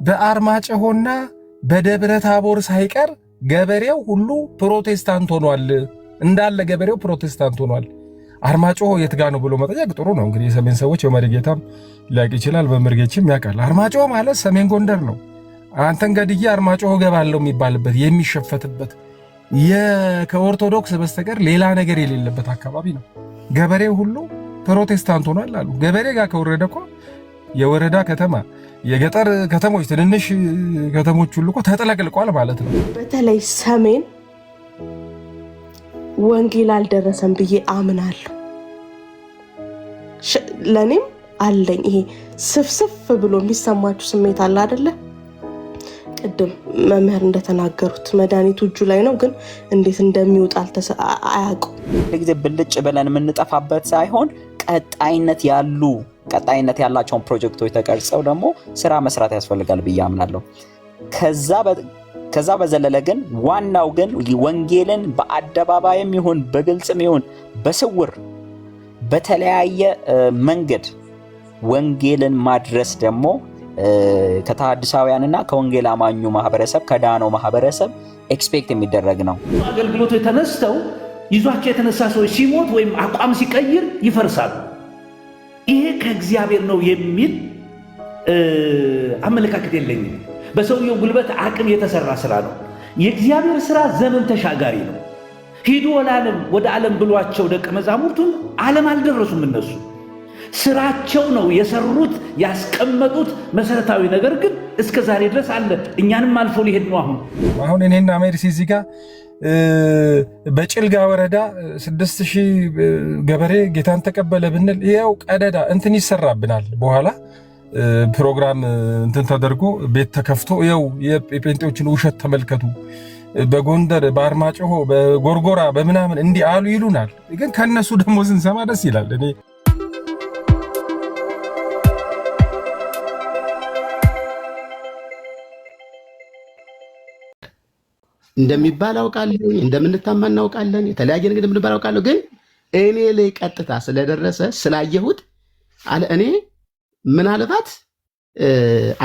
በአርማጭሆና በደብረ ታቦር ሳይቀር ገበሬው ሁሉ ፕሮቴስታንት ሆኗል። እንዳለ ገበሬው ፕሮቴስታንት ሆኗል። አርማጭሆ የት ጋ ነው ብሎ መጠየቅ ጥሩ ነው። እንግዲህ የሰሜን ሰዎች በመሪጌታም ሊያውቅ ይችላል፣ በመርጌችም ያውቃል። አርማጭሆ ማለት ሰሜን ጎንደር ነው። አንተን ገድዬ አርማጭሆ ገባለሁ የሚባልበት የሚሸፈትበት ከኦርቶዶክስ በስተቀር ሌላ ነገር የሌለበት አካባቢ ነው። ገበሬው ሁሉ ፕሮቴስታንት ሆኗል አሉ። ገበሬ ጋር ከወረደ እኮ የወረዳ ከተማ የገጠር ከተሞች ትንንሽ ከተሞች ሁሉ እኮ ተጠለቅልቋል ማለት ነው። በተለይ ሰሜን ወንጌል አልደረሰም ብዬ አምናለሁ። ለኔም አለኝ ይሄ ስፍስፍ ብሎ የሚሰማችሁ ስሜት አለ አይደለ? ቅድም መምህር እንደተናገሩት መድኃኒቱ እጁ ላይ ነው፣ ግን እንዴት እንደሚወጣ አያውቁም። ለጊዜ ብልጭ ብለን የምንጠፋበት ሳይሆን ቀጣይነት ያላቸውን ፕሮጀክቶች ተቀርጸው ደግሞ ስራ መስራት ያስፈልጋል ብዬ አምናለሁ። ከዛ በዘለለ ግን ዋናው ግን ወንጌልን በአደባባይም ይሁን በግልጽም ይሁን በስውር በተለያየ መንገድ ወንጌልን ማድረስ ደግሞ ከተሐድሳውያንና ከወንጌል አማኙ ማህበረሰብ ከዳነው ማህበረሰብ ኤክስፔክት የሚደረግ ነው። አገልግሎቶች ተነስተው ይዟቸው የተነሳ ሰዎች ሲሞት ወይም አቋም ሲቀይር ይፈርሳሉ። ይሄ ከእግዚአብሔር ነው የሚል አመለካከት የለኝም። በሰውየው ጉልበት አቅም የተሰራ ስራ ነው። የእግዚአብሔር ስራ ዘመን ተሻጋሪ ነው። ሂዱ ወደ ዓለም ብሏቸው ደቀ መዛሙርቱን ዓለም አልደረሱም። እነሱ ስራቸው ነው የሰሩት ያስቀመጡት መሰረታዊ ነገር ግን እስከ ዛሬ ድረስ አለ። እኛንም አልፎ ሊሄድ ነው። አሁን እኔና ሜርሲ እዚህ ጋር በጭልጋ ወረዳ 6000 ገበሬ ጌታን ተቀበለ ብንል ይኸው ቀደዳ እንትን ይሰራብናል። በኋላ ፕሮግራም እንትን ተደርጎ ቤት ተከፍቶ ይኸው የጴንጤዎችን ውሸት ተመልከቱ፣ በጎንደር በአርማጭሆ በጎርጎራ በምናምን እንዲህ አሉ ይሉናል። ግን ከነሱ ደግሞ ስንሰማ ደስ ይላል። እኔ እንደሚባል አውቃለሁ፣ እንደምንታማ እናውቃለን፣ የተለያየ ነገር እንደምንባል አውቃለሁ። ግን እኔ ላይ ቀጥታ ስለደረሰ ስላየሁት አለ እኔ ምናልባት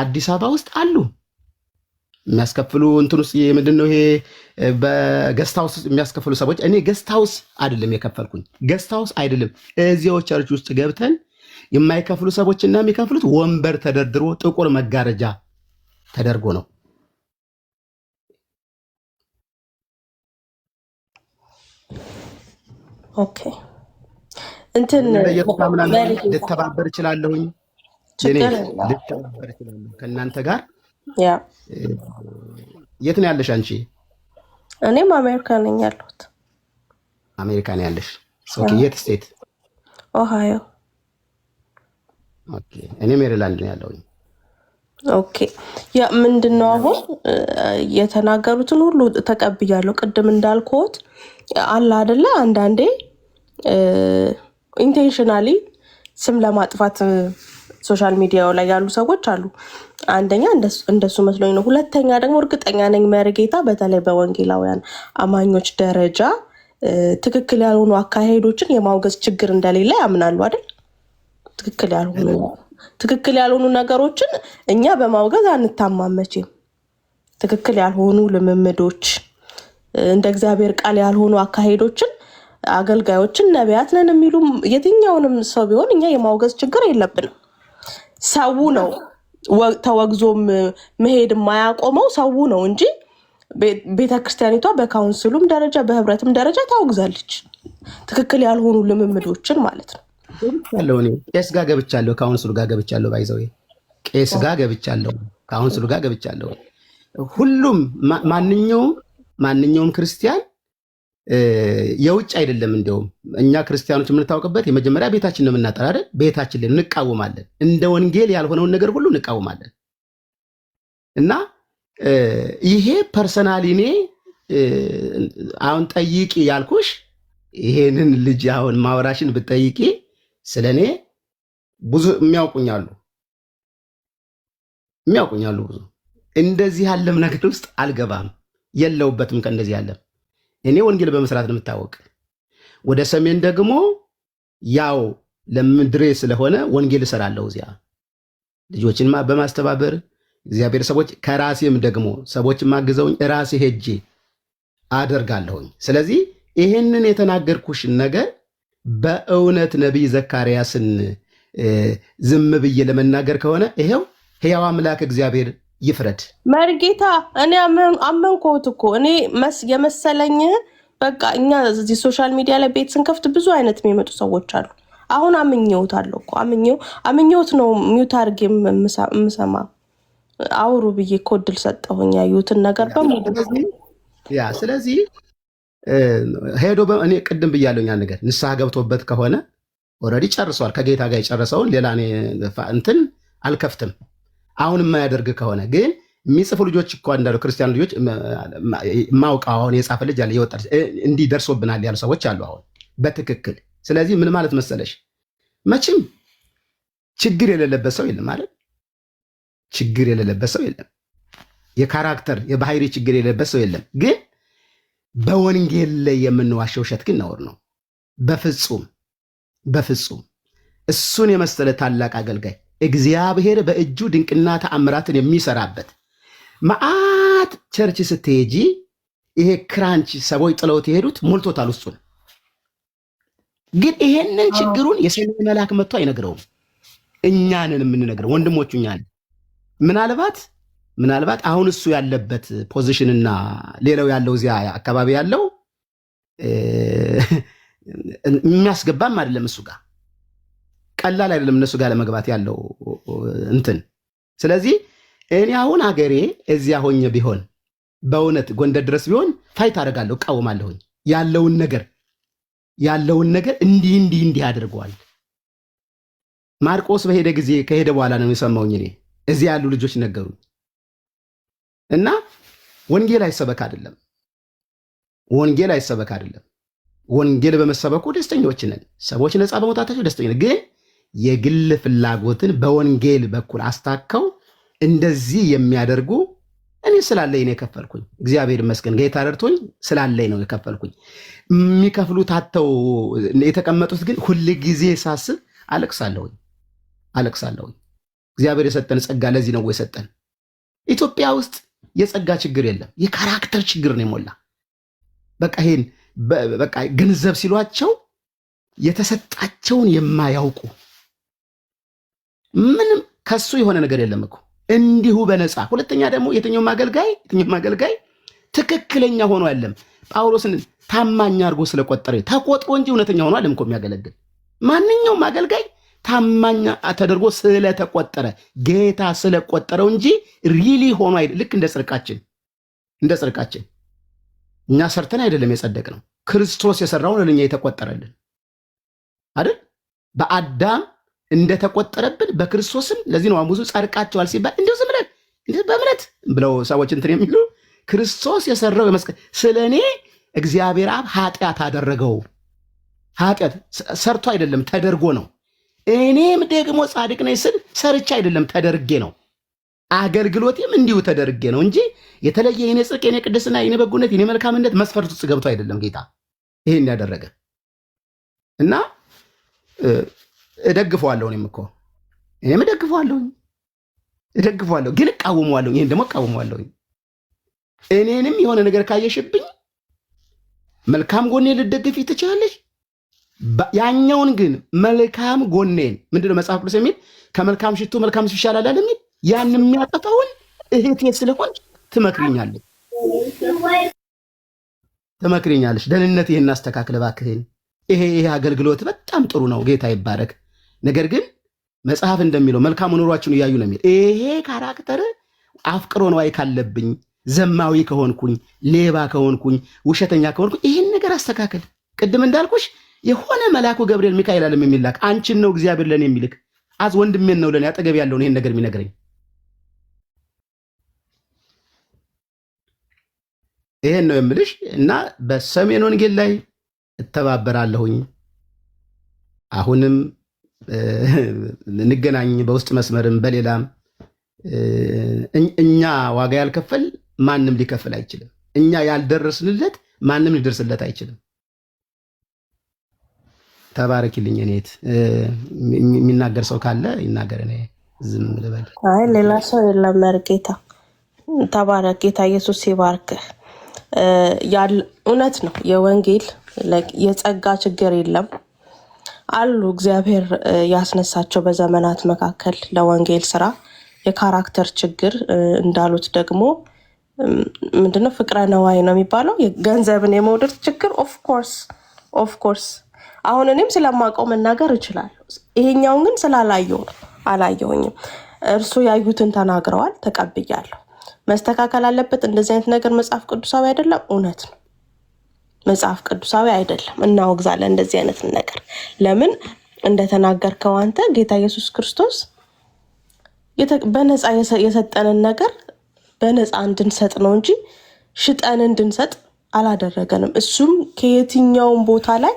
አዲስ አበባ ውስጥ አሉ የሚያስከፍሉ እንትን ውስጥ ምንድነው ይሄ በገስት ሃውስ የሚያስከፍሉ ሰዎች። እኔ ገስት ሃውስ አይደለም የከፈልኩኝ፣ ገስት ሃውስ አይደለም። እዚያው ቸርች ውስጥ ገብተን የማይከፍሉ ሰዎችና የሚከፍሉት ወንበር ተደርድሮ ጥቁር መጋረጃ ተደርጎ ነው። ኦኬ እንትን ልተባበር እችላለሁኝ፣ ልተባበር እችላለሁ ከእናንተ ጋር። ያ የት ነው ያለሽ አንቺ? እኔም አሜሪካ ነኝ ያለሁት። አሜሪካ ነው ያለሽ? ኦኬ የት ስቴት? ኦሃዮ። ኦኬ እኔ ሜሪላንድ ነው ያለሁኝ። ኦኬ ያ ምንድነው አሁን የተናገሩትን ሁሉ ተቀብያለሁ። ቅድም እንዳልኩት አለ አይደለ አንዳንዴ ኢንቴንሽናሊ ስም ለማጥፋት ሶሻል ሚዲያው ላይ ያሉ ሰዎች አሉ። አንደኛ እንደሱ መስሎኝ ነው። ሁለተኛ ደግሞ እርግጠኛ ነኝ መርጌታ በተለይ በወንጌላውያን አማኞች ደረጃ ትክክል ያልሆኑ አካሄዶችን የማውገዝ ችግር እንደሌለ ያምናሉ አይደል? ትክክል ያልሆኑ ነገሮችን እኛ በማውገዝ አንታማመችም። ትክክል ያልሆኑ ልምምዶች፣ እንደ እግዚአብሔር ቃል ያልሆኑ አካሄዶችን አገልጋዮችን ነቢያት ነን የሚሉ የትኛውንም ሰው ቢሆን እኛ የማውገዝ ችግር የለብንም። ሰው ነው ተወግዞም መሄድ የማያቆመው ሰው ነው እንጂ ቤተክርስቲያኒቷ በካውንስሉም ደረጃ በህብረትም ደረጃ ታወግዛለች፣ ትክክል ያልሆኑ ልምምዶችን ማለት ነው። ቄስ ጋር ገብቻለሁ፣ ካውንስሉ ጋር ገብቻለሁ፣ ባይዘው ቄስ ጋር ገብቻለሁ፣ ካውንስሉ ጋር ገብቻለሁ። ሁሉም ማንኛውም ክርስቲያን የውጭ አይደለም። እንደውም እኛ ክርስቲያኖች የምንታወቅበት የመጀመሪያ ቤታችን ነው የምናጠራ አይደል? ቤታችን ላይ እንቃወማለን፣ እንደ ወንጌል ያልሆነውን ነገር ሁሉ እንቃወማለን። እና ይሄ ፐርሰናሊ እኔ አሁን ጠይቂ ያልኩሽ ይሄንን ልጅ አሁን ማወራሽን ብትጠይቂ ስለኔ ብዙ የሚያውቁኛሉ ብዙ። እንደዚህ ያለም ነገር ውስጥ አልገባም፣ የለውበትም ከእንደዚህ ያለም። እኔ ወንጌል በመስራት ነው የምታወቅ። ወደ ሰሜን ደግሞ ያው ለምድሬ ስለሆነ ወንጌል እሰራለሁ። እዚያ ልጆችን በማስተባበር እግዚአብሔር ሰዎች ከራሴም ደግሞ ሰዎች ማግዘውኝ ራሴ ሄጄ አደርጋለሁኝ። ስለዚህ ይህንን የተናገርኩሽን ነገር በእውነት ነቢይ ዘካርያስን ዝም ብዬ ለመናገር ከሆነ ይሄው ሕያው አምላክ እግዚአብሔር ይፍረድ። መርጌታ እኔ አመንኩት እኮ እኔ የመሰለኝ በቃ እኛ እዚህ ሶሻል ሚዲያ ላይ ቤት ስንከፍት ብዙ አይነት የሚመጡ ሰዎች አሉ። አሁን አምኜውታለሁ እኮ አምኜውት ነው ሚውት አድርጌ የምሰማ አውሩ ብዬ እኮ እድል ሰጠሁኝ ያዩትን ነገር በሙሉ። ስለዚህ ሄዶ እኔ ቅድም ብያለሁኝ ያን ነገር ንስሐ ገብቶበት ከሆነ ኦልሬዲ ጨርሷል። ከጌታ ጋር የጨረሰውን ሌላ እንትን አልከፍትም። አሁን የማያደርግ ከሆነ ግን የሚጽፉ ልጆች እኮ እንዳሉ ክርስቲያን ልጆች ማውቀው አሁን የጻፈ ልጅ አለ የወጣ እንዲህ ደርሶብናል ያሉ ሰዎች አሉ አሁን በትክክል። ስለዚህ ምን ማለት መሰለሽ መቼም ችግር የሌለበት ሰው የለም ማለት ችግር የሌለበት ሰው የለም። የካራክተር የባህሪ ችግር የሌለበት ሰው የለም። ግን በወንጌል ላይ የምንዋሸው ውሸት ግን ነውር ነው። በፍጹም በፍጹም። እሱን የመሰለ ታላቅ አገልጋይ እግዚአብሔር በእጁ ድንቅና ተአምራትን የሚሰራበት መዓት ቸርች ስትሄጂ ይሄ ክራንች ሰዎች ጥለውት የሄዱት ሞልቶታል ውስጡን። ግን ይሄንን ችግሩን የሰማይ መልአክ መጥቶ አይነግረውም። እኛንን የምንነግረው ወንድሞቹ እኛን። ምናልባት አሁን እሱ ያለበት ፖዚሽንና ሌላው ያለው እዚያ አካባቢ ያለው የሚያስገባም አይደለም፣ እሱ ጋር ቀላል አይደለም እነሱ ጋር ለመግባት ያለው እንትን። ስለዚህ እኔ አሁን አገሬ እዚያ ሆኜ ቢሆን በእውነት ጎንደር ድረስ ቢሆን ፋይት አደርጋለሁ፣ እቃወማለሁኝ። ያለውን ነገር እንዲህ አድርገዋል። ማርቆስ በሄደ ጊዜ ከሄደ በኋላ ነው የሰማሁኝ። እኔ እዚያ ያሉ ልጆች ነገሩኝ። እና ወንጌል አይሰበክ አይደለም፣ ወንጌል በመሰበኩ ደስተኞች ነን። ሰዎች ነፃ በመውጣታቸው ደስተኞች ነን። ግን የግል ፍላጎትን በወንጌል በኩል አስታከው እንደዚህ የሚያደርጉ እኔ ስላለኝ ነው የከፈልኩኝ። እግዚአብሔር ይመስገን ጌታ ረድቶኝ ስላለኝ ነው የከፈልኩኝ። የሚከፍሉት አጥተው የተቀመጡት ግን ሁል ጊዜ ሳስብ አለቅሳለሁኝ። እግዚአብሔር የሰጠን ጸጋ ለዚህ ነው የሰጠን። ኢትዮጵያ ውስጥ የጸጋ ችግር የለም፣ የካራክተር ችግር ነው የሞላ። በቃ ገንዘብ ሲሏቸው የተሰጣቸውን የማያውቁ ምንም ከሱ የሆነ ነገር የለም እኮ እንዲሁ በነፃ። ሁለተኛ ደግሞ የትኛውም አገልጋይ ትክክለኛ ሆኖ አይደለም ጳውሎስን ታማኝ አድርጎ ስለቆጠረ ተቆጥሮ እንጂ እውነተኛ ሆኖ አይደለም እኮ የሚያገለግል። ማንኛውም አገልጋይ ታማኝ ተደርጎ ስለተቆጠረ ጌታ ስለቆጠረው እንጂ ሪሊ ሆኖ አይደለም። ልክ እንደ ጽድቃችን እኛ ሰርተን አይደለም የጸደቅነው፣ ክርስቶስ የሰራውን ለኛ የተቆጠረልን አይደል? በአዳም እንደተቆጠረብን በክርስቶስም። ለዚህ ነው ብዙ ጸድቃቸዋል ሲባል እንደው ዝም ብለን በእምነት ብለው ሰዎች እንትን የሚሉ ክርስቶስ የሰራው የመስቀል ስለኔ እግዚአብሔር አብ ኃጢአት አደረገው። ኃጢአት ሰርቶ አይደለም ተደርጎ ነው። እኔም ደግሞ ጻድቅ ነኝ ስል ሰርቻ አይደለም ተደርጌ ነው። አገልግሎቴም እንዲሁ ተደርጌ ነው እንጂ የተለየ የኔ ጽድቅ፣ የኔ ቅድስና፣ የኔ በጎነት፣ የኔ መልካምነት መስፈርት ውስጥ ገብቶ አይደለም ጌታ ይሄን ያደረገ እና እደግፈዋለሁ። እኔም እደግፈዋለሁ፣ ግን እቃወመዋለሁ። ይሄን ደግሞ እቃወመዋለሁ። እኔንም የሆነ ነገር ካየሽብኝ መልካም ጎኔን ልትደግፊ ትችላለሽ። ያኛውን ግን መልካም ጎኔን ምንድነው መጽሐፍ ቅዱስ የሚል ከመልካም ሽቱ መልካም ይሻላል አለ የሚል ያን የሚያጠፋውን እህቴ ስለሆን ትመክሪኛለሽ። ደህንነት ይሄን አስተካክል እባክህን። ይሄ አገልግሎት በጣም ጥሩ ነው፣ ጌታ ይባረክ። ነገር ግን መጽሐፍ እንደሚለው መልካም ኑሯችሁን እያዩ ነው የሚል። ይሄ ካራክተር አፍቅሮ ነዋይ ካለብኝ፣ ዘማዊ ከሆንኩኝ፣ ሌባ ከሆንኩኝ፣ ውሸተኛ ከሆንኩኝ ይህን ነገር አስተካከል። ቅድም እንዳልኩሽ የሆነ መልአኩ ገብርኤል ሚካኤል አለም የሚላክ አንቺን ነው እግዚአብሔር ለኔ የሚልክ አዝ ወንድሜን ነው ለኔ አጠገብ ያለውን ይሄን ነገር የሚነግረኝ። ይሄን ነው የምልሽ። እና በሰሜን ወንጌል ላይ እተባበራለሁኝ። አሁንም እንገናኝ በውስጥ መስመርም በሌላም። እኛ ዋጋ ያልከፈል ማንም ሊከፍል አይችልም። እኛ ያልደረስንለት ማንም ሊደርስለት አይችልም። ተባረኪልኝ። እኔት የሚናገር ሰው ካለ ይናገር። እኔ ዝም ልበል? አይ ሌላ ሰው የለም። መርጌታ ተባረክ። ጌታ ኢየሱስ ይባርክህ። እውነት ነው። የወንጌል የጸጋ ችግር የለም አሉ እግዚአብሔር ያስነሳቸው በዘመናት መካከል ለወንጌል ስራ የካራክተር ችግር እንዳሉት ደግሞ ምንድነው ፍቅረ ነዋይ ነው የሚባለው ገንዘብን የመውደድ ችግር ኦፍኮርስ አሁን እኔም ስለማውቀው መናገር እችላለሁ። ይሄኛውን ግን ስላላየው ነው አላየውኝም። እርሱ ያዩትን ተናግረዋል፣ ተቀብያለሁ። መስተካከል አለበት። እንደዚህ አይነት ነገር መጽሐፍ ቅዱሳዊ አይደለም። እውነት ነው፣ መጽሐፍ ቅዱሳዊ አይደለም። እናወግዛለን እንደዚህ አይነት ነገር። ለምን እንደተናገርከው አንተ ጌታ ኢየሱስ ክርስቶስ በነፃ የሰጠንን ነገር በነፃ እንድንሰጥ ነው እንጂ ሽጠን እንድንሰጥ አላደረገንም። እሱም ከየትኛውም ቦታ ላይ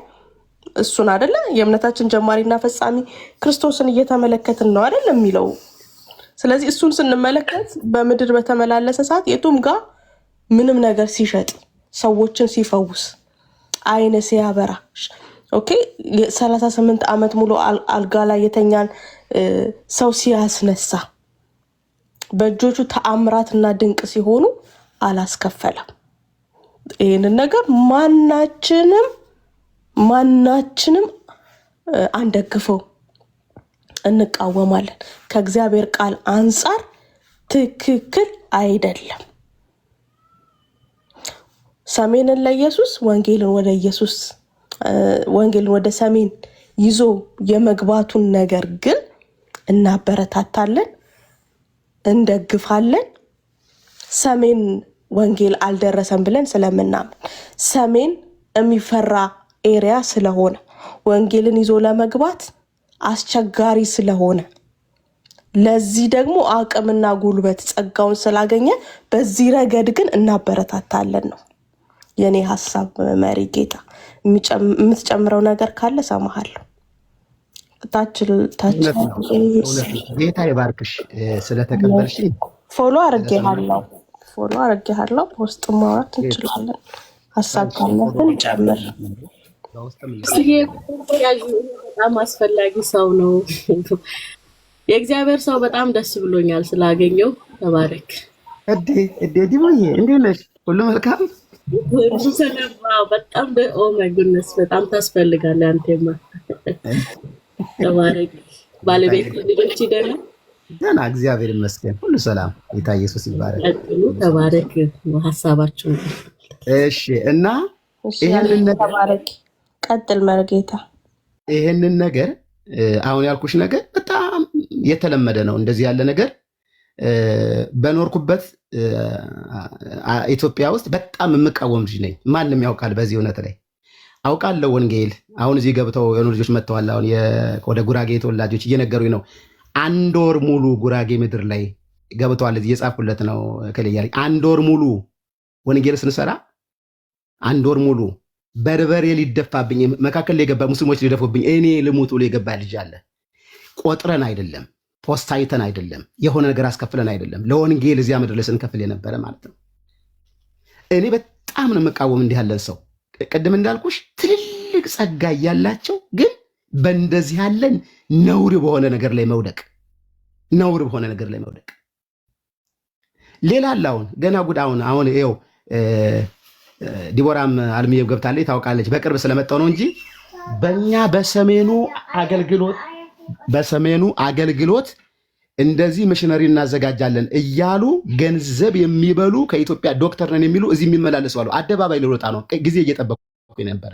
እሱን አይደለ የእምነታችን ጀማሪና ፈጻሚ ክርስቶስን እየተመለከትን ነው አይደል የሚለው። ስለዚህ እሱን ስንመለከት በምድር በተመላለሰ ሰዓት የቱም ጋር ምንም ነገር ሲሸጥ ሰዎችን ሲፈውስ አይነ ሲያበራ 38 ዓመት ሙሉ አልጋ ላይ የተኛን ሰው ሲያስነሳ በእጆቹ ተአምራትና ድንቅ ሲሆኑ አላስከፈለም። ይህንን ነገር ማናችንም አንደግፈው፣ እንቃወማለን። ከእግዚአብሔር ቃል አንጻር ትክክል አይደለም። ሰሜንን ለኢየሱስ ወንጌልን ወደ ሰሜን ይዞ የመግባቱን ነገር ግን እናበረታታለን፣ እንደግፋለን። ሰሜን ወንጌል አልደረሰም ብለን ስለምናምን ሰሜን የሚፈራ ኤሪያ ስለሆነ ወንጌልን ይዞ ለመግባት አስቸጋሪ ስለሆነ ለዚህ ደግሞ አቅምና ጉልበት ጸጋውን ስላገኘ በዚህ ረገድ ግን እናበረታታለን ነው የኔ ሐሳብ። መሪ ጌታ የምትጨምረው ነገር ካለ ሰማሃለሁ። ጌታ ይባርክሽ ስለተቀበልሽ። ፎሎ አድርጌሃለሁ። በውስጥ ማውራት እንችላለን። ሀሳብ ካለህን ጨምር። በጣም አስፈላጊ ሰው ነው። የእግዚአብሔር ሰው በጣም ደስ ብሎኛል ስላገኘው። ተባረክ። ዲቦዬ እንዴት ነሽ? ሁሉ መልካም? በጣም ኦ ማይ ጉድነስ በጣም ታስፈልጋለህ አንተማ። ተባረክ። ባለቤት ልጆች ደህና? እግዚአብሔር ይመስገን ሁሉ ሰላም። ጌታ ኢየሱስ ይባረክ። ተባረክ። ሀሳባችሁ እሺ። እና ይሄንን ነገር ተባረክ። ቀጥል መርጌታ። ይሄንን ነገር አሁን ያልኩሽ ነገር በጣም የተለመደ ነው። እንደዚህ ያለ ነገር በኖርኩበት ኢትዮጵያ ውስጥ በጣም የምቃወም ልጅ ነኝ። ማንም ያውቃል። በዚህ እውነት ላይ አውቃለሁ። ወንጌል አሁን እዚህ ገብተው የሆኑ ልጆች መጥተዋል። አሁን ወደ ጉራጌ ተወላጆች እየነገሩኝ ነው። 1 ወር ሙሉ ጉራጌ ምድር ላይ ገብተዋል። እዚህ እየጻፍኩለት ነው ከለያለኝ 1 ወር ሙሉ ወንጌል ስንሰራ 1 ወር ሙሉ በርበሬ ሊደፋብኝ መካከል ላይ የገባ ሙስሊሞች ሊደፉብኝ እኔ ልሙት ብሎ የገባ ልጅ አለ። ቆጥረን አይደለም፣ ፖስት አይተን አይደለም፣ የሆነ ነገር አስከፍለን አይደለም። ለወንጌል እዚያ ምድር ላይ ስንከፍል የነበረ ማለት ነው። እኔ በጣም ነው የምቃወም እንዲህ ያለን ሰው። ቅድም እንዳልኩሽ ትልልቅ ጸጋ እያላቸው ግን በእንደዚህ ያለን ነውር በሆነ ነገር ላይ መውደቅ ሌላ አለ። አሁን ገና ጉድ አሁን ይኸው ዲቦራም አልሚየው ገብታለች ታውቃለች። በቅርብ ስለመጣው ነው እንጂ በእኛ በሰሜኑ አገልግሎት እንደዚህ ሚሽነሪ እናዘጋጃለን እያሉ ገንዘብ የሚበሉ ከኢትዮጵያ ዶክተር ነን የሚሉ እዚህ የሚመላለሱ አሉ። አደባባይ ልወጣ ነው ጊዜ እየጠበቁ ነበረ።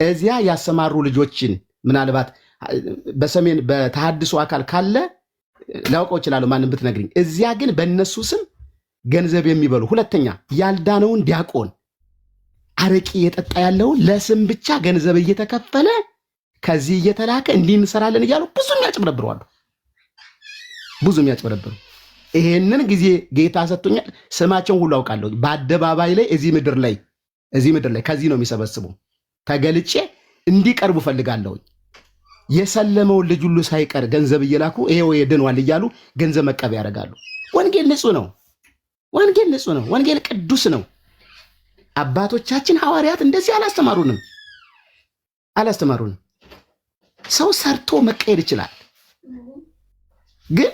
እዚያ ያሰማሩ ልጆችን ምናልባት በሰሜን በተሐድሶ አካል ካለ ላውቀው እችላለሁ፣ ማንም ብትነግሪኝ። እዚያ ግን በእነሱ ስም ገንዘብ የሚበሉ ሁለተኛ ያልዳነውን ዲያቆን አረቂ እየጠጣ ያለውን ለስም ብቻ ገንዘብ እየተከፈለ ከዚህ እየተላከ እንዲህ እንሰራለን እያሉ ብዙ የሚያጭበረብሩ ይሄንን ጊዜ ጌታ ሰጥቶኛል። ስማቸውን ሁሉ አውቃለሁ። በአደባባይ ላይ እዚህ ምድር ላይ ከዚህ ነው የሚሰበስቡ። ተገልጬ እንዲቀርቡ ፈልጋለሁ። የሰለመውን ልጅ ሁሉ ሳይቀር ገንዘብ እየላኩ ይሄው የድኗል እያሉ ገንዘብ መቀበያ ያደርጋሉ። ወንጌል ንጹህ ነው። ወንጌል ቅዱስ ነው። አባቶቻችን ሐዋርያት እንደዚህ አላስተማሩንም። ሰው ሰርቶ መቀየር ይችላል። ግን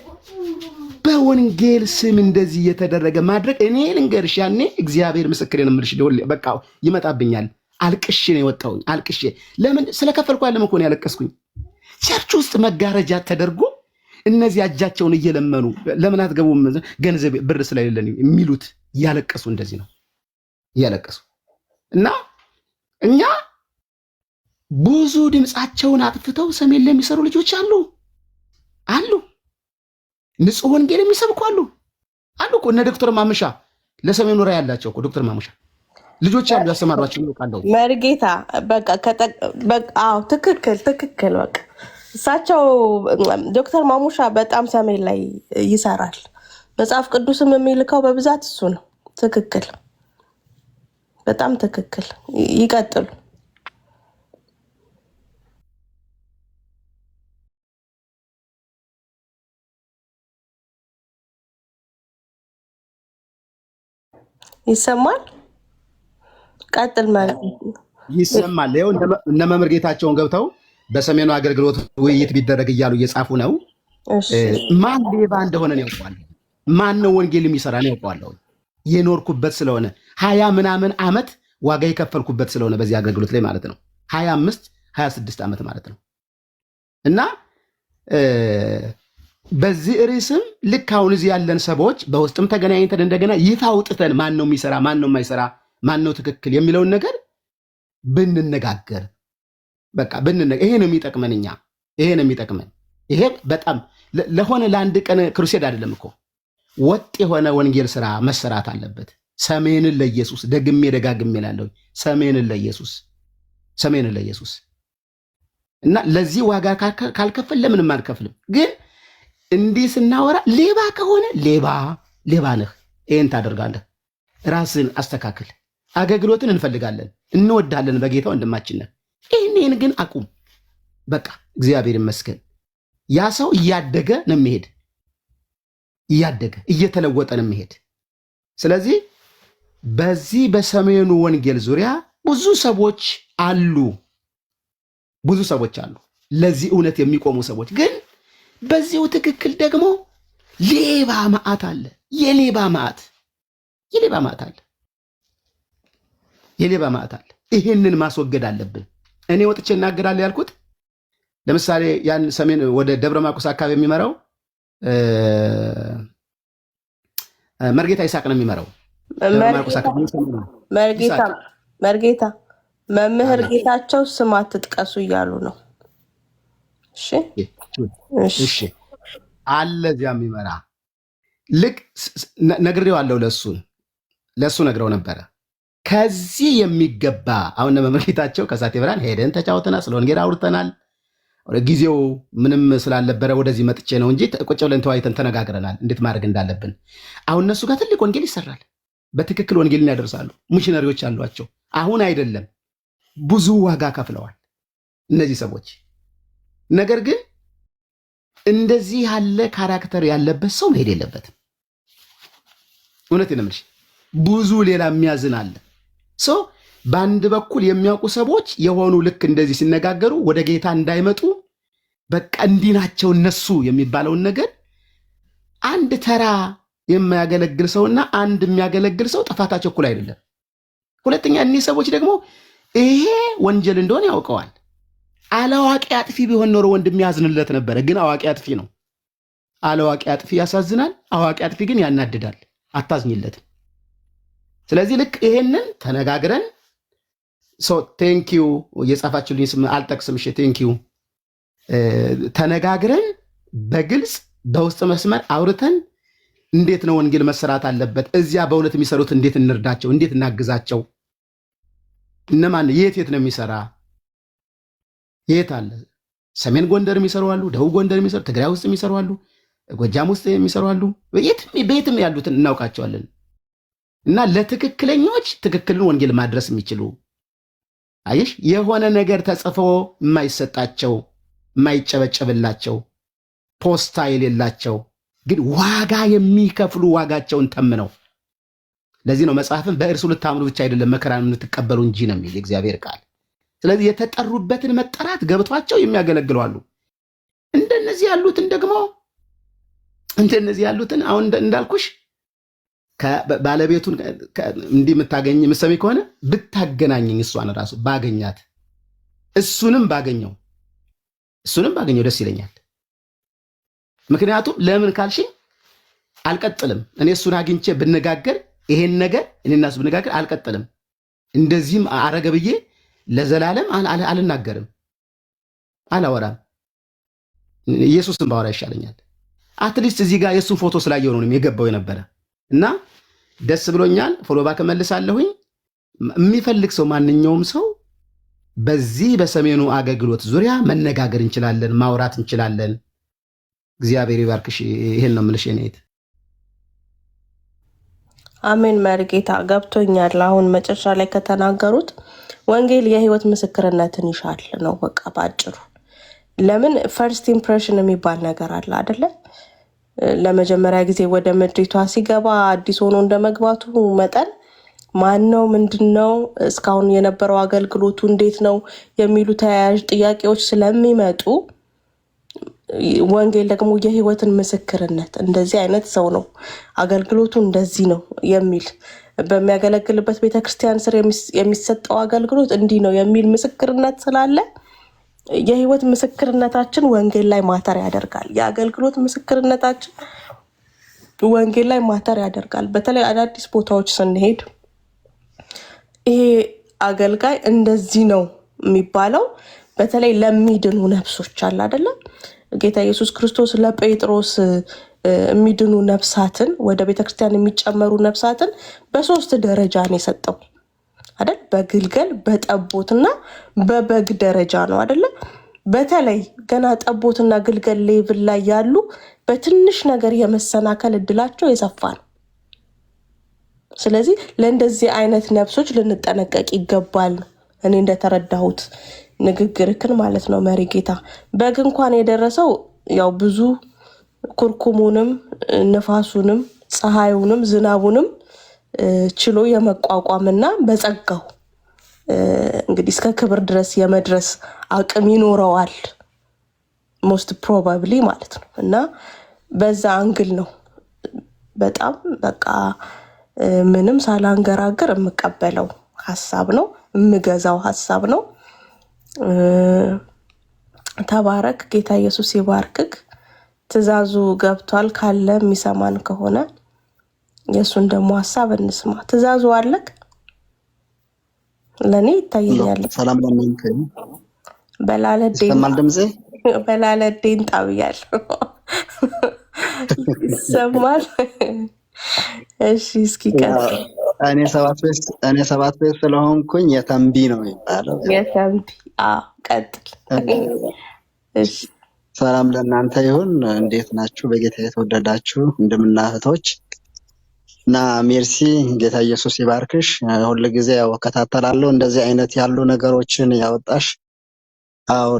በወንጌል ስም እንደዚህ የተደረገ ማድረግ እኔ ልንገርሽ፣ ያኔ እግዚአብሔር ምስክሬን እምልሽ በቃ ይመጣብኛል። አልቅሼ ነው የወጣሁኝ። አልቅሼ ለምን ስለከፈልኩ ያለም እኮ ነው ያለቀስኩኝ። ቸርች ውስጥ መጋረጃ ተደርጎ እነዚህ እጃቸውን እየለመኑ ለምን አትገቡም ገንዘብ ብር ስለሌለን የሚሉት እያለቀሱ እንደዚህ ነው እያለቀሱ እና እኛ ብዙ ድምፃቸውን አጥፍተው ሰሜን ላይ የሚሰሩ ልጆች አሉ ንጹህ ወንጌል የሚሰብኩ አሉ እኮ እነ ዶክተር ማሙሻ ለሰሜኑ ራዕይ ያላቸው እኮ ዶክተር ማሙሻ ልጆች አሉ ያስተማሯቸው ነው መርጌታ በቃ ትክክል በቃ እሳቸው ዶክተር ማሙሻ በጣም ሰሜን ላይ ይሰራል። መጽሐፍ ቅዱስም የሚልከው በብዛት እሱ ነው። ትክክል፣ በጣም ትክክል። ይቀጥሉ። ይሰማል? ቀጥል ማለት ይሰማል። ይኸው እነ መምህር ጌታቸውን ገብተው በሰሜኑ አገልግሎት ውይይት ቢደረግ እያሉ እየጻፉ ነው። ማን ሌባ እንደሆነ ነው ያውቀዋል። ማን ነው ወንጌል የሚሰራ ነው ያውቀዋል። የኖርኩበት ስለሆነ 20 ምናምን ዓመት ዋጋ የከፈልኩበት ስለሆነ በዚህ አገልግሎት ላይ ማለት ነው 26 ዓመት ማለት ነው። እና በዚህ ርዕስም ልክ አሁን እዚህ ያለን ሰዎች በውስጥም ተገናኝተን እንደገና ይፋ አውጥተን ማን ነው የሚሰራ ማን ነው የማይሰራ ማን ነው ትክክል የሚለውን ነገር ብንነጋገር በቃ ይሄ ነው የሚጠቅመን። ይሄ ነው የሚጠቅመን። ይሄ በጣም ለሆነ ለአንድ ቀን ክሩሴድ አይደለም እኮ ወጥ የሆነ ወንጌል ስራ መሰራት አለበት። ሰሜንን ለኢየሱስ ደግሜ ደጋግሜ እላለሁ። ሰሜንን ለኢየሱስ እና ለዚህ ዋጋ ካልከፈል ለምንም አልከፍልም። ግን እንዲህ ስናወራ ሌባ ከሆነ ሌባ ነህ፣ ይሄን ታደርጋለህ። ራስን አስተካክል። አገልግሎትን እንፈልጋለን፣ እንወዳለን፣ በጌታ ወንድማችን ነህ። ይህን ግን አቁም። በቃ እግዚአብሔር ይመስገን ያ ሰው እያደገ ነው የሚሄድ፣ እየተለወጠ ነው የሚሄድ። ስለዚህ በዚህ በሰሜኑ ወንጌል ዙሪያ ብዙ ሰዎች አሉ፣ ለዚህ እውነት የሚቆሙ ሰዎች። ግን በዚሁ ትክክል ደግሞ ሌባ መዓት አለ፣ የሌባ መዓት አለ። ይህንን ማስወገድ አለብን። እኔ ወጥቼ እናገራለሁ ያልኩት ለምሳሌ ያን ሰሜን ወደ ደብረ ማርቆስ አካባቢ የሚመራው መርጌታ ይስሐቅ ነው የሚመራው። መርጌታ መምህር ጌታቸው ስም አትጥቀሱ እያሉ ነው። እሺ አለ እዚያ የሚመራ ልክ ነግሬዋለሁ። ለሱ ነግረው ነበረ። ከዚህ የሚገባ አሁን መምህር ጌታቸው ከሳቴ ብርሃን ሄደን ተጫውተናል፣ ስለ ወንጌል አውርተናል። ጊዜው ምንም ስላልነበረ ወደዚህ መጥቼ ነው እንጂ ቁጭ ብለን ተወያይተን ተነጋግረናል እንዴት ማድረግ እንዳለብን። አሁን እነሱ ጋር ትልቅ ወንጌል ይሰራል፣ በትክክል ወንጌልን ያደርሳሉ። ሚሽነሪዎች አሏቸው። አሁን አይደለም ብዙ ዋጋ ከፍለዋል እነዚህ ሰዎች። ነገር ግን እንደዚህ ያለ ካራክተር ያለበት ሰው መሄድ የለበትም። እውነቴን ነው የምልሽ። ብዙ ሌላ የሚያዝን አለ። በአንድ በኩል የሚያውቁ ሰዎች የሆኑ ልክ እንደዚህ ሲነጋገሩ ወደ ጌታ እንዳይመጡ በቃ እንዲህ ናቸው እነሱ የሚባለውን ነገር አንድ ተራ የማያገለግል ሰውና አንድ የሚያገለግል ሰው ጥፋታቸው እኩል አይደለም። ሁለተኛ እኒህ ሰዎች ደግሞ ይሄ ወንጀል እንደሆነ ያውቀዋል። አላዋቂ አጥፊ ቢሆን ኖሮ ወንድም ያዝንለት ነበረ። ግን አዋቂ አጥፊ ነው። አላዋቂ አጥፊ ያሳዝናል፣ አዋቂ አጥፊ ግን ያናድዳል። አታዝኝለትም። ስለዚህ ልክ ይሄንን ተነጋግረን ቴንኪዩ እየጻፋችሁልኝ ስም አልጠቅስም። እሺ ቴንኪዩ ተነጋግረን በግልጽ በውስጥ መስመር አውርተን እንዴት ነው ወንጌል መሰራት አለበት፣ እዚያ በእውነት የሚሰሩት እንዴት እንርዳቸው፣ እንዴት እናግዛቸው፣ እነማን የት ነው የሚሰራ፣ የት አለ፣ ሰሜን ጎንደር የሚሰሩ አሉ፣ ደቡብ ጎንደር የሚሰሩ፣ ትግራይ ውስጥ የሚሰሩ አሉ፣ ጎጃም ውስጥ የሚሰሩ አሉ፣ በየትም ያሉትን እናውቃቸዋለን። እና ለትክክለኞች ትክክልን ወንጌል ማድረስ የሚችሉ አየሽ፣ የሆነ ነገር ተጽፎ የማይሰጣቸው የማይጨበጨብላቸው ፖስታ የሌላቸው ግን ዋጋ የሚከፍሉ ዋጋቸውን ተምነው። ለዚህ ነው መጽሐፍን በእርሱ ልታምኑ ብቻ አይደለም መከራን የምትቀበሉ እንጂ ነው የሚል የእግዚአብሔር ቃል። ስለዚህ የተጠሩበትን መጠራት ገብቷቸው የሚያገለግሉ አሉ። እንደነዚህ ያሉትን ደግሞ እንደነዚህ ያሉትን አሁን እንዳልኩሽ ባለቤቱን እንዲህ የምታገኝ የምትሰሚ ከሆነ ብታገናኘኝ እሷን ራሱ ባገኛት እሱንም ባገኘው ደስ ይለኛል። ምክንያቱም ለምን ካልሽኝ አልቀጥልም። እኔ እሱን አግኝቼ ብነጋገር ይሄን ነገር እኔና እሱ ብነጋገር አልቀጥልም። እንደዚህም አረገ ብዬ ለዘላለም አልናገርም፣ አላወራም። ኢየሱስን ባወራ ይሻለኛል። አትሊስት እዚህ ጋር የእሱን ፎቶ ስላየው ነው የገባው የነበረ እና ደስ ብሎኛል። ፎሎ ባክ መልሳለሁኝ። የሚፈልግ ሰው ማንኛውም ሰው በዚህ በሰሜኑ አገልግሎት ዙሪያ መነጋገር እንችላለን፣ ማውራት እንችላለን። እግዚአብሔር ይባርክሽ። ይሄን ነው የምልሽ የኔ እህት። አሜን። መርጌታ ገብቶኛል። አሁን መጨረሻ ላይ ከተናገሩት ወንጌል የህይወት ምስክርነትን ይሻል ነው በቃ ባጭሩ። ለምን ፈርስት ኢምፕሬሽን የሚባል ነገር አለ አይደለ? ለመጀመሪያ ጊዜ ወደ ምድሪቷ ሲገባ አዲስ ሆኖ እንደመግባቱ መጠን ማን ነው ምንድን ነው እስካሁን የነበረው አገልግሎቱ እንዴት ነው የሚሉ ተያያዥ ጥያቄዎች ስለሚመጡ ወንጌል ደግሞ የህይወትን ምስክርነት እንደዚህ አይነት ሰው ነው አገልግሎቱ እንደዚህ ነው የሚል በሚያገለግልበት ቤተክርስቲያን ስር የሚሰጠው አገልግሎት እንዲህ ነው የሚል ምስክርነት ስላለ የህይወት ምስክርነታችን ወንጌል ላይ ማተር ያደርጋል። የአገልግሎት ምስክርነታችን ወንጌል ላይ ማተር ያደርጋል። በተለይ አዳዲስ ቦታዎች ስንሄድ ይሄ አገልጋይ እንደዚህ ነው የሚባለው በተለይ ለሚድኑ ነፍሶች አለ አይደለ? ጌታ ኢየሱስ ክርስቶስ ለጴጥሮስ የሚድኑ ነፍሳትን ወደ ቤተክርስቲያን የሚጨመሩ ነፍሳትን በ3 ደረጃ ነው የሰጠው አይደል? በግልገል በጠቦትና በበግ ደረጃ ነው አይደለ? በተለይ ገና ጠቦትና ግልገል ሌቭል ላይ ያሉ በትንሽ ነገር የመሰናከል እድላቸው የሰፋ ነው። ስለዚህ ለእንደዚህ አይነት ነፍሶች ልንጠነቀቅ ይገባል። እኔ እንደተረዳሁት ንግግርክን ማለት ነው መሪጌታ። በግ እንኳን የደረሰው ያው ብዙ ኩርኩሙንም ንፋሱንም ፀሐዩንም ዝናቡንም ችሎ የመቋቋምና በጸጋው እንግዲህ እስከ ክብር ድረስ የመድረስ አቅም ይኖረዋል ሞስት ፕሮባብሊ ማለት ነው። እና በዛ አንግል ነው በጣም በቃ ምንም ሳላንገራገር የምቀበለው ሐሳብ ነው፣ የምገዛው ሐሳብ ነው። ተባረክ። ጌታ ኢየሱስ ይባርክክ። ትእዛዙ ገብቷል ካለ የሚሰማን ከሆነ የሱን ደግሞ ሐሳብ እንስማ። ትእዛዙ አለክ? ለኔ ይታየኛል። ሰላም ለምንከ በላለዴን ጣብያለሁ። ይሰማል? እሺ እስኪ ቀጥል። እኔ ሰባት ቤት ስለሆንኩኝ የተንቢ ነው የሚባለው። የተንቢ ቀጥል። እሺ ሰላም ለእናንተ ይሁን። እንዴት ናችሁ? በጌታ የተወደዳችሁ እንደምናህቶች እና ሜርሲ። ጌታ ኢየሱስ ይባርክሽ። ሁሉ ጊዜ ያው እከታተላለሁ እንደዚህ አይነት ያሉ ነገሮችን ያወጣሽ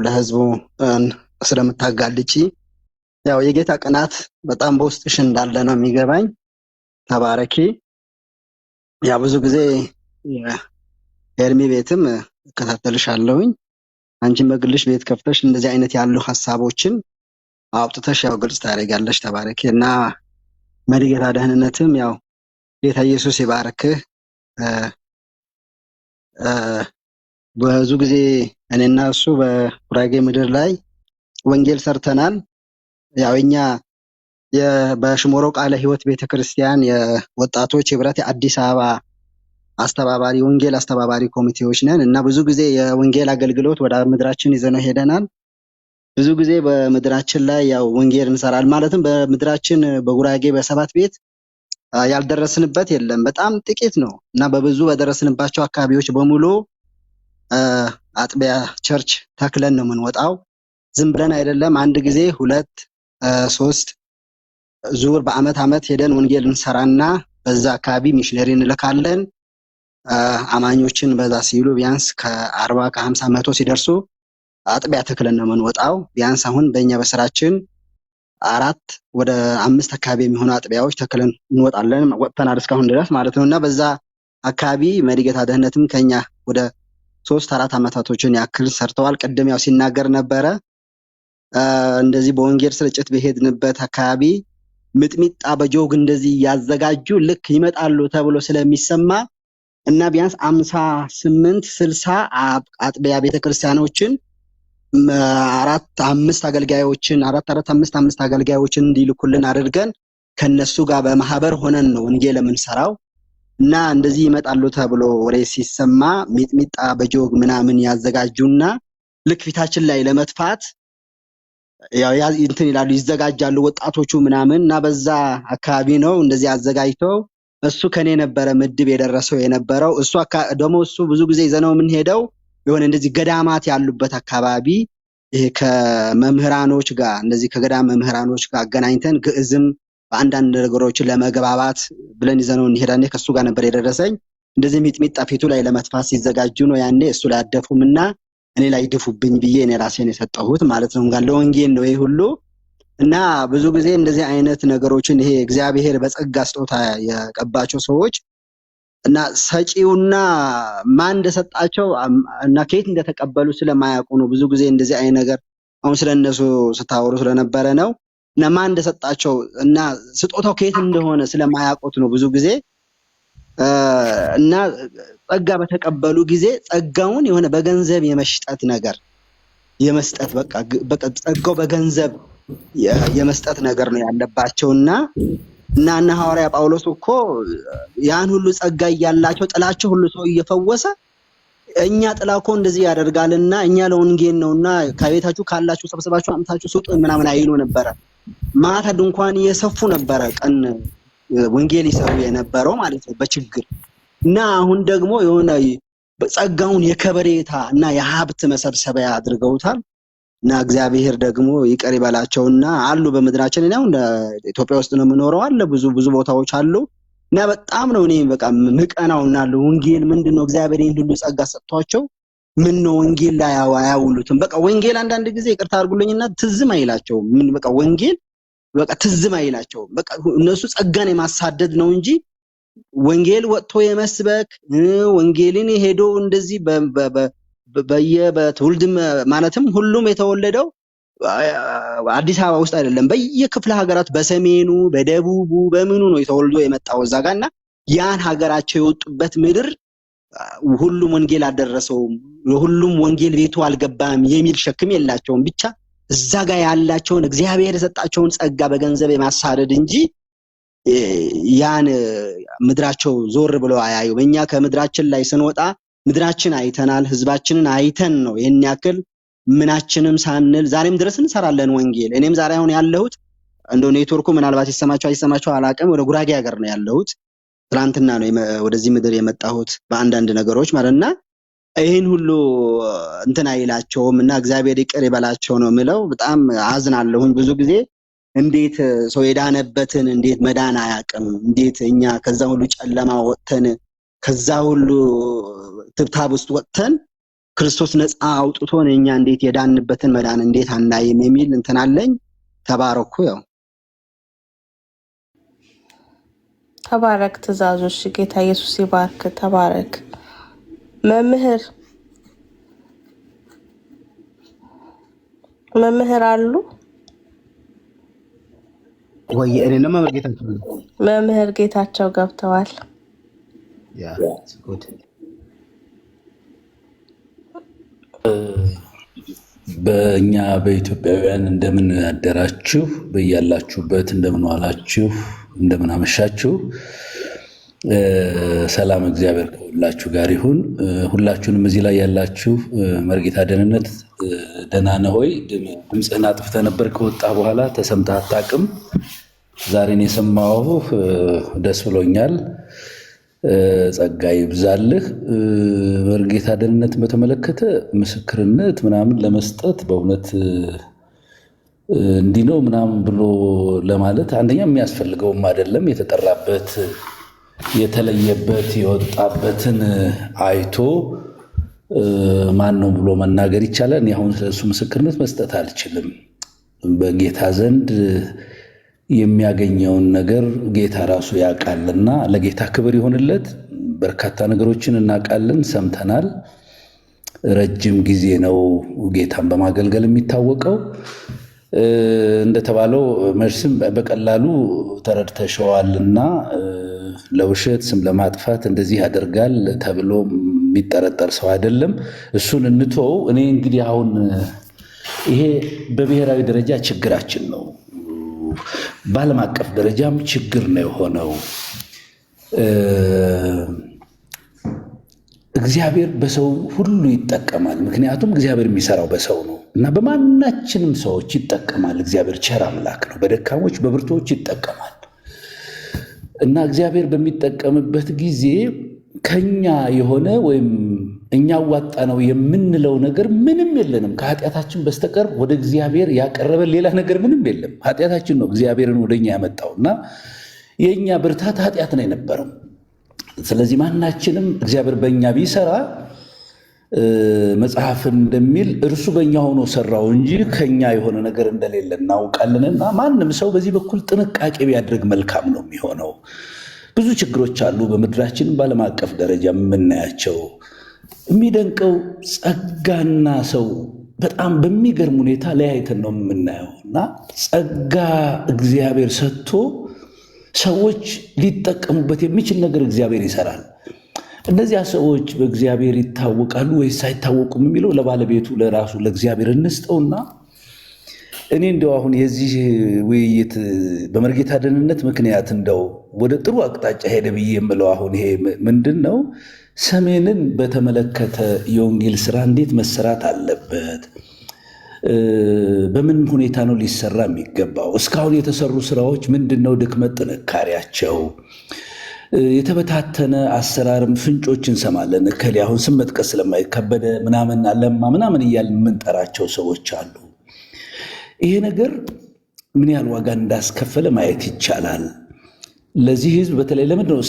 ለህዝቡ ስለምታጋልጪ ያው የጌታ ቅናት በጣም በውስጥሽ እንዳለ ነው የሚገባኝ። ተባረኪ። ያ ብዙ ጊዜ ኤርሚ ቤትም እከታተልሻለሁኝ። አንቺም በግልሽ ቤት ከፍተሽ እንደዚህ አይነት ያሉ ሐሳቦችን አውጥተሽ ያው ግልጽ ታደርጊያለሽ። ተባረኪ እና መሪጌታ ደህንነትም ያው ጌታ ኢየሱስ ይባርክህ። ብዙ ጊዜ እኔና እሱ በጉራጌ ምድር ላይ ወንጌል ሰርተናል። ያው እኛ በሽሞሮ ቃለ ሕይወት ቤተክርስቲያን የወጣቶች ህብረት የአዲስ አበባ አስተባባሪ ወንጌል አስተባባሪ ኮሚቴዎች ነን እና ብዙ ጊዜ የወንጌል አገልግሎት ወደ ምድራችን ይዘነው ሄደናል። ብዙ ጊዜ በምድራችን ላይ ያው ወንጌል እንሰራል። ማለትም በምድራችን በጉራጌ በሰባት ቤት ያልደረስንበት የለም፣ በጣም ጥቂት ነው እና በብዙ በደረስንባቸው አካባቢዎች በሙሉ አጥቢያ ቸርች ተክለን ነው የምንወጣው። ዝም ብለን አይደለም። አንድ ጊዜ 2 3 ዙር በአመት ሄደን ወንጌል እንሰራና በዛ አካባቢ ሚሽነሪ እንልካለን። አማኞችን በዛ ሲሉ ቢያንስ ከ40 ከ50 100 ሲደርሱ አጥቢያ ተክለን ነው የምንወጣው። ቢያንስ አሁን በእኛ በስራችን 4 ወደ 5 አካባቢ የሚሆኑ አጥቢያዎች ተክለን እንወጣለን፣ ወጥተናል እስካሁን ድረስ ማለት ነውና በዛ አካባቢ መሪጌታ ደህንነትም ከኛ ወደ 3-4 አመታቶችን ያክል ሰርተዋል። ቅድም ያው ሲናገር ነበረ እንደዚህ በወንጌል ስርጭት በሄድንበት አካባቢ ሚጥሚጣ በጆግ እንደዚህ እያዘጋጁ ልክ ይመጣሉ ተብሎ ስለሚሰማ እና ቢያንስ 58 60 አጥቢያ ቤተክርስቲያኖችን አራት አምስት አገልጋዮችን እንዲልኩልን አድርገን ከነሱ ጋር በማህበር ሆነን ነው ወንጌል የምንሰራው። እና እንደዚህ ይመጣሉ ተብሎ ወሬ ሲሰማ ሚጥሚጣ በጆግ ምናምን ያዘጋጁና ልክ ፊታችን ላይ ለመጥፋት ያው እንትን ይላሉ፣ ይዘጋጃሉ ወጣቶቹ ምናምን። እና በዛ አካባቢ ነው እንደዚህ አዘጋጅተው እሱ ከኔ ነበረ ምድብ የደረሰው የነበረው። እሱ ደግሞ እሱ ብዙ ጊዜ ይዘነው የምንሄደው የሆነ እንደዚህ ገዳማት ያሉበት አካባቢ ይሄ ከመምህራኖች ጋር እንደዚህ ከገዳም መምህራኖች ጋር አገናኝተን ግዕዝም በአንዳንድ ነገሮችን ለመግባባት ብለን ይዘነው እንሄዳለን። ከሱ ጋር ነበር የደረሰኝ። እንደዚህ ሚጥሚጣ ፊቱ ላይ ለመጥፋት ሲዘጋጁ ነው ያኔ እሱ ላይ አደፉምና እኔ ላይ ድፉብኝ ብዬ እኔ ራሴን የሰጠሁት ማለት ነው። ጋር ለወንጌል ነው ይሄ ሁሉ። እና ብዙ ጊዜ እንደዚህ አይነት ነገሮችን ይሄ እግዚአብሔር በጸጋ ስጦታ የቀባቸው ሰዎች እና ሰጪውና ማን እንደሰጣቸው እና ከየት እንደተቀበሉ ስለማያውቁ ነው። ብዙ ጊዜ እንደዚህ አይነት ነገር አሁን ስለነሱ ስታወሩ ስለነበረ ነው። እና ማን እንደሰጣቸው እና ስጦታው ከየት እንደሆነ ስለማያውቁት ነው ብዙ ጊዜ። እና ጸጋ በተቀበሉ ጊዜ ጸጋውን የሆነ በገንዘብ የመሽጠት ነገር የመስጠት በቃ ጸጋው በገንዘብ የመስጠት ነገር ነው ያለባቸውና እና ሐዋርያ ጳውሎስ እኮ ያን ሁሉ ጸጋ እያላቸው ጥላቸው ሁሉ ሰው እየፈወሰ እኛ ጥላኮ እንደዚህ ያደርጋልና እኛ ለወንጌል ነውና ከቤታችሁ ካላችሁ ሰብስባችሁ አምታችሁ ስጡ ምናምን አይሉ ነበረ። ማታ ድንኳን እየሰፉ ነበረ ቀን ወንጌል ይሰሩ የነበረው ማለት ነው በችግር። እና አሁን ደግሞ የሆነ ጸጋውን የከበሬታ እና የሀብት መሰብሰቢያ አድርገውታል። እና እግዚአብሔር ደግሞ ይቅር ይበላቸውና አሉ በመድራችን ነው። ኢትዮጵያ ውስጥ ነው የምኖረው አለ ብዙ ቦታዎች አሉ። እና በጣም ነው እኔ በቃ ምቀናውና ወንጌል ምንድነው እግዚአብሔር ይሄን ሁሉ ጸጋ ሰጥቷቸው ምን ነው ወንጌል ላይ አያውሉትም። በቃ ወንጌል አንዳንድ ጊዜ ይቅርታ አድርጉልኝና ትዝም አይላቸውም። ምን በቃ ወንጌል በቃ ትዝም አይላቸውም። በቃ እነሱ ጸጋን የማሳደድ ነው እንጂ ወንጌል ወጥቶ የመስበክ ወንጌልን ሄዶ እንደዚህ በትውልድ ማለትም ሁሉም የተወለደው አዲስ አበባ ውስጥ አይደለም። በየክፍለ ሀገራት በሰሜኑ በደቡቡ በምኑ ነው የተወልዶ የመጣው እዛ ጋርና ያን ሀገራቸው የወጡበት ምድር ሁሉም ወንጌል አደረሰውም ሁሉም ወንጌል ቤቱ አልገባም የሚል ሸክም የላቸውም። ብቻ እዛ ጋር ያላቸውን እግዚአብሔር የሰጣቸውን ጸጋ በገንዘብ የማሳደድ እንጂ ያን ምድራቸው ዞር ብለው አያዩም። እኛ ከምድራችን ላይ ስንወጣ ምድራችን አይተናል፣ ህዝባችንን አይተን ነው ይሄን ያክል ምናችንም ሳንል ዛሬም ድረስ እንሰራለን ወንጌል። እኔም ዛሬ አሁን ያለሁት እንደው ኔትወርኩ ምናልባት ይሰማቸው አላውቅም፣ ወደ ጉራጌ ሀገር ነው ያለሁት። ትናንትና ነው ወደዚህ ምድር የመጣሁት በአንዳንድ ነገሮች ማለትና ይሄን ሁሉ እንትን አይላቸውም። እና እግዚአብሔር ይቅር ይበላቸው ነው የምለው። በጣም አዝናለሁኝ ብዙ ጊዜ እንዴት ሰው የዳነበትን እንዴት መዳን አያውቅም? እንዴት እኛ ከዛ ሁሉ ጨለማ ወጥተን ከዛ ሁሉ ትብታብ ውስጥ ወጥተን ክርስቶስ ነፃ አውጥቶን እኛ እንዴት የዳንበትን መዳን እንዴት አናይም የሚል እንትን አለኝ። ተባረኩ። ያው ተባረክ። ትእዛዞች ጌታ ኢየሱስ ይባርክ። ተባረክ። መምህር አሉ ወይ? እኔ ነው መምህር ጌታቸው ገብተዋል። ያ ጉድ በእኛ በኢትዮጵያውያን እንደምን አደራችሁ፣ በያላችሁበት እንደምን ዋላችሁ፣ እንደምን አመሻችሁ። ሰላም እግዚአብሔር ከሁላችሁ ጋር ይሁን። ሁላችሁንም እዚህ ላይ ያላችሁ መርጌታ ደህንነት ደህና ነህ ሆይ? ድምፅህን አጥፍተህ ነበር ከወጣ በኋላ ተሰምተህ አታውቅም። ዛሬን የሰማሁህ ደስ ብሎኛል። ጸጋ ይብዛልህ። መርጌታ ደህንነትን በተመለከተ ምስክርነት ምናምን ለመስጠት በእውነት እንዲህ ነው ምናምን ብሎ ለማለት አንደኛ የሚያስፈልገውም አይደለም። የተጠራበት የተለየበት የወጣበትን አይቶ ማን ነው ብሎ መናገር ይቻላል። እኔ አሁን ስለሱ ምስክርነት መስጠት አልችልም። በጌታ ዘንድ የሚያገኘውን ነገር ጌታ ራሱ ያውቃልና ለጌታ ክብር ይሆንለት። በርካታ ነገሮችን እናውቃለን፣ ሰምተናል። ረጅም ጊዜ ነው ጌታን በማገልገል የሚታወቀው። እንደተባለው መርስም በቀላሉ ተረድተሸዋልና ለውሸት ስም ለማጥፋት እንደዚህ ያደርጋል ተብሎ የሚጠረጠር ሰው አይደለም። እሱን እንተው። እኔ እንግዲህ አሁን ይሄ በብሔራዊ ደረጃ ችግራችን ነው፣ በዓለም አቀፍ ደረጃም ችግር ነው የሆነው። እግዚአብሔር በሰው ሁሉ ይጠቀማል። ምክንያቱም እግዚአብሔር የሚሰራው በሰው ነው እና በማናችንም ሰዎች ይጠቀማል። እግዚአብሔር ቸር አምላክ ነው። በደካሞች በብርቶች ይጠቀማል እና እግዚአብሔር በሚጠቀምበት ጊዜ ከኛ የሆነ ወይም እኛ ዋጣ ነው የምንለው ነገር ምንም የለንም ከኃጢአታችን በስተቀር ወደ እግዚአብሔር ያቀረበ ሌላ ነገር ምንም የለም። ኃጢአታችን ነው እግዚአብሔርን ወደኛ ያመጣው እና የእኛ ብርታት ኃጢአት ነው የነበረው። ስለዚህ ማናችንም እግዚአብሔር በእኛ ቢሰራ መጽሐፍ እንደሚል እርሱ በእኛ ሆኖ ሰራው እንጂ ከኛ የሆነ ነገር እንደሌለ እናውቃለንና ማንም ሰው በዚህ በኩል ጥንቃቄ ቢያደርግ መልካም ነው የሚሆነው። ብዙ ችግሮች አሉ በምድራችን በዓለም አቀፍ ደረጃ የምናያቸው። የሚደንቀው ጸጋና ሰው በጣም በሚገርም ሁኔታ ለያይተን ነው የምናየው እና ጸጋ እግዚአብሔር ሰጥቶ ሰዎች ሊጠቀሙበት የሚችል ነገር እግዚአብሔር ይሰራል። እነዚያ ሰዎች በእግዚአብሔር ይታወቃሉ ወይስ አይታወቁም የሚለው ለባለቤቱ ለራሱ ለእግዚአብሔር እንስጠውና እኔ እንደው አሁን የዚህ ውይይት በመርጌታ ደህንነት ምክንያት እንደው ወደ ጥሩ አቅጣጫ ሄደ ብዬ የምለው አሁን ይሄ ምንድን ነው፣ ሰሜንን በተመለከተ የወንጌል ስራ እንዴት መሰራት አለበት፣ በምን ሁኔታ ነው ሊሰራ የሚገባው፣ እስካሁን የተሰሩ ስራዎች ምንድን ነው ድክመት ጥንካሬያቸው፣ የተበታተነ አሰራርም ፍንጮች እንሰማለን። እከሌ አሁን ስም መጥቀስ ስለማይከበደ ምናምን አለማ ምናምን እያልን የምንጠራቸው ሰዎች አሉ። ይሄ ነገር ምን ያህል ዋጋ እንዳስከፈለ ማየት ይቻላል። ለዚህ ህዝብ በተለይ ለምንድን ነው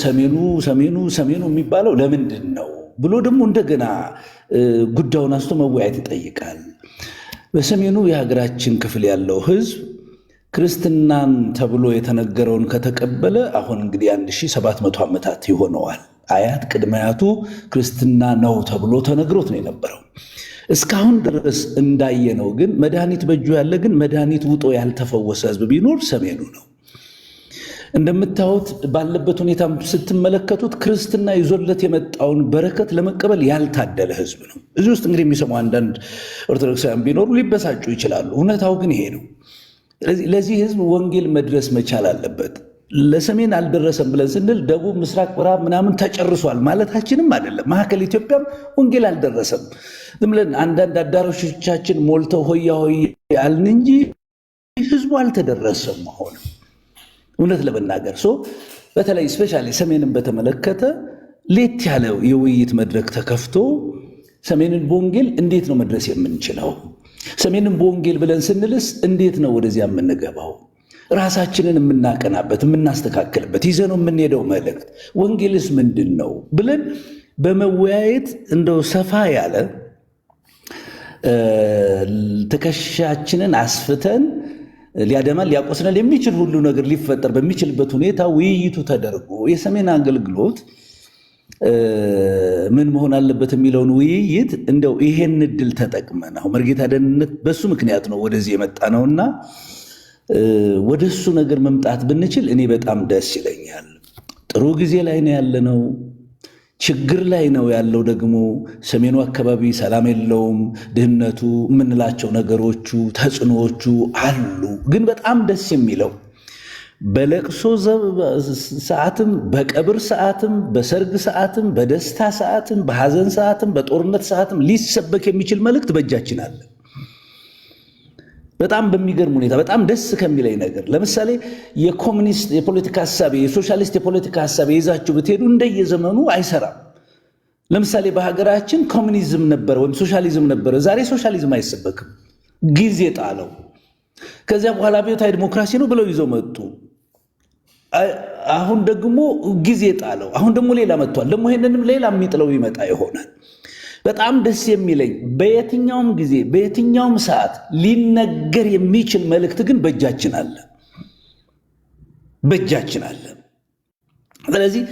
ሰሜኑ የሚባለው ለምንድን ነው ብሎ ደግሞ እንደገና ጉዳዩን አንስቶ መወያየት ይጠይቃል። በሰሜኑ የሀገራችን ክፍል ያለው ህዝብ ክርስትናን ተብሎ የተነገረውን ከተቀበለ አሁን እንግዲህ 1700 ዓመታት ይሆነዋል። አያት ቅድመ አያቱ ክርስትና ነው ተብሎ ተነግሮት ነው የነበረው። እስካሁን ድረስ እንዳየነው ግን መድኃኒት በእጁ ያለ ግን መድኃኒት ውጦ ያልተፈወሰ ህዝብ ቢኖር ሰሜኑ ነው። እንደምታዩት ባለበት ሁኔታ ስትመለከቱት ክርስትና ይዞለት የመጣውን በረከት ለመቀበል ያልታደለ ህዝብ ነው። እዚህ ውስጥ እንግዲህ የሚሰሙ አንዳንድ ኦርቶዶክሳውያን ቢኖሩ ሊበሳጩ ይችላሉ። እውነታው ግን ይሄ ነው። ለዚህ ህዝብ ወንጌል መድረስ መቻል አለበት። ለሰሜን አልደረሰም ብለን ስንል ደቡብ፣ ምስራቅ፣ ምዕራብ ምናምን ተጨርሷል ማለታችንም አይደለም። መካከል ኢትዮጵያም ወንጌል አልደረሰም። ዝም ብለን አንዳንድ አዳራሾቻችን ሞልተው ሆያ ሆይ ያልን እንጂ ህዝቡ አልተደረሰም። አሁን እውነት ለመናገር በተለይ ስፔሻሊ ሰሜንን በተመለከተ ሌት ያለ የውይይት መድረክ ተከፍቶ ሰሜንን በወንጌል እንዴት ነው መድረስ የምንችለው? ሰሜንን በወንጌል ብለን ስንልስ እንዴት ነው ወደዚያ የምንገባው? ራሳችንን የምናቀናበት የምናስተካከልበት ይዘነው የምንሄደው መልእክት ወንጌልስ ምንድን ነው ብለን በመወያየት እንደው ሰፋ ያለ ትከሻችንን አስፍተን ሊያደማል ሊያቆስናል የሚችል ሁሉ ነገር ሊፈጠር በሚችልበት ሁኔታ ውይይቱ ተደርጎ የሰሜን አገልግሎት ምን መሆን አለበት የሚለውን ውይይት እንደው ይሄን እድል ተጠቅመን አሁን መርጌታ ደህንነት በሱ ምክንያት ነው ወደዚህ የመጣ ነውና ወደ እሱ ነገር መምጣት ብንችል እኔ በጣም ደስ ይለኛል። ጥሩ ጊዜ ላይ ነው ያለነው። ችግር ላይ ነው ያለው። ደግሞ ሰሜኑ አካባቢ ሰላም የለውም። ድህነቱ የምንላቸው ነገሮቹ ተጽዕኖዎቹ አሉ። ግን በጣም ደስ የሚለው በለቅሶ ሰዓትም፣ በቀብር ሰዓትም፣ በሰርግ ሰዓትም፣ በደስታ ሰዓትም፣ በሐዘን ሰዓትም፣ በጦርነት ሰዓትም ሊሰበክ የሚችል መልእክት በእጃችን አለ። በጣም በሚገርም ሁኔታ በጣም ደስ ከሚለኝ ነገር ለምሳሌ የኮሙኒስት የፖለቲካ ሐሳብ የሶሻሊስት የፖለቲካ ሐሳብ ይዛችሁ ብትሄዱ እንደየዘመኑ አይሰራም። ለምሳሌ በሀገራችን ኮሙኒዝም ነበረ ወይም ሶሻሊዝም ነበረ። ዛሬ ሶሻሊዝም አይሰበክም፣ ጊዜ ጣለው። ከዚያ በኋላ አብዮታዊ ዲሞክራሲ ነው ብለው ይዘው መጡ። አሁን ደግሞ ጊዜ ጣለው። አሁን ደግሞ ሌላ መጥቷል። ደግሞ ይሄንንም ሌላ የሚጥለው ይመጣ ይሆናል። በጣም ደስ የሚለኝ በየትኛውም ጊዜ በየትኛውም ሰዓት ሊነገር የሚችል መልእክት ግን በእጃችን አለ፣ በእጃችን አለ። ስለዚህ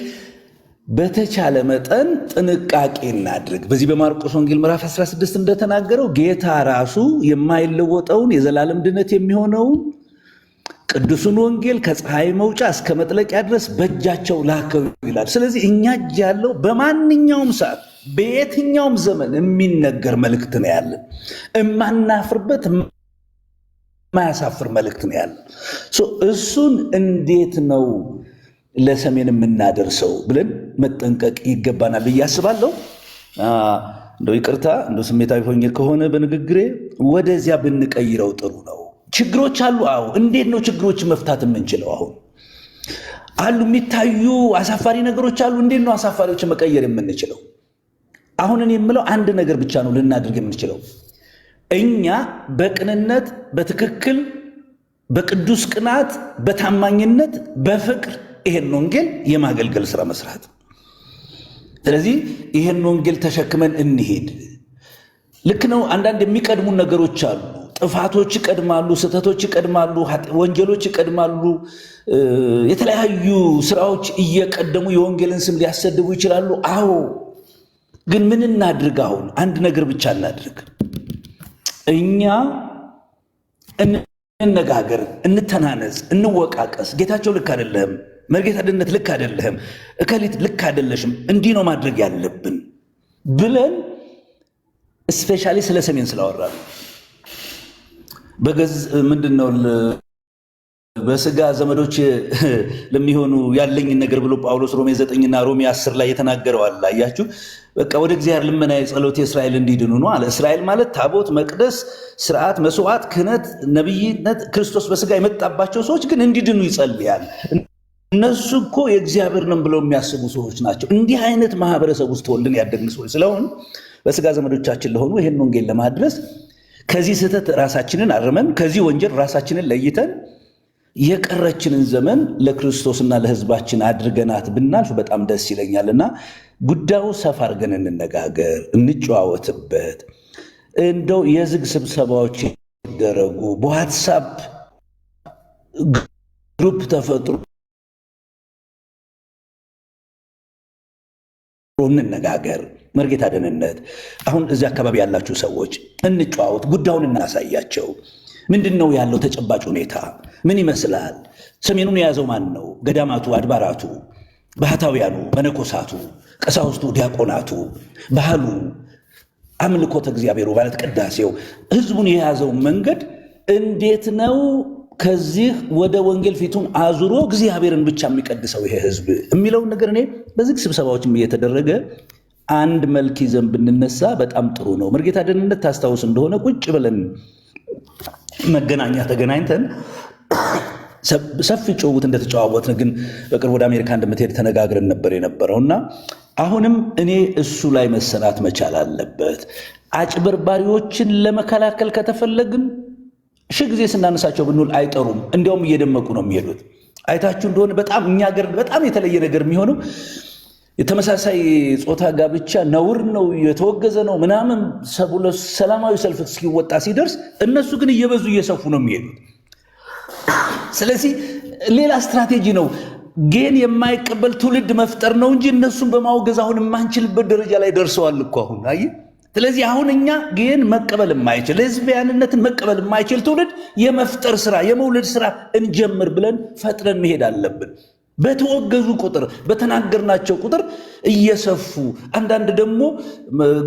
በተቻለ መጠን ጥንቃቄ እናድርግ። በዚህ በማርቆስ ወንጌል ምዕራፍ 16 እንደተናገረው ጌታ ራሱ የማይለወጠውን የዘላለም ድነት የሚሆነውን ቅዱሱን ወንጌል ከፀሐይ መውጫ እስከ መጥለቂያ ድረስ በእጃቸው ላከው ይላል። ስለዚህ እኛ እጅ ያለው በማንኛውም ሰዓት በየትኛውም ዘመን የሚነገር መልእክት ነው ያለን። እማናፍርበት የማያሳፍር መልእክት ነው ያለን። እሱን እንዴት ነው ለሰሜን የምናደርሰው ብለን መጠንቀቅ ይገባናል ብዬ አስባለሁ። እንደው ይቅርታ እንደው ስሜታዊ ሆኜ ከሆነ በንግግሬ ወደዚያ ብንቀይረው ጥሩ ነው። ችግሮች አሉ። አዎ፣ እንዴት ነው ችግሮችን መፍታት የምንችለው? አሁን አሉ የሚታዩ አሳፋሪ ነገሮች አሉ። እንዴት ነው አሳፋሪዎችን መቀየር የምንችለው? አሁን እኔ የምለው አንድ ነገር ብቻ ነው ልናደርግ የምንችለው። እኛ በቅንነት፣ በትክክል፣ በቅዱስ ቅናት፣ በታማኝነት፣ በፍቅር ይሄን ወንጌል የማገልገል ስራ መስራት። ስለዚህ ይሄን ወንጌል ተሸክመን እንሄድ። ልክ ነው። አንዳንድ የሚቀድሙ ነገሮች አሉ። ጥፋቶች ይቀድማሉ፣ ስህተቶች ይቀድማሉ፣ ወንጀሎች ይቀድማሉ። የተለያዩ ስራዎች እየቀደሙ የወንጌልን ስም ሊያሰድቡ ይችላሉ። አዎ፣ ግን ምን እናድርግ? አሁን አንድ ነገር ብቻ እናድርግ። እኛ እንነጋገር፣ እንተናነጽ፣ እንወቃቀስ። ጌታቸው ልክ አይደለህም፣ መርጌታ ድነት ልክ አይደለህም፣ እከሊት ልክ አይደለሽም፣ እንዲህ ነው ማድረግ ያለብን ብለን ስፔሻሊ ስለ ሰሜን ስላወራሉ ምንድነው በስጋ ዘመዶች ለሚሆኑ ያለኝን ነገር ብሎ ጳውሎስ ሮሜ 9 ሮሜ 10 ላይ የተናገረው አለ። አያችሁ፣ በቃ ወደ እግዚአብሔር ልመና የጸሎት እስራኤል እንዲድኑ ነው አለ። እስራኤል ማለት ታቦት፣ መቅደስ፣ ስርዓት፣ መስዋዕት፣ ክህነት፣ ነብይነት ክርስቶስ በስጋ የመጣባቸው ሰዎች ግን እንዲድኑ ይጸልያል። እነሱ እኮ የእግዚአብሔር ነን ብለው የሚያስቡ ሰዎች ናቸው። እንዲህ አይነት ማህበረሰብ ውስጥ ተወልደን ያደግን ሰዎች ስለሆን በስጋ ዘመዶቻችን ለሆኑ ይሄን ወንጌል ለማድረስ ከዚህ ስህተት ራሳችንን አርመን ከዚህ ወንጀል ራሳችንን ለይተን የቀረችንን ዘመን ለክርስቶስና ለሕዝባችን አድርገናት ብናልፍ በጣም ደስ ይለኛልና ጉዳዩ ሰፋ አድርገን እንነጋገር፣ እንጨዋወትበት። እንደው የዝግ ስብሰባዎች ይደረጉ፣ በዋትሳፕ ግሩፕ ተፈጥሮ እንነጋገር። መርጌታ ደህንነት አሁን እዚህ አካባቢ ያላችሁ ሰዎች እንጨዋወት፣ ጉዳዩን እናሳያቸው። ምንድን ነው ያለው ተጨባጭ ሁኔታ? ምን ይመስላል? ሰሜኑን የያዘው ማን ነው? ገዳማቱ፣ አድባራቱ፣ ባህታውያኑ፣ መነኮሳቱ፣ ቀሳውስቱ፣ ዲያቆናቱ፣ ባህሉ፣ አምልኮተ እግዚአብሔሩ ማለት ቅዳሴው፣ ህዝቡን የያዘው መንገድ እንዴት ነው? ከዚህ ወደ ወንጌል ፊቱን አዙሮ እግዚአብሔርን ብቻ የሚቀድሰው ይሄ ህዝብ የሚለውን ነገር እኔ በዚህ ስብሰባዎችም እየተደረገ አንድ መልክ ይዘን ብንነሳ በጣም ጥሩ ነው። መርጌታ ደህንነት ታስታውስ እንደሆነ ቁጭ ብለን መገናኛ ተገናኝተን ሰፊ ጭውውት እንደተጨዋወትን ግን በቅርብ ወደ አሜሪካ እንደምትሄድ ተነጋግረን ነበር የነበረውና አሁንም እኔ እሱ ላይ መሰራት መቻል አለበት። አጭበርባሪዎችን ለመከላከል ከተፈለግን ሺህ ጊዜ ስናነሳቸው ብንውል አይጠሩም፣ እንዲያውም እየደመቁ ነው የሚሄዱት። አይታችሁ እንደሆነ በጣም እኛ ሀገር በጣም የተለየ ነገር የሚሆነው የተመሳሳይ ጾታ ጋብቻ ነውር ነው፣ የተወገዘ ነው ምናምን ሰላማዊ ሰልፍ እስኪወጣ ሲደርስ እነሱ ግን እየበዙ እየሰፉ ነው የሚሄዱት። ስለዚህ ሌላ ስትራቴጂ ነው። ግን የማይቀበል ትውልድ መፍጠር ነው እንጂ እነሱን በማውገዝ አሁን የማንችልበት ደረጃ ላይ ደርሰዋል እኮ አሁን። አይ ስለዚህ አሁን እኛ ግን መቀበል የማይችል ህዝባዊነትን መቀበል የማይችል ትውልድ የመፍጠር ስራ የመውለድ ስራ እንጀምር ብለን ፈጥረን መሄድ አለብን። በተወገዙ ቁጥር በተናገርናቸው ቁጥር እየሰፉ አንዳንድ ደግሞ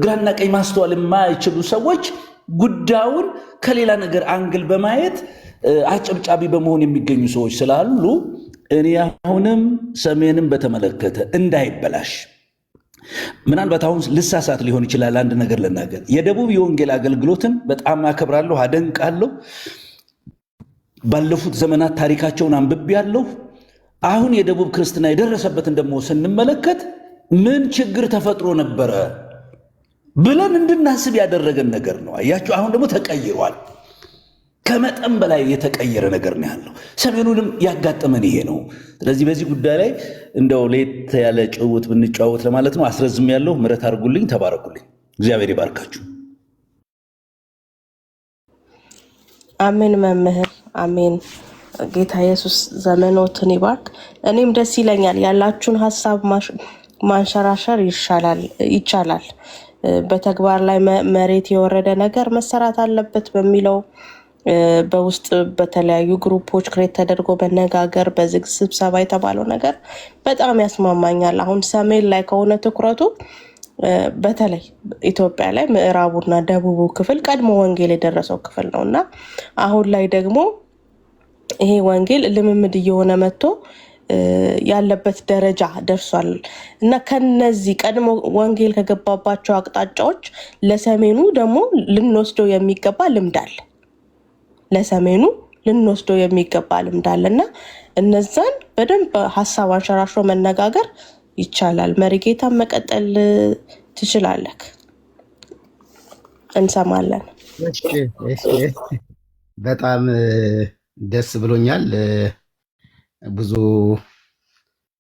ግራና ቀኝ ማስተዋል የማይችሉ ሰዎች ጉዳዩን ከሌላ ነገር አንግል በማየት አጨብጫቢ በመሆን የሚገኙ ሰዎች ስላሉ እኔ አሁንም ሰሜንን በተመለከተ እንዳይበላሽ ምናልባት አሁን ልሳሳት ሊሆን ይችላል። አንድ ነገር ልናገር። የደቡብ የወንጌል አገልግሎትን በጣም አከብራለሁ፣ አደንቃለሁ። ባለፉት ዘመናት ታሪካቸውን አንብቤያለሁ። አሁን የደቡብ ክርስትና የደረሰበትን ደግሞ ስንመለከት ምን ችግር ተፈጥሮ ነበረ ብለን እንድናስብ ያደረገን ነገር ነው። አያችሁ፣ አሁን ደግሞ ተቀይሯል። ከመጠን በላይ የተቀየረ ነገር ነው ያለው። ሰሜኑንም ያጋጠመን ይሄ ነው። ስለዚህ በዚህ ጉዳይ ላይ እንደው ሌት ያለ ጭውውት ብንጫወት ለማለት ነው። አስረዝም ያለው ምሕረት አድርጉልኝ። ተባረኩልኝ። እግዚአብሔር ይባርካችሁ። አሜን መምህር፣ አሜን። ጌታ ኢየሱስ ዘመኖትን ይባርክ። እኔም ደስ ይለኛል ያላችሁን ሀሳብ ማንሸራሸር ይቻላል። በተግባር ላይ መሬት የወረደ ነገር መሰራት አለበት በሚለው በውስጥ በተለያዩ ግሩፖች ክሬት ተደርጎ መነጋገር በዝግ ስብሰባ የተባለው ነገር በጣም ያስማማኛል። አሁን ሰሜን ላይ ከሆነ ትኩረቱ በተለይ ኢትዮጵያ ላይ ምዕራቡና ደቡቡ ክፍል ቀድሞ ወንጌል የደረሰው ክፍል ነው እና አሁን ላይ ደግሞ ይሄ ወንጌል ልምምድ እየሆነ መጥቶ ያለበት ደረጃ ደርሷል እና ከነዚህ ቀድሞ ወንጌል ከገባባቸው አቅጣጫዎች ለሰሜኑ ደግሞ ልንወስደው የሚገባ ልምድ አለ። ለሰሜኑ ልንወስደው የሚገባ ልምድ አለና እነዛን በደንብ ሀሳብ አንሸራሽሮ መነጋገር ይቻላል። መሪጌታን መቀጠል ትችላለህ። እንሰማለን። በጣም ደስ ብሎኛል። ብዙ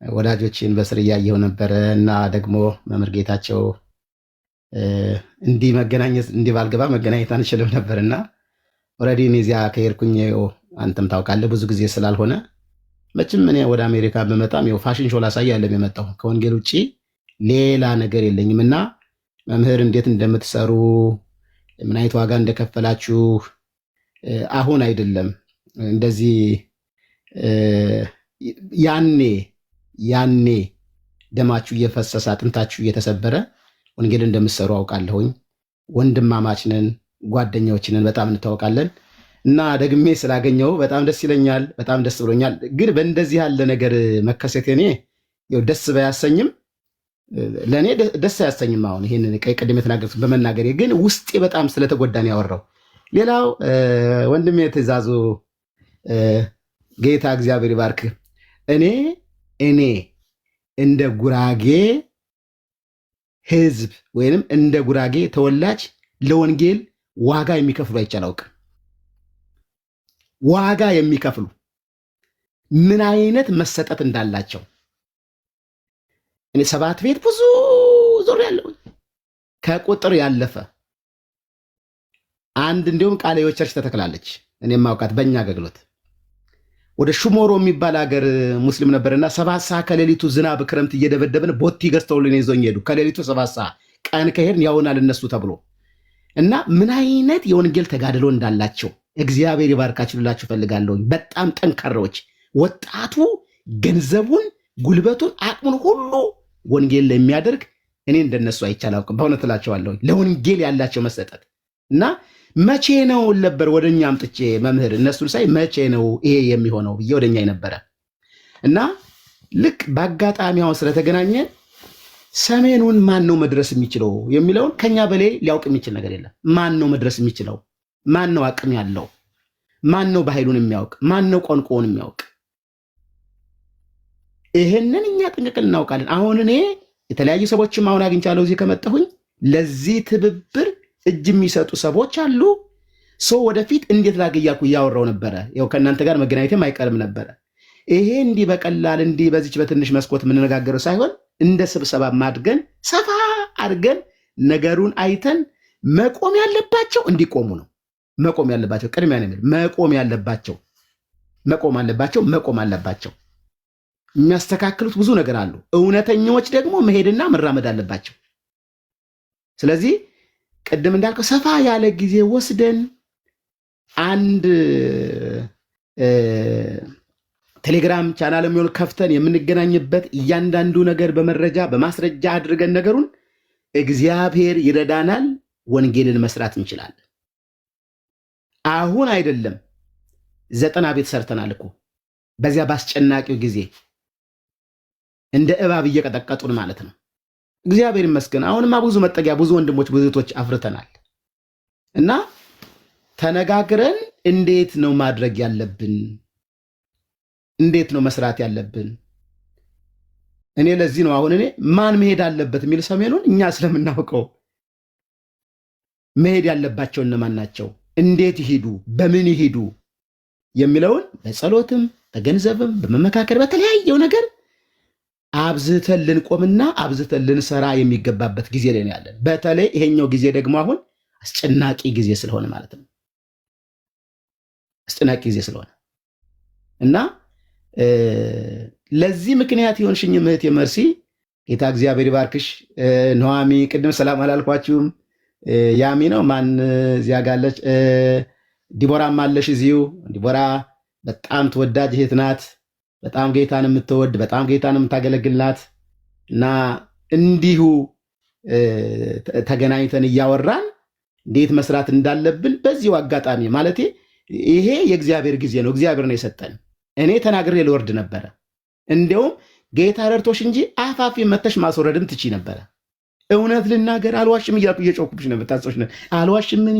ወዳጆችን በስር እያየው ነበረ እና ደግሞ መምህር ጌታቸው እንዲህ ባልገባ መገናኘት አንችልም ነበር እና ኦልሬዲ እኔ እዚያ ከሄድኩኝ አንተም ታውቃለህ ብዙ ጊዜ ስላልሆነ መቼም እኔ ወደ አሜሪካ በመጣም ፋሽን ሾው ላሳይ ያለም የመጣው ከወንጌል ውጭ ሌላ ነገር የለኝም እና መምህር እንዴት እንደምትሰሩ ምን አይነት ዋጋ እንደከፈላችሁ አሁን አይደለም እንደዚህ ያኔ ደማችሁ እየፈሰሰ አጥንታችሁ እየተሰበረ ወንጌል እንደምትሰሩ አውቃለሁኝ። ወንድማማች ነን፣ ጓደኛዎች ነን፣ በጣም እንታወቃለን እና ደግሜ ስላገኘው በጣም ደስ ይለኛል። በጣም ደስ ብሎኛል። ግን በእንደዚህ ያለ ነገር መከሰት እኔ ደስ ባያሰኝም ለእኔ ደስ አያሰኝም። አሁን ይህን ቅድም የተናገርኩት በመናገሬ ግን ውስጤ በጣም ስለተጎዳን ያወራው። ሌላው ወንድሜ ትእዛዙ ጌታ እግዚአብሔር ይባርክ። እኔ እንደ ጉራጌ ህዝብ ወይንም እንደ ጉራጌ ተወላጅ ለወንጌል ዋጋ የሚከፍሉ አይቻላውቅም። ዋጋ የሚከፍሉ ምን አይነት መሰጠት እንዳላቸው እኔ 7 ቤት ብዙ ዞር ያለው ከቁጥር ያለፈ አንድ እንዲሁም ቃለ ሕይወት ቸርች ተተክላለች። እኔ ማውቃት በእኛ አገልግሎት ወደ ሹሞሮ የሚባል ሀገር ሙስሊም ነበርና 7 ሰዓት ከሌሊቱ ዝናብ ክረምት እየደበደብን ቦቲ ገዝተውልን ይዞኝ ሄዱ። ከሌሊቱ 7 ሰዓት ቀን ከሄድን ያውናል እነሱ ተብሎ እና ምን አይነት የወንጌል ተጋድሎ እንዳላቸው እግዚአብሔር ይባርካችሁ ልላችሁ ፈልጋለሁ። በጣም ጠንካራዎች፣ ወጣቱ ገንዘቡን፣ ጉልበቱን፣ አቅሙን ሁሉ ወንጌል ለሚያደርግ እኔ እንደነሱ አይቻላውቅም። በእውነት እላቸዋለሁ ለወንጌል ያላቸው መሰጠት እና መቼ ነው ነበር ወደኛ አምጥቼ መምህር እነሱን ሳይ መቼ ነው ይሄ የሚሆነው ብዬ ወደኛ ነበረ እና ልክ በአጋጣሚ አሁን ስለተገናኘ ሰሜኑን ማን ነው መድረስ የሚችለው የሚለውን ከኛ በላይ ሊያውቅ የሚችል ነገር የለም። ማን ነው መድረስ የሚችለው? ማን ነው አቅም ያለው? ማን ነው ባህሉን የሚያውቅ? ማን ነው ቋንቋውን የሚያውቅ? ይሄንን እኛ ጥንቅል እናውቃለን። አሁን እኔ የተለያዩ ሰዎችም አሁን አግኝቻለሁ እዚህ ከመጣሁኝ ለዚህ ትብብር እጅ የሚሰጡ ሰዎች አሉ። ሰው ወደፊት እንዴት ላገያኩ እያወራው ነበረ። ያው ከእናንተ ጋር መገናኘትም አይቀርም ነበረ። ይሄ እንዲህ በቀላል እንዲህ በዚች በትንሽ መስኮት የምንነጋገረው ሳይሆን እንደ ስብሰባ ማድገን ሰፋ አድርገን ነገሩን አይተን መቆም ያለባቸው እንዲቆሙ ነው። መቆም ያለባቸው ቅድሚያ ነው። መቆም አለባቸው። የሚያስተካክሉት ብዙ ነገር አሉ። እውነተኞች ደግሞ መሄድና መራመድ አለባቸው። ስለዚህ ቅድም እንዳልከው ሰፋ ያለ ጊዜ ወስደን አንድ ቴሌግራም ቻናል የሚሆን ከፍተን የምንገናኝበት እያንዳንዱ ነገር በመረጃ በማስረጃ አድርገን ነገሩን እግዚአብሔር ይረዳናል። ወንጌልን መስራት እንችላለን። አሁን አይደለም 90 ቤት ሰርተናል እኮ በዚያ ባስጨናቂው ጊዜ እንደ እባብ እየቀጠቀጡን ማለት ነው። እግዚአብሔር ይመስገን አሁንማ ብዙ መጠጊያ ብዙ ወንድሞች ብዙ እህቶች አፍርተናል እና ተነጋግረን እንዴት ነው ማድረግ ያለብን፣ እንዴት ነው መስራት ያለብን። እኔ ለዚህ ነው አሁን እኔ ማን መሄድ አለበት የሚል ሰሜኑን እኛ ስለምናውቀው መሄድ ያለባቸው እነማን ናቸው፣ እንዴት ይሄዱ፣ በምን ይሄዱ የሚለውን በጸሎትም በገንዘብም በመመካከር በተለያየው ነገር አብዝተን ልንቆምና አብዝተን ልንሰራ የሚገባበት ጊዜ ላይ ያለን። በተለይ ይሄኛው ጊዜ ደግሞ አሁን አስጨናቂ ጊዜ ስለሆነ ማለት ነው። አስጨናቂ ጊዜ ስለሆነ እና ለዚህ ምክንያት የሆንሽኝ እህቴ መርሲ ጌታ እግዚአብሔር ይባርክሽ። ኑሃሚ ቅድም ሰላም አላልኳችሁም? ያሚ ነው ማን እዚያ ጋለች? ዲቦራም አለሽ እዚሁ። ዲቦራ በጣም ተወዳጅ እህት ናት። በጣም ጌታን የምትወድ በጣም ጌታን የምታገለግል ናት እና እንዲሁ ተገናኝተን እያወራን እንዴት መስራት እንዳለብን በዚሁ አጋጣሚ ማለቴ ይሄ የእግዚአብሔር ጊዜ ነው። እግዚአብሔር ነው የሰጠን። እኔ ተናግሬ ልወርድ ነበረ። እንዲያውም ጌታ ረድቶሽ እንጂ አፋፊ መተሽ ማስወረድም ትቺ ነበረ። እውነት ልናገር አልዋሽም እያልኩ እየጮኩብሽ ነበር። ታጾሽ ነበር አልዋሽም። እኔ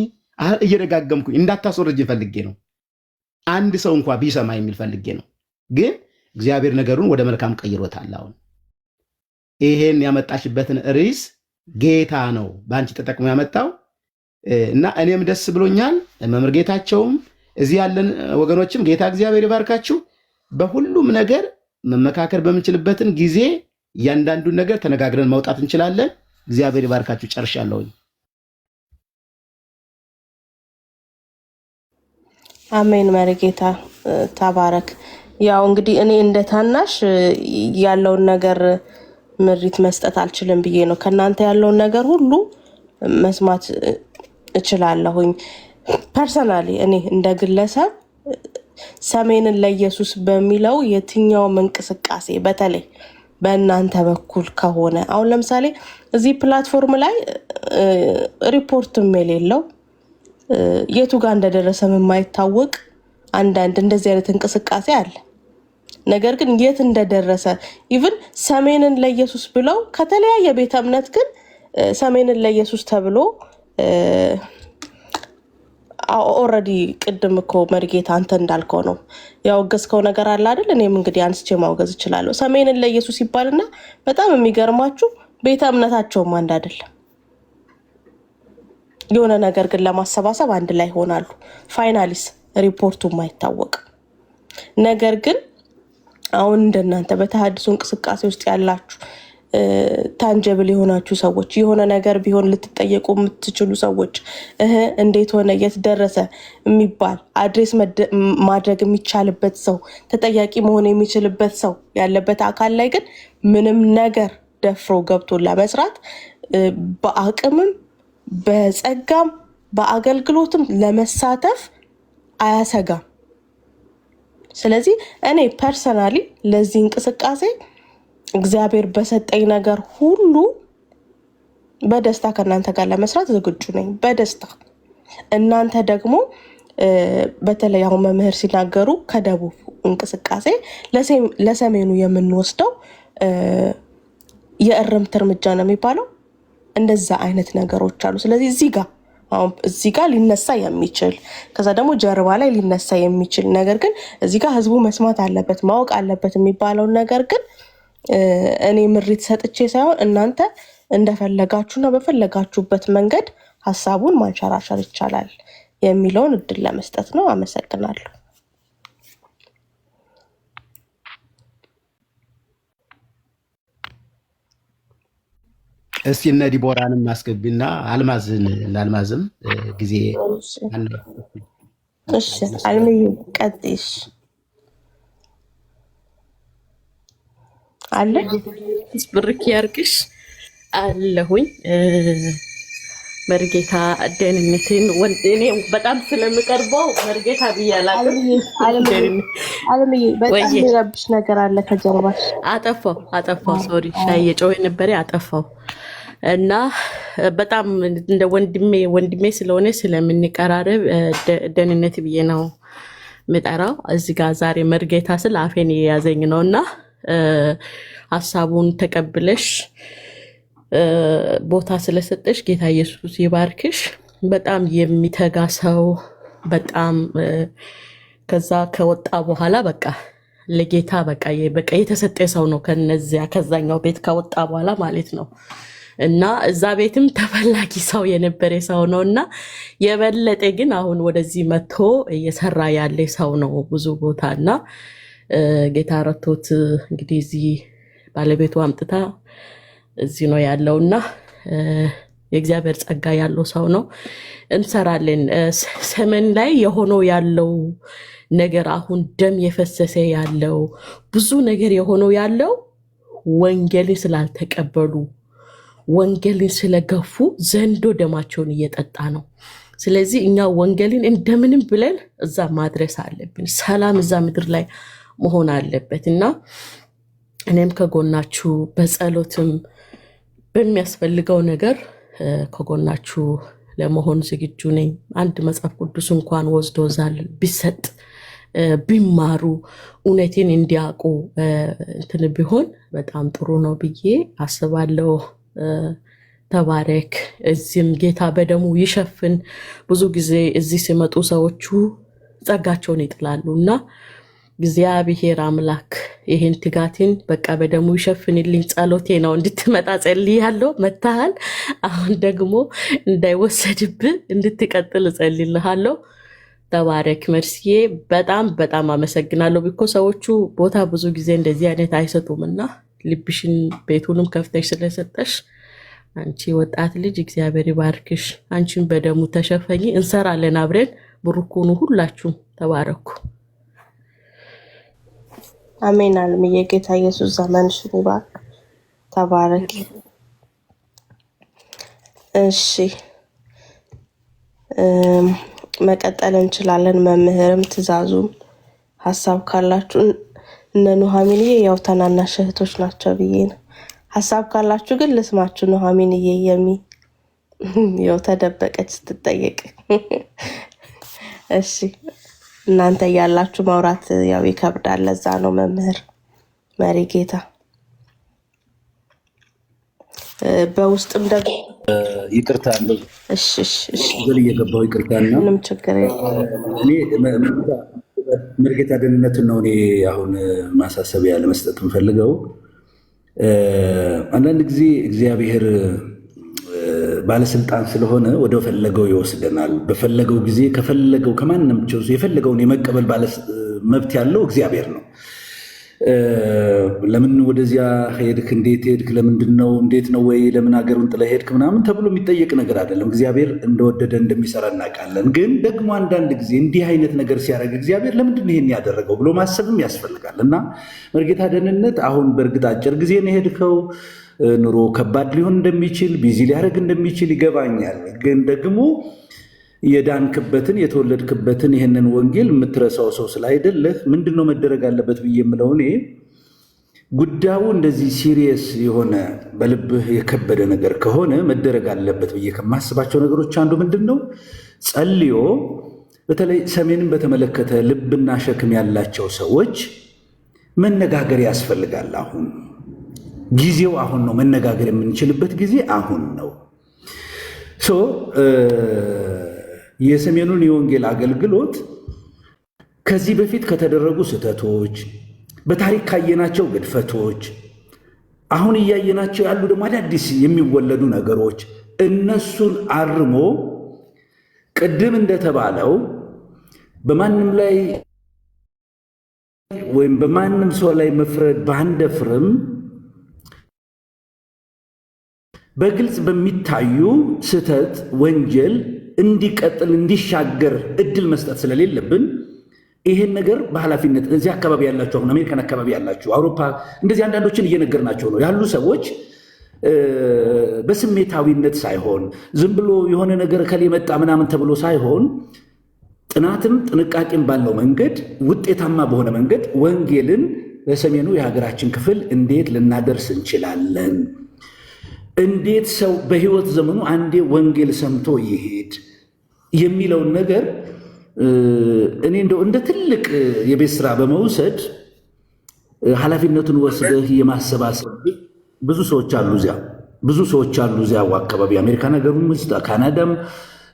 እየደጋገምኩኝ እንዳታስወርጅ ፈልጌ ነው። አንድ ሰው እንኳ ቢሰማ የሚል ፈልጌ ነው። ግን እግዚአብሔር ነገሩን ወደ መልካም ቀይሮታል። አሁን ይሄን ያመጣሽበትን ርዕስ ጌታ ነው በአንቺ ተጠቅሞ ያመጣው እና እኔም ደስ ብሎኛል። መምህር ጌታቸውም እዚህ ያለን ወገኖችም ጌታ እግዚአብሔር ይባርካችሁ። በሁሉም ነገር መመካከር በምንችልበትን ጊዜ እያንዳንዱን ነገር ተነጋግረን መውጣት እንችላለን። እግዚአብሔር ይባርካችሁ። ጨርሻለሁኝ። አሜን። መሪጌታ ተባረክ። ያው እንግዲህ እኔ እንደ ታናሽ ያለውን ነገር ምሪት መስጠት አልችልም ብዬ ነው። ከናንተ ያለውን ነገር ሁሉ መስማት እችላለሁኝ። ፐርሰናሊ እኔ እንደ ግለሰብ ሰሜንን ለኢየሱስ በሚለው የትኛውም እንቅስቃሴ በተለይ በእናንተ በኩል ከሆነ አሁን ለምሳሌ እዚህ ፕላትፎርም ላይ ሪፖርትም የሌለው የቱ ጋር እንደደረሰ የማይታወቅ አንዳንድ እንደዚህ አይነት እንቅስቃሴ አለ። ነገር ግን የት እንደደረሰ ኢቭን ሰሜንን ለኢየሱስ ብለው ከተለያየ ቤተ እምነት ግን ሰሜንን ለኢየሱስ ተብሎ ኦልሬዲ ቅድም እኮ መሪጌታ አንተ እንዳልከው ነው ያወገዝከው ነገር አለ አይደል? እኔም እንግዲህ አንስቼ ማውገዝ እችላለሁ። ሰሜንን ለኢየሱስ ይባልና በጣም የሚገርማችሁ ቤተ እምነታቸውም አንድ አይደለም። የሆነ ነገር ግን ለማሰባሰብ አንድ ላይ ሆናሉ። ፋይናሊስ ሪፖርቱም አይታወቅ። ነገር ግን አሁን እንደናንተ በተሐድሶ እንቅስቃሴ ውስጥ ያላችሁ ታንጀብል የሆናችሁ ሰዎች የሆነ ነገር ቢሆን ልትጠየቁ የምትችሉ ሰዎች እንዴት ሆነ የት ደረሰ የሚባል አድሬስ ማድረግ የሚቻልበት ሰው ተጠያቂ መሆን የሚችልበት ሰው ያለበት አካል ላይ ግን ምንም ነገር ደፍሮ ገብቶ ለመስራት በአቅምም በጸጋም በአገልግሎትም ለመሳተፍ አያሰጋም። ስለዚህ እኔ ፐርሰናሊ ለዚህ እንቅስቃሴ እግዚአብሔር በሰጠኝ ነገር ሁሉ በደስታ ከእናንተ ጋር ለመስራት ዝግጁ ነኝ። በደስታ እናንተ ደግሞ በተለይ አሁን መምህር ሲናገሩ ከደቡብ እንቅስቃሴ ለሰሜኑ የምንወስደው የእርምት እርምጃ ነው የሚባለው። እንደዛ አይነት ነገሮች አሉ። ስለዚህ እዚህ ጋር ሊነሳ የሚችል ከዛ ደግሞ ጀርባ ላይ ሊነሳ የሚችል ነገር ግን እዚህ ጋር ህዝቡ መስማት አለበት ማወቅ አለበት የሚባለውን ነገር ግን እኔ ምሪት ሰጥቼ ሳይሆን እናንተ እንደፈለጋችሁና በፈለጋችሁበት መንገድ ሀሳቡን ማንሸራሸር ይቻላል የሚለውን እድል ለመስጠት ነው። አመሰግናለሁ። እስቲ እነ ዲቦራንም አስገቢና አልማዝም ጊዜ እሺ አልምይ ቀጥይሽ አለ ብርክ ያርግሽ አለሁኝ። መርጌታ ደህንነትን እኔ በጣም ስለምቀርበው መርጌታ ብያለሁ። አለምዬ በጣም የሚረብሽ ነገር አለ ከጀርባሽ። አጠፋው ሶሪ ሻይ የጮኸ ነበር አጠፋው እና በጣም እንደ ወንድሜ ስለሆነ ስለምንቀራረብ ደህንነት ብዬ ነው ምጠራው። እዚህ ጋር ዛሬ መርጌታ ስለ አፌን የያዘኝ ነውና ሀሳቡን ተቀብለሽ ቦታ ስለሰጠሽ ጌታ ኢየሱስ ይባርክሽ። በጣም የሚተጋ ሰው በጣም ከዛ ከወጣ በኋላ በቃ ለጌታ በቃ የተሰጠ ሰው ነው። ከዛኛው ቤት ከወጣ በኋላ ማለት ነው እና እዛ ቤትም ተፈላጊ ሰው የነበረ ሰው ነው እና የበለጠ ግን አሁን ወደዚህ መጥቶ እየሰራ ያለ ሰው ነው ብዙ ቦታ እና ጌታ ረቶት እንግዲህ እዚህ ባለቤቱ አምጥታ እዚህ ነው ያለውና የእግዚአብሔር ጸጋ ያለው ሰው ነው። እንሰራለን። ሰሜን ላይ የሆነው ያለው ነገር አሁን ደም የፈሰሰ ያለው ብዙ ነገር የሆነው ያለው ወንጌልን ስላልተቀበሉ ወንጌልን ስለገፉ ዘንዶ ደማቸውን እየጠጣ ነው። ስለዚህ እኛ ወንጌልን እንደምንም ብለን እዛ ማድረስ አለብን። ሰላም እዛ ምድር ላይ መሆን አለበት እና እኔም ከጎናችሁ በጸሎትም በሚያስፈልገው ነገር ከጎናችሁ ለመሆን ዝግጁ ነኝ። አንድ መጽሐፍ ቅዱስ እንኳን ወስዶ ዛል ቢሰጥ ቢማሩ እውነትን እንዲያውቁ እንትን ቢሆን በጣም ጥሩ ነው ብዬ አስባለሁ። ተባረክ። እዚህም ጌታ በደሙ ይሸፍን። ብዙ ጊዜ እዚህ ሲመጡ ሰዎቹ ጸጋቸውን ይጥላሉ እና እግዚአብሔር አምላክ ይሄን ትጋትን በቃ በደሙ ይሸፍንልኝ ጸሎቴ ነው። እንድትመጣ ጸልያለሁ። መታሃል። አሁን ደግሞ እንዳይወሰድብህ እንድትቀጥል ጸልይልሃለሁ። ተባረክ መርሲዬ። በጣም በጣም አመሰግናለሁ። ቢኮ ሰዎቹ ቦታ ብዙ ጊዜ እንደዚህ አይነት አይሰጡምና ልብሽን ቤቱንም ከፍተሽ ስለሰጠሽ አንቺ ወጣት ልጅ እግዚአብሔር ይባርክሽ። አንቺን በደሙ ተሸፈኝ። እንሰራለን አብረን። ብሩኩኑ ሁላችሁም ተባረኩ። አሜን። አልምዬ ጌታ ኢየሱስ ዘመንሽን ይባርክ። ተባረኪ። እሺ መቀጠል እንችላለን። መምህርም ትእዛዙም ሀሳብ ካላችሁ እነ ኑሐሚንዬ ያው ታናናሽ እህቶች ናቸው ብዬ ነው። ሀሳብ ካላችሁ ግን ልስማችሁ። ኑሐሚንዬ ያው ተደበቀች ስትጠየቅ። እሺ እናንተ ያላችሁ ማውራት ያው ይከብዳል። ለዛ ነው መምህር መሪ ጌታ በውስጥም ደግሞ ይቅርታ እሺ እየገባሁ ይቅርታና ምንም ችግር የለም። እኔ መርጌታ ደህንነትን ነው እኔ አሁን ማሳሰቢያ ለመስጠት የምፈልገው። አንዳንድ ጊዜ እግዚአብሔር ባለስልጣን ስለሆነ ወደ ፈለገው ይወስደናል። በፈለገው ጊዜ ከፈለገው ከማንም የፈለገውን የመቀበል መብት ያለው እግዚአብሔር ነው። ለምን ወደዚያ ሄድክ? እንዴት ሄድክ? ለምንድን ነው? እንዴት ነው? ወይ ለምን ሀገሩን ጥለህ ሄድክ? ምናምን ተብሎ የሚጠየቅ ነገር አይደለም። እግዚአብሔር እንደወደደ እንደሚሰራ እናውቃለን። ግን ደግሞ አንዳንድ ጊዜ እንዲህ አይነት ነገር ሲያደርግ እግዚአብሔር ለምንድን ነው ይሄን ያደረገው ብሎ ማሰብም ያስፈልጋል። እና መርጌታ ደህንነት አሁን በእርግጥ አጭር ጊዜ ነው የሄድከው። ኑሮ ከባድ ሊሆን እንደሚችል ቢዚ ሊያደርግ እንደሚችል ይገባኛል። ግን ደግሞ የዳንክበትን የተወለድክበትን ይህንን ወንጌል የምትረሳው ሰው ስላይደለህ ምንድን ነው መደረግ አለበት ብዬ የምለው እኔ ጉዳዩ እንደዚህ ሲሪየስ የሆነ በልብህ የከበደ ነገር ከሆነ መደረግ አለበት ብዬ ከማስባቸው ነገሮች አንዱ ምንድን ነው ጸልዮ፣ በተለይ ሰሜንን በተመለከተ ልብና ሸክም ያላቸው ሰዎች መነጋገር ያስፈልጋል። አሁን ጊዜው አሁን ነው። መነጋገር የምንችልበት ጊዜ አሁን ነው። የሰሜኑን የወንጌል አገልግሎት ከዚህ በፊት ከተደረጉ ስህተቶች፣ በታሪክ ካየናቸው ግድፈቶች፣ አሁን እያየናቸው ያሉ ደግሞ አዳዲስ የሚወለዱ ነገሮች እነሱን አርሞ ቅድም እንደተባለው በማንም ላይ ወይም በማንም ሰው ላይ መፍረድ ባንደፍርም በግልጽ በሚታዩ ስህተት ወንጀል እንዲቀጥል እንዲሻገር እድል መስጠት ስለሌለብን ይሄን ነገር በኃላፊነት እዚህ አካባቢ ያላችሁ አሁን አሜሪካን አካባቢ ያላችሁ አውሮፓ እንደዚህ አንዳንዶችን እየነገርናቸው ነው ያሉ ሰዎች በስሜታዊነት ሳይሆን ዝም ብሎ የሆነ ነገር ከሌ መጣ ምናምን ተብሎ ሳይሆን ጥናትም ጥንቃቄም ባለው መንገድ ውጤታማ በሆነ መንገድ ወንጌልን ለሰሜኑ የሀገራችን ክፍል እንዴት ልናደርስ እንችላለን? እንዴት ሰው በህይወት ዘመኑ አንዴ ወንጌል ሰምቶ ይሄድ የሚለውን ነገር እኔ እንደው እንደ ትልቅ የቤት ስራ በመውሰድ ኃላፊነቱን ወስደህ የማሰባሰብ ብዙ ሰዎች አሉ እዚያ አካባቢ አሜሪካ ነገሩም ውስጥ ካናዳም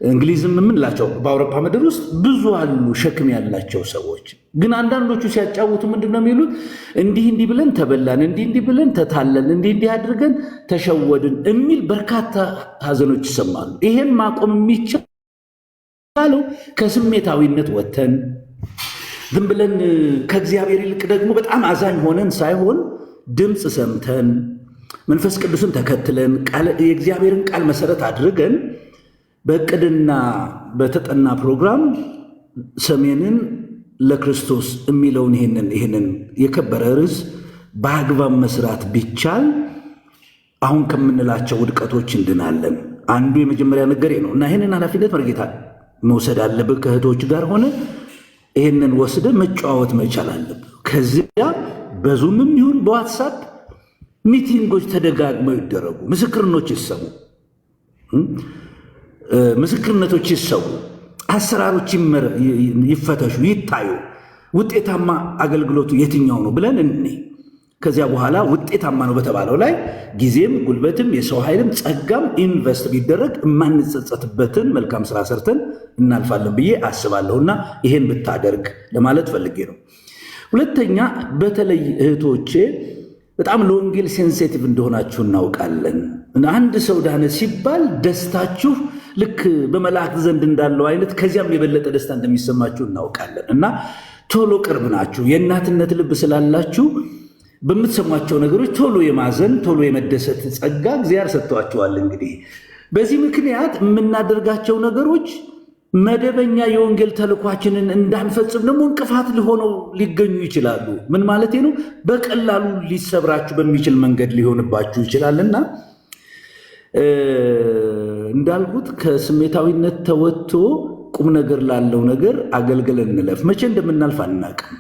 እንግሊዝም የምንላቸው በአውሮፓ ምድር ውስጥ ብዙ አሉ ሸክም ያላቸው ሰዎች። ግን አንዳንዶቹ ሲያጫውቱ ምንድን ነው የሚሉት? እንዲህ ብለን ተበላን፣ እንዲህ ብለን ተታለን፣ እንዲህ አድርገን ተሸወድን የሚል በርካታ ሀዘኖች ይሰማሉ። ይሄን ማቆም የሚቻለው ከስሜታዊነት ወጥተን ዝም ብለን ከእግዚአብሔር ይልቅ ደግሞ በጣም አዛኝ ሆነን ሳይሆን ድምፅ ሰምተን መንፈስ ቅዱስን ተከትለን የእግዚአብሔርን ቃል መሰረት አድርገን በእቅድና በተጠና ፕሮግራም ሰሜንን ለክርስቶስ የሚለውን ይህንን የከበረ ርዕስ በአግባብ መስራት ቢቻል አሁን ከምንላቸው ውድቀቶች እንድናለን። አንዱ የመጀመሪያ ነገር ነው እና ይህንን ኃላፊነት መርጌታ መውሰድ አለብህ። ከእህቶች ጋር ሆነ ይህንን ወስደ መጫወት መቻል አለብህ። ከዚያ በዙምም ይሁን በዋትሳፕ ሚቲንጎች ተደጋግመው ይደረጉ፣ ምስክርነቶች ይሰሙ፣ አሰራሮች ይፈተሹ፣ ይታዩ። ውጤታማ አገልግሎቱ የትኛው ነው ብለን እኔ ከዚያ በኋላ ውጤታማ ነው በተባለው ላይ ጊዜም ጉልበትም የሰው ኃይልም ጸጋም ኢንቨስት ቢደረግ የማንጸጸትበትን መልካም ስራ ሰርተን እናልፋለን ብዬ አስባለሁና ይሄን ብታደርግ ለማለት ፈልጌ ነው። ሁለተኛ በተለይ እህቶቼ በጣም ለወንጌል ሴንሲቲቭ እንደሆናችሁ እናውቃለን። አንድ ሰው ዳነ ሲባል ደስታችሁ ልክ በመላእክት ዘንድ እንዳለው አይነት ከዚያም የበለጠ ደስታ እንደሚሰማችሁ እናውቃለን እና ቶሎ ቅርብ ናችሁ። የእናትነት ልብ ስላላችሁ በምትሰሟቸው ነገሮች ቶሎ የማዘን ቶሎ የመደሰት ጸጋ እግዚአብሔር ሰጥቷቸዋል። እንግዲህ በዚህ ምክንያት የምናደርጋቸው ነገሮች መደበኛ የወንጌል ተልኳችንን እንዳንፈጽም ደግሞ እንቅፋት ሊሆነው ሊገኙ ይችላሉ። ምን ማለት ነው? በቀላሉ ሊሰብራችሁ በሚችል መንገድ ሊሆንባችሁ ይችላልና እንዳልኩት ከስሜታዊነት ተወጥቶ ቁም ነገር ላለው ነገር አገልግለን እንለፍ። መቼ እንደምናልፍ አናውቅም።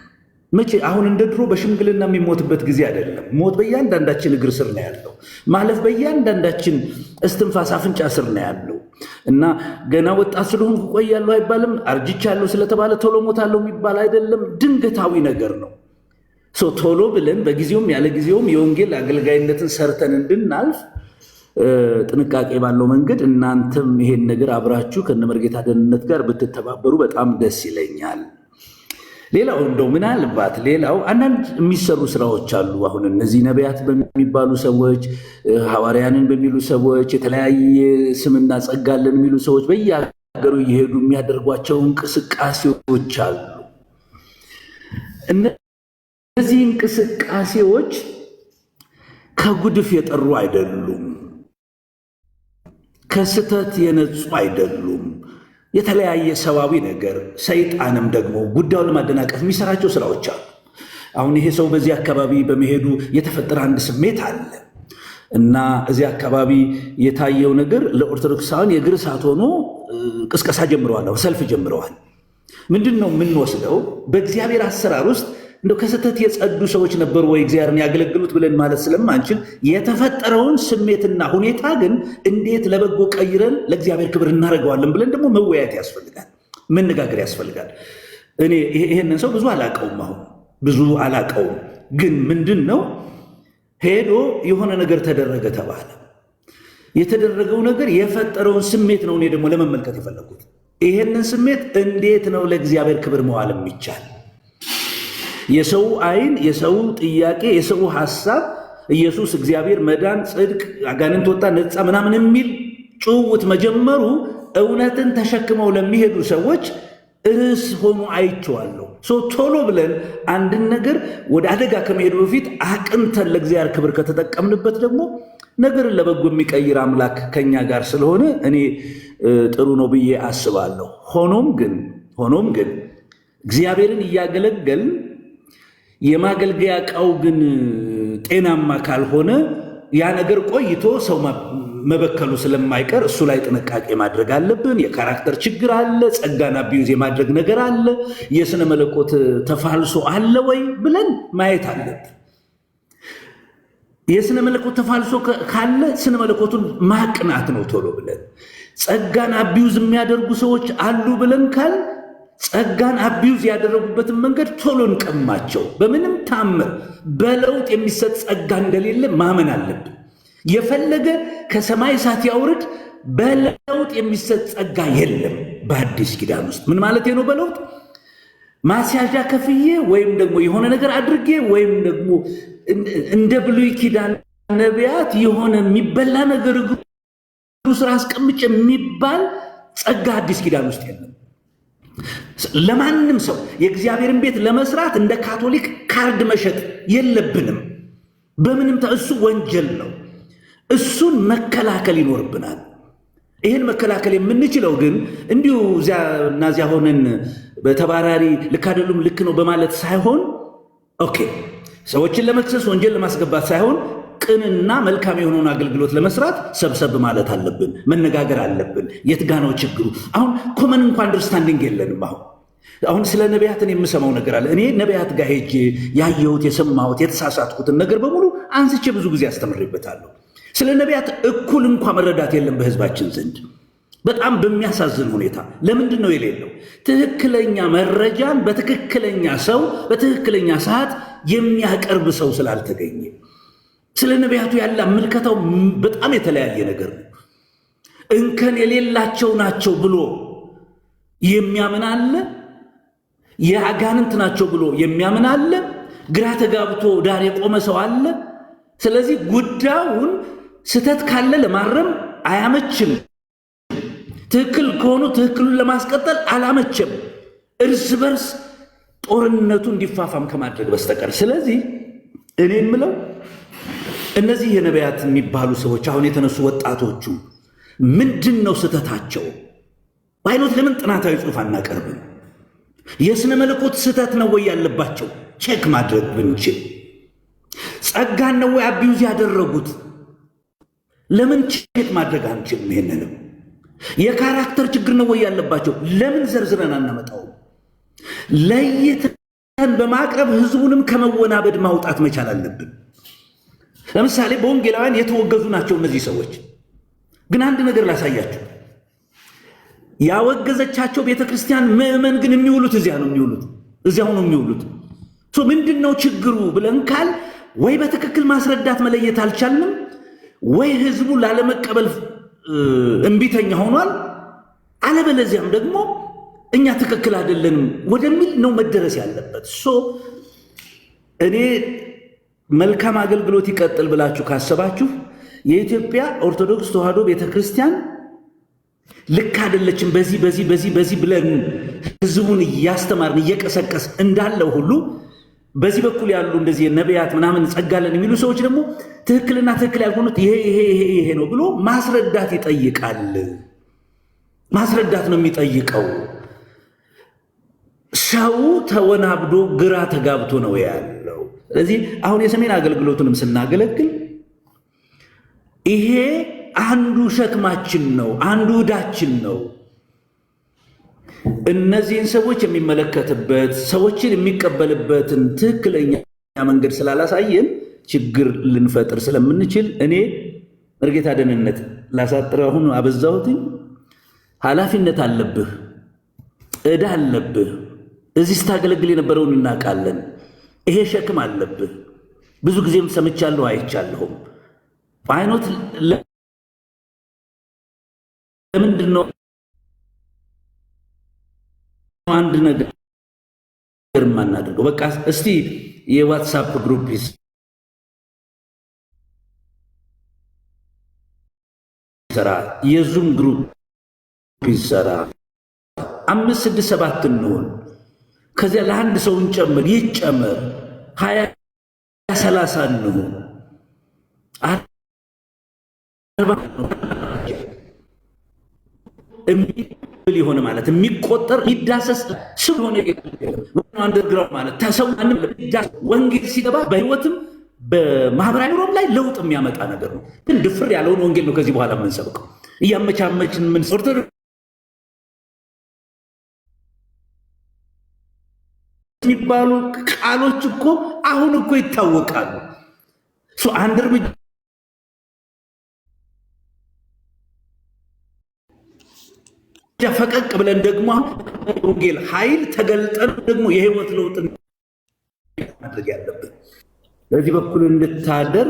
መቼ አሁን እንደ ድሮ በሽምግልና የሚሞትበት ጊዜ አይደለም። ሞት በእያንዳንዳችን እግር ስር ነው ያለው። ማለፍ በእያንዳንዳችን እስትንፋስ አፍንጫ ስር ነው ያለው እና ገና ወጣት ስለሆንኩ እቆያለሁ አይባልም። አርጅቻለሁ ስለተባለ ቶሎ ሞታለሁ የሚባል አይደለም። ድንገታዊ ነገር ነው። ቶሎ ብለን በጊዜውም ያለ ጊዜውም የወንጌል አገልጋይነትን ሰርተን እንድናልፍ ጥንቃቄ ባለው መንገድ እናንተም ይሄን ነገር አብራችሁ ከነመርጌታ ደህንነት ጋር ብትተባበሩ በጣም ደስ ይለኛል። ሌላው እንደው ምናልባት ሌላው አንዳንድ የሚሰሩ ስራዎች አሉ። አሁን እነዚህ ነቢያት በሚባሉ ሰዎች፣ ሐዋርያንን በሚሉ ሰዎች፣ የተለያየ ስምና ጸጋለን የሚሉ ሰዎች በየሀገሩ እየሄዱ የሚያደርጓቸው እንቅስቃሴዎች አሉ። እነዚህ እንቅስቃሴዎች ከጉድፍ የጠሩ አይደሉም፣ ከስተት የነጹ አይደሉም። የተለያየ ሰዋዊ ነገር ሰይጣንም ደግሞ ጉዳዩን ለማደናቀፍ የሚሰራቸው ስራዎች አሉ። አሁን ይሄ ሰው በዚህ አካባቢ በመሄዱ የተፈጠረ አንድ ስሜት አለ እና እዚህ አካባቢ የታየው ነገር ለኦርቶዶክሳውያን የእግር እሳት ሆኖ ቅስቀሳ ጀምረዋል፣ ሰልፍ ጀምረዋል። ምንድን ነው የምንወስደው? በእግዚአብሔር አሰራር ውስጥ እንደው ከስህተት የጸዱ ሰዎች ነበሩ ወይ እግዚአብሔርን ያገለግሉት ብለን ማለት ስለማንችል የተፈጠረውን ስሜትና ሁኔታ ግን እንዴት ለበጎ ቀይረን ለእግዚአብሔር ክብር እናደርገዋለን ብለን ደግሞ መወያየት ያስፈልጋል፣ መነጋገር ያስፈልጋል። እኔ ይሄንን ሰው ብዙ አላቀውም፣ ግን ምንድን ነው ሄዶ የሆነ ነገር ተደረገ ተባለ። የተደረገው ነገር የፈጠረውን ስሜት ነው እኔ ደግሞ ለመመልከት የፈለጉት። ይሄንን ስሜት እንዴት ነው ለእግዚአብሔር ክብር መዋል የሚቻል? የሰው አይን፣ የሰው ጥያቄ፣ የሰው ሐሳብ ኢየሱስ እግዚአብሔር መዳን፣ ጽድቅ፣ አጋንንት ወጣ፣ ነፃ ምናምን የሚል ጭውውት መጀመሩ እውነትን ተሸክመው ለሚሄዱ ሰዎች ርዕስ ሆኖ አይቼዋለሁ። ቶሎ ብለን አንድን ነገር ወደ አደጋ ከመሄዱ በፊት አቅንተን ለእግዚአብሔር ክብር ከተጠቀምንበት ደግሞ ነገርን ለበጎ የሚቀይር አምላክ ከኛ ጋር ስለሆነ እኔ ጥሩ ነው ብዬ አስባለሁ። ሆኖም ግን እግዚአብሔርን እያገለገል የማገልገያ ዕቃው ግን ጤናማ ካልሆነ ያ ነገር ቆይቶ ሰው መበከሉ ስለማይቀር እሱ ላይ ጥንቃቄ ማድረግ አለብን። የካራክተር ችግር አለ፣ ጸጋን አቢዩዝ የማድረግ ነገር አለ፣ የስነ መለኮት ተፋልሶ አለ ወይ ብለን ማየት አለብን። የስነ መለኮት ተፋልሶ ካለ ስነ መለኮቱን ማቅናት ነው ቶሎ ብለን። ጸጋን አቢዩዝ የሚያደርጉ ሰዎች አሉ ብለን ካል ጸጋን አቢዩዝ ያደረጉበትን መንገድ ቶሎ እንቀማቸው። በምንም ታምር በለውጥ የሚሰጥ ጸጋ እንደሌለ ማመን አለብን። የፈለገ ከሰማይ እሳት ያውርድ፣ በለውጥ የሚሰጥ ጸጋ የለም በአዲስ ኪዳን ውስጥ። ምን ማለት ነው? በለውጥ ማስያዣ ከፍዬ ወይም ደግሞ የሆነ ነገር አድርጌ ወይም ደግሞ እንደ ብሉይ ኪዳን ነቢያት የሆነ የሚበላ ነገር እግሩ ስራ አስቀምጬ የሚባል ጸጋ አዲስ ኪዳን ውስጥ የለም። ለማንም ሰው የእግዚአብሔርን ቤት ለመስራት እንደ ካቶሊክ ካርድ መሸጥ የለብንም። በምንም እሱ ወንጀል ነው። እሱን መከላከል ይኖርብናል። ይህን መከላከል የምንችለው ግን እንዲሁ እዚያ ሆነን በተባራሪ ልክ አይደሉም ልክ ነው በማለት ሳይሆን ኦኬ ሰዎችን ለመክሰስ ወንጀል ለማስገባት ሳይሆን ቅንና መልካም የሆነውን አገልግሎት ለመስራት ሰብሰብ ማለት አለብን፣ መነጋገር አለብን። የት ጋ ነው ችግሩ? አሁን ኮመን እንኳን አንደርስታንዲንግ የለንም። አሁን ስለ ነቢያትን የምሰማው ነገር አለ። እኔ ነቢያት ጋር ሄጄ ያየሁት የሰማሁት የተሳሳትኩትን ነገር በሙሉ አንስቼ ብዙ ጊዜ አስተምሬበታለሁ። ስለ ነቢያት እኩል እንኳ መረዳት የለም በህዝባችን ዘንድ በጣም በሚያሳዝን ሁኔታ። ለምንድን ነው የሌለው? ትክክለኛ መረጃን በትክክለኛ ሰው በትክክለኛ ሰዓት የሚያቀርብ ሰው ስላልተገኘ። ስለ ነቢያቱ ያለ አመልከታው በጣም የተለያየ ነገር ነው። እንከን የሌላቸው ናቸው ብሎ የሚያምን አለ፣ የአጋንንት ናቸው ብሎ የሚያምን አለ፣ ግራ ተጋብቶ ዳር የቆመ ሰው አለ። ስለዚህ ጉዳዩን ስህተት ካለ ለማረም አያመችም፣ ትክክል ከሆኑ ትክክሉን ለማስቀጠል አላመቸም፣ እርስ በርስ ጦርነቱ እንዲፋፋም ከማድረግ በስተቀር። ስለዚህ እኔ የምለው እነዚህ የነቢያት የሚባሉ ሰዎች አሁን የተነሱ ወጣቶቹ ምንድን ነው ስህተታቸው? በአይኖት ለምን ጥናታዊ ጽሑፍ አናቀርብም? የሥነ መለኮት ስህተት ነው ወይ ያለባቸው? ቼክ ማድረግ ብንችል። ጸጋን ነው ወይ አቢዩዝ ያደረጉት? ለምን ቼክ ማድረግ አንችልም? ይሄንንም የካራክተር ችግር ነው ወይ ያለባቸው? ለምን ዘርዝረን አናመጣውም? ለይተን በማቅረብ ህዝቡንም ከመወናበድ ማውጣት መቻል አለብን። ለምሳሌ በወንጌላውያን የተወገዙ ናቸው እነዚህ ሰዎች። ግን አንድ ነገር ላሳያቸው። ያወገዘቻቸው ቤተክርስቲያን ምዕመን ግን የሚውሉት እዚያው ነው የሚውሉት። ምንድን ነው ችግሩ ብለን ካል ወይ በትክክል ማስረዳት መለየት አልቻልንም፣ ወይ ህዝቡ ላለመቀበል እምቢተኛ ሆኗል፣ አለበለዚያም ደግሞ እኛ ትክክል አይደለንም ወደሚል ነው መደረስ ያለበት። እኔ መልካም አገልግሎት ይቀጥል ብላችሁ ካሰባችሁ የኢትዮጵያ ኦርቶዶክስ ተዋሕዶ ቤተክርስቲያን ልክ አይደለችም በዚህ ብለን ህዝቡን እያስተማርን እየቀሰቀስ እንዳለው ሁሉ በዚህ በኩል ያሉ እንደዚህ ነቢያት ምናምን ጸጋለን የሚሉ ሰዎች ደግሞ ትክክልና ትክክል ያልሆኑት ይሄ ነው ብሎ ማስረዳት ይጠይቃል። ማስረዳት ነው የሚጠይቀው። ሰው ተወናብዶ ግራ ተጋብቶ ነው ያለው። ስለዚህ አሁን የሰሜን አገልግሎቱንም ስናገለግል ይሄ አንዱ ሸክማችን ነው፣ አንዱ ዕዳችን ነው። እነዚህን ሰዎች የሚመለከትበት ሰዎችን የሚቀበልበትን ትክክለኛ መንገድ ስላላሳየን ችግር ልንፈጥር ስለምንችል እኔ መርጌታ ደህንነት ላሳጥር አሁን አበዛሁትኝ። ኃላፊነት አለብህ፣ ዕዳ አለብህ። እዚህ ስታገለግል የነበረውን እናውቃለን። ይሄ ሸክም አለብህ። ብዙ ጊዜም ሰምቻለሁ አይቻለሁም። በአይኖት ለምንድን ነው አንድ ነገር የማናደርገው? በቃ እስቲ የዋትሳፕ ግሩፕ ይሰራ፣ የዙም ግሩፕ ይሰራ፣ 5፣ 6፣ 7 እንሆን። ከዚያ ለአንድ ሰው እንጨምር፣ ይጨመር፣ 20፣ 30 እንሆን። የሆነ ማለት የሚቆጠር የሚዳሰስ ስብ ሆነ አንደርግራውንድ ማለት ተሰው ወንጌል ሲገባ በህይወትም በማህበራዊ ኑሮም ላይ ለውጥ የሚያመጣ ነገር ነው። ግን ድፍር ያለውን ወንጌል ነው ከዚህ በኋላ የምንሰብከው። እያመቻመችን ምን ኦርቶዶክስ የሚባሉ ቃሎች እኮ አሁን እኮ ይታወቃሉ። አንድ እርምጃ ፈቀቅ ብለን ደግሞ ወንጌል ኃይል ተገልጠን ደግሞ የህይወት ለውጥ ማድረግ ያለብን በዚህ በኩል እንድታደር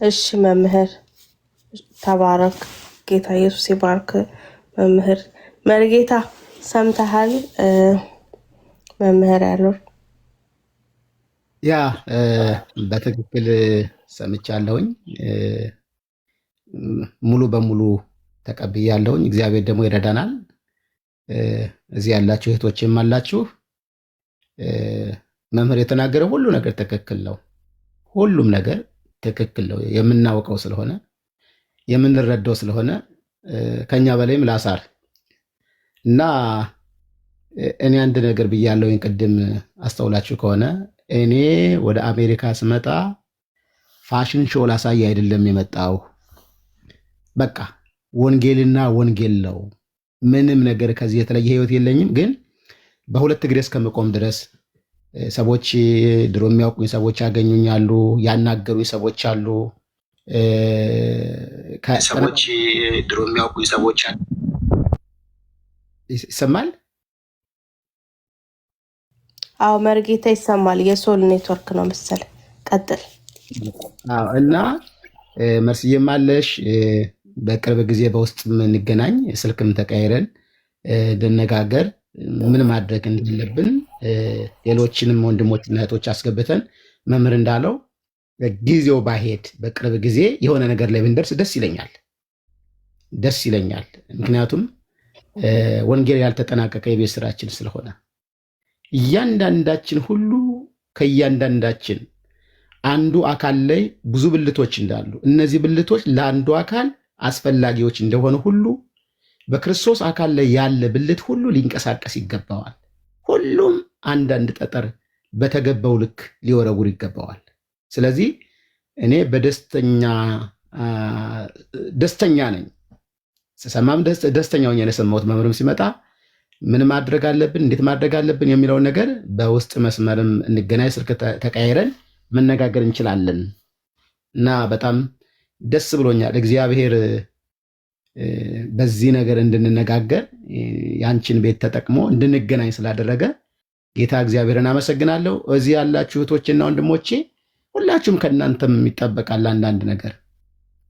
እሺ መምህር ተባረክ። ጌታ ኢየሱስ ይባርክ። መምህር መርጌታ ሰምተሃል? መምህር ያለው ያ በትክክል ሰምቻለሁኝ። ሙሉ በሙሉ ተቀብያለሁኝ። እግዚአብሔር ደግሞ ይረዳናል። እዚህ ያላችሁ እህቶችም አላችሁ። መምህር የተናገረው ሁሉ ነገር ትክክል ነው። ሁሉም ነገር ትክክል ነው። የምናውቀው ስለሆነ የምንረዳው ስለሆነ ከኛ በላይም ላሳር እና እኔ አንድ ነገር ብያለሁኝ ቅድም አስተውላችሁ ከሆነ እኔ ወደ አሜሪካ ስመጣ ፋሽን ሾው ላሳይ አይደለም የመጣው። በቃ ወንጌልና ወንጌል ነው። ምንም ነገር ከዚህ የተለየ ህይወት የለኝም። ግን በሁለት እግሬ እስከምቆም ድረስ ሰዎች ድሮ የሚያውቁኝ ሰዎች ያገኙኛሉ፣ ያናገሩኝ ሰዎች አሉ። ሰዎች ድሮ የሚያውቁኝ ሰዎች አሉ። ይሰማል? አዎ መርጌታ ይሰማል። የሶል ኔትወርክ ነው መሰለ። ቀጥል። እና መርስዬም አለሽ በቅርብ ጊዜ በውስጥ የምንገናኝ ስልክም ተቀያይረን እንድነጋገር ምን ማድረግ እንዳለብን ሌሎችንም ወንድሞችና እህቶች አስገብተን መምህር እንዳለው ጊዜው ባሄድ በቅርብ ጊዜ የሆነ ነገር ላይ ብንደርስ ደስ ይለኛል። ምክንያቱም ወንጌል ያልተጠናቀቀ የቤት ስራችን ስለሆነ እያንዳንዳችን ሁሉ ከእያንዳንዳችን አንዱ አካል ላይ ብዙ ብልቶች እንዳሉ እነዚህ ብልቶች ለአንዱ አካል አስፈላጊዎች እንደሆነ ሁሉ በክርስቶስ አካል ላይ ያለ ብልት ሁሉ ሊንቀሳቀስ ይገባዋል። ሁሉም አንዳንድ ጠጠር በተገባው ልክ ሊወረውር ይገባዋል። ስለዚህ እኔ ደስተኛ ነኝ። ስሰማም ደስተኛ ሆኜ ነው የሰማሁት። መምህርም ሲመጣ ምን ማድረግ አለብን፣ እንዴት ማድረግ አለብን የሚለውን ነገር በውስጥ መስመርም እንገናኝ፣ ስልክ ተቀያይረን መነጋገር እንችላለን እና በጣም ደስ ብሎኛል። እግዚአብሔር በዚህ ነገር እንድንነጋገር ያንቺን ቤት ተጠቅሞ እንድንገናኝ ስላደረገ ጌታ እግዚአብሔርን አመሰግናለሁ። እዚህ ያላችሁ እህቶችና ወንድሞቼ ሁላችሁም ከእናንተም ይጠበቃል አንዳንድ ነገር።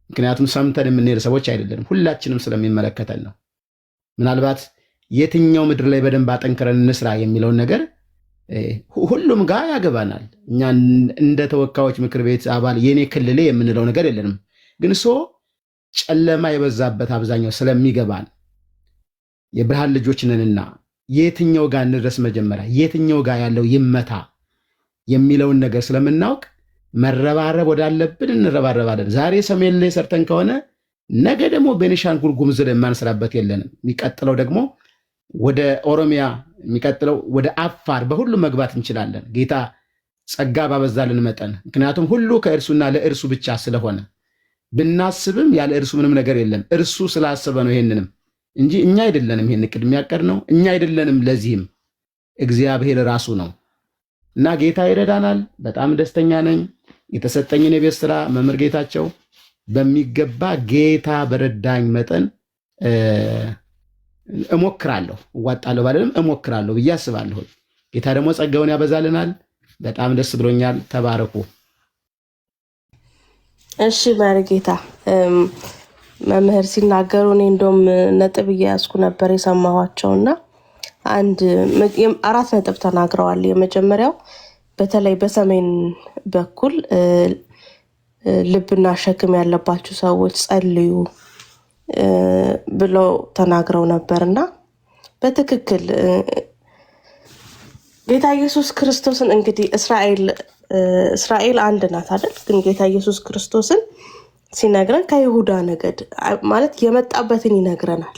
ምክንያቱም ሰምተን የምንሄድ ሰዎች አይደለንም፣ ሁላችንም ስለሚመለከተን ነው። ምናልባት የትኛው ምድር ላይ በደንብ አጠንክረን እንስራ የሚለውን ነገር ሁሉም ጋር ያገባናል። እኛ እንደ ተወካዮች ምክር ቤት አባል የኔ ክልሌ የምንለው ነገር የለንም። ግን ጨለማ የበዛበት አብዛኛው ስለሚገባን የብርሃን ልጆች ነንና የትኛው ጋር እንድረስ መጀመሪያ የትኛው ጋር ያለው ይመታ የሚለውን ነገር ስለምናውቅ መረባረብ ወዳለብን እንረባረባለን። ዛሬ ሰሜን ላይ ሰርተን ከሆነ ነገ ደግሞ ቤኒሻንጉል ጉሙዝ ላይ የማንሰራበት የለንም። የሚቀጥለው ደግሞ ወደ ኦሮሚያ፣ የሚቀጥለው ወደ አፋር፣ በሁሉ መግባት እንችላለን ጌታ ጸጋ ባበዛልን መጠን። ምክንያቱም ሁሉ ከእርሱና ለእርሱ ብቻ ስለሆነ ብናስብም ያለ እርሱ ምንም ነገር የለም። እርሱ ስላሰበ ነው ይሄንንም እንጂ እኛ አይደለንም። ይሄን እቅድ የሚያቀድ ነው እኛ አይደለንም። ለዚህም እግዚአብሔር ራሱ ነው እና ጌታ ይረዳናል። በጣም ደስተኛ ነኝ። የተሰጠኝን የቤት ስራ መምህር ጌታቸው በሚገባ ጌታ በረዳኝ መጠን እሞክራለሁ፣ እዋጣለሁ ባለንም እሞክራለሁ ብዬ አስባለሁ። ጌታ ደግሞ ጸጋውን ያበዛልናል። በጣም ደስ ብሎኛል። ተባረኩ። እሺ መርጌታ መምህር ሲናገሩ እኔ እንደውም ነጥብ እያያዝኩ ነበር የሰማኋቸውና አራት ነጥብ ተናግረዋል። የመጀመሪያው በተለይ በሰሜን በኩል ልብና ሸክም ያለባችሁ ሰዎች ጸልዩ ብለው ተናግረው ነበርና በትክክል ጌታ ኢየሱስ ክርስቶስን እንግዲህ እስራኤል አንድ ናት አይደል? ግን ጌታ ኢየሱስ ክርስቶስን ሲነግረን ከይሁዳ ነገድ ማለት የመጣበትን ይነግረናል።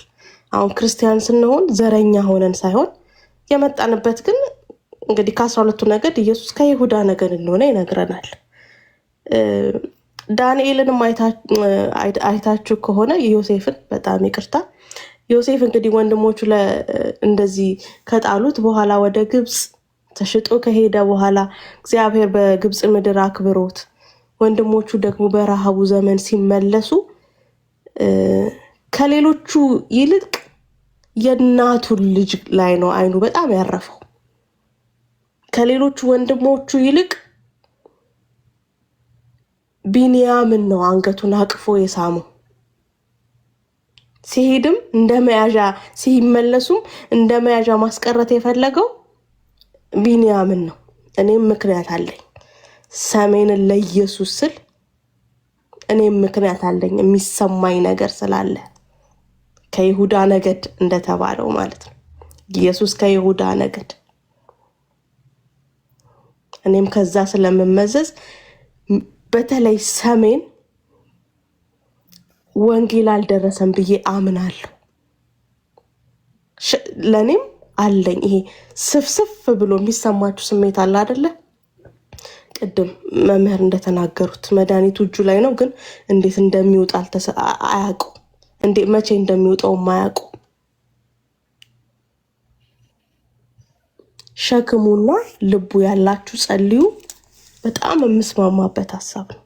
አሁን ክርስቲያን ስንሆን ዘረኛ ሆነን ሳይሆን የመጣንበት ግን እንግዲህ ከ12ቱ ነገድ ኢየሱስ ከይሁዳ ነገድ እንደሆነ ይነግረናል። ዳንኤልንም አይታችሁ ከሆነ ዮሴፍን፣ በጣም ይቅርታ፣ ዮሴፍ እንግዲህ ወንድሞቹ እንደዚህ ከጣሉት በኋላ ወደ ግብፅ ተሽጦ ከሄደ በኋላ እግዚአብሔር በግብፅ ምድር አክብሮት ወንድሞቹ ደግሞ በረሃቡ ዘመን ሲመለሱ ከሌሎቹ ይልቅ የእናቱ ልጅ ላይ ነው አይኑ በጣም ያረፈው። ከሌሎቹ ወንድሞቹ ይልቅ ቢንያምን ነው አንገቱን አቅፎ የሳመው። ሲሄድም እንደ መያዣ ሲመለሱም እንደ መያዣ ማስቀረት የፈለገው ቢንያምን ነው። እኔም ምክንያት አለኝ ሰሜንን ለኢየሱስ ስል እኔም ምክንያት አለኝ የሚሰማኝ ነገር ስላለ ከይሁዳ ነገድ እንደተባለው ማለት ነው። ኢየሱስ ከይሁዳ ነገድ እኔም ከዛ ስለምመዘዝ በተለይ ሰሜን ወንጌል አልደረሰም ብዬ አምናለሁ። ለኔም አለኝ ይሄ ስፍስፍ ብሎ የሚሰማችሁ ስሜት አለ አይደለ? ቅድም መምህር እንደተናገሩት መድኃኒቱ እጁ ላይ ነው፣ ግን እንዴት እንደሚወጣ አያውቁ፣ መቼ እንደሚወጣው አያውቁ። ሸክሙና ልቡ ያላችሁ ጸልዩ። በጣም የምስማማበት ሀሳብ ነው።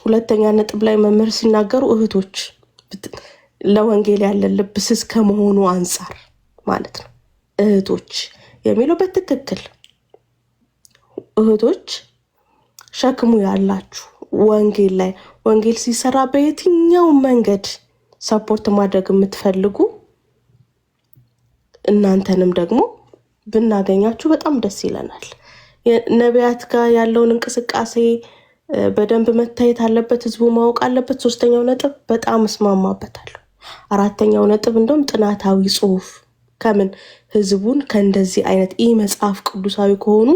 ሁለተኛ ነጥብ ላይ መምህር ሲናገሩ እህቶች ለወንጌል ያለን ልብ ስስ ከመሆኑ አንጻር ማለት ነው። እህቶች የሚለው በትክክል እህቶች ሸክሙ ያላችሁ ወንጌል ላይ ወንጌል ሲሰራ በየትኛው መንገድ ሰፖርት ማድረግ የምትፈልጉ እናንተንም ደግሞ ብናገኛችሁ በጣም ደስ ይለናል። ነቢያት ጋር ያለውን እንቅስቃሴ በደንብ መታየት አለበት፣ ህዝቡ ማወቅ አለበት። ሶስተኛው ነጥብ በጣም እስማማበታለሁ። አራተኛው ነጥብ እንደውም ጥናታዊ ጽሁፍ ከምን ህዝቡን ከእንደዚህ አይነት መጽሐፍ ቅዱሳዊ ከሆኑ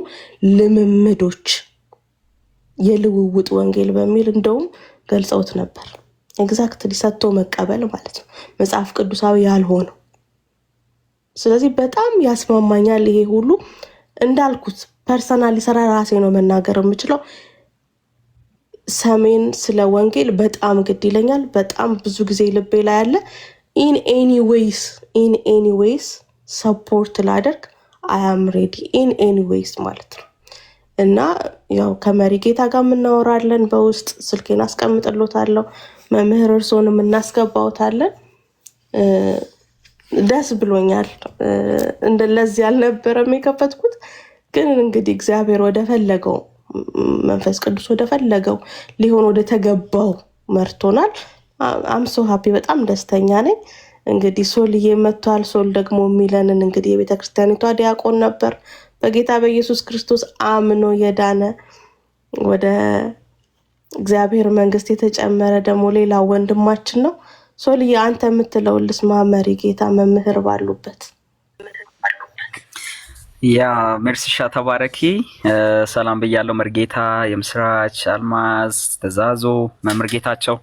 ልምምዶች የልውውጥ ወንጌል በሚል እንደውም ገልጸውት ነበር። ኤግዛክትሊ ሰጥቶ መቀበል ማለት ነው፣ መጽሐፍ ቅዱሳዊ ያልሆነው። ስለዚህ በጣም ያስማማኛል። ይሄ ሁሉ እንዳልኩት ፐርሰናሊ ሰራ ራሴ ነው መናገር የምችለው። ሰሜን ስለ ወንጌል በጣም ግድ ይለኛል። በጣም ብዙ ጊዜ ልቤ ላይ ያለ ኢን ኤኒዌይስ ሰፖርት ላደርግ አይ አም ሬዲ ኢን ኤኒዌይስ ማለት ነው። እና ያው ከመሪ ጌታ ጋር የምናወራለን፣ በውስጥ ስልኬን አስቀምጥሎታለሁ፣ መምህር እርሶንም እናስገባውታለን። ደስ ብሎኛል። እንደለዚህ አልነበረም የከፈትኩት፣ ግን እንግዲህ እግዚአብሔር ወደ ፈለገው መንፈስ ቅዱስ ወደ ፈለገው ሊሆን ወደ ተገባው መርቶናል። አምሶ ሃፒ በጣም ደስተኛ ነኝ። እንግዲህ ሶልዬ መጥቷል። ሶል ደግሞ የሚለንን እንግዲህ የቤተክርስቲያኒቷ ዲያቆን ነበር፣ በጌታ በኢየሱስ ክርስቶስ አምኖ የዳነ ወደ እግዚአብሔር መንግስት የተጨመረ ደግሞ ሌላ ወንድማችን ነው። ሶልዬ አንተ የምትለው ልስማ፣ መሪ ጌታ መምህር ባሉበት። ያ ሜርሲሻ ተባረኪ። ሰላም ብያለሁ። መርጌታ፣ የምስራች፣ አልማዝ፣ ተዛዞ፣ መምህር ጌታቸው፣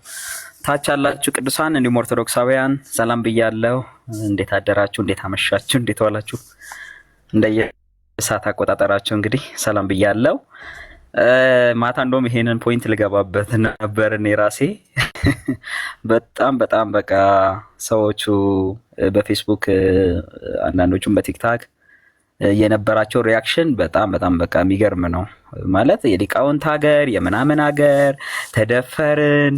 ታች ያላችሁ ቅዱሳን እንዲሁም ኦርቶዶክሳውያን ሰላም ብያለሁ። እንዴት አደራችሁ? እንዴት አመሻችሁ? እንዴት ዋላችሁ? እንደየሰዓት አቆጣጠራችሁ እንግዲህ ሰላም ብያለሁ። ማታ እንደውም ይሄንን ፖይንት ልገባበት ነበር እኔ ራሴ። በጣም በቃ ሰዎቹ በፌስቡክ አንዳንዶቹም በቲክታክ የነበራቸው ሪያክሽን በጣም በቃ የሚገርም ነው። ማለት የሊቃውንት ሀገር የምናምን ሀገር ተደፈርን፣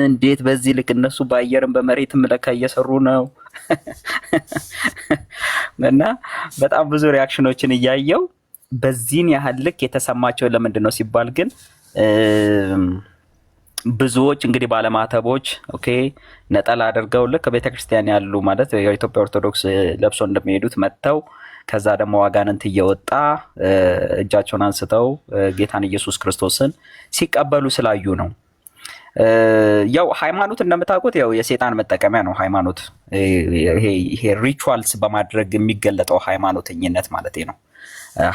እንዴት በዚህ ልክ እነሱ በአየርም በመሬትም ለካ እየሰሩ ነው። እና በጣም ብዙ ሪያክሽኖችን እያየው በዚህን ያህል ልክ የተሰማቸው ለምንድን ነው ሲባል ግን ብዙዎች እንግዲህ ባለማተቦች ኦኬ ነጠላ አድርገው ልክ ቤተክርስቲያን ያሉ ማለት የኢትዮጵያ ኦርቶዶክስ ለብሶ እንደሚሄዱት መጥተው ከዛ ደግሞ አጋንንት እየወጣ እጃቸውን አንስተው ጌታን ኢየሱስ ክርስቶስን ሲቀበሉ ስላዩ ነው። ያው ሃይማኖት እንደምታውቁት ያው የሰይጣን መጠቀሚያ ነው። ሃይማኖት ይሄ ሪቹዋልስ በማድረግ የሚገለጠው ሃይማኖተኝነት ማለት ነው።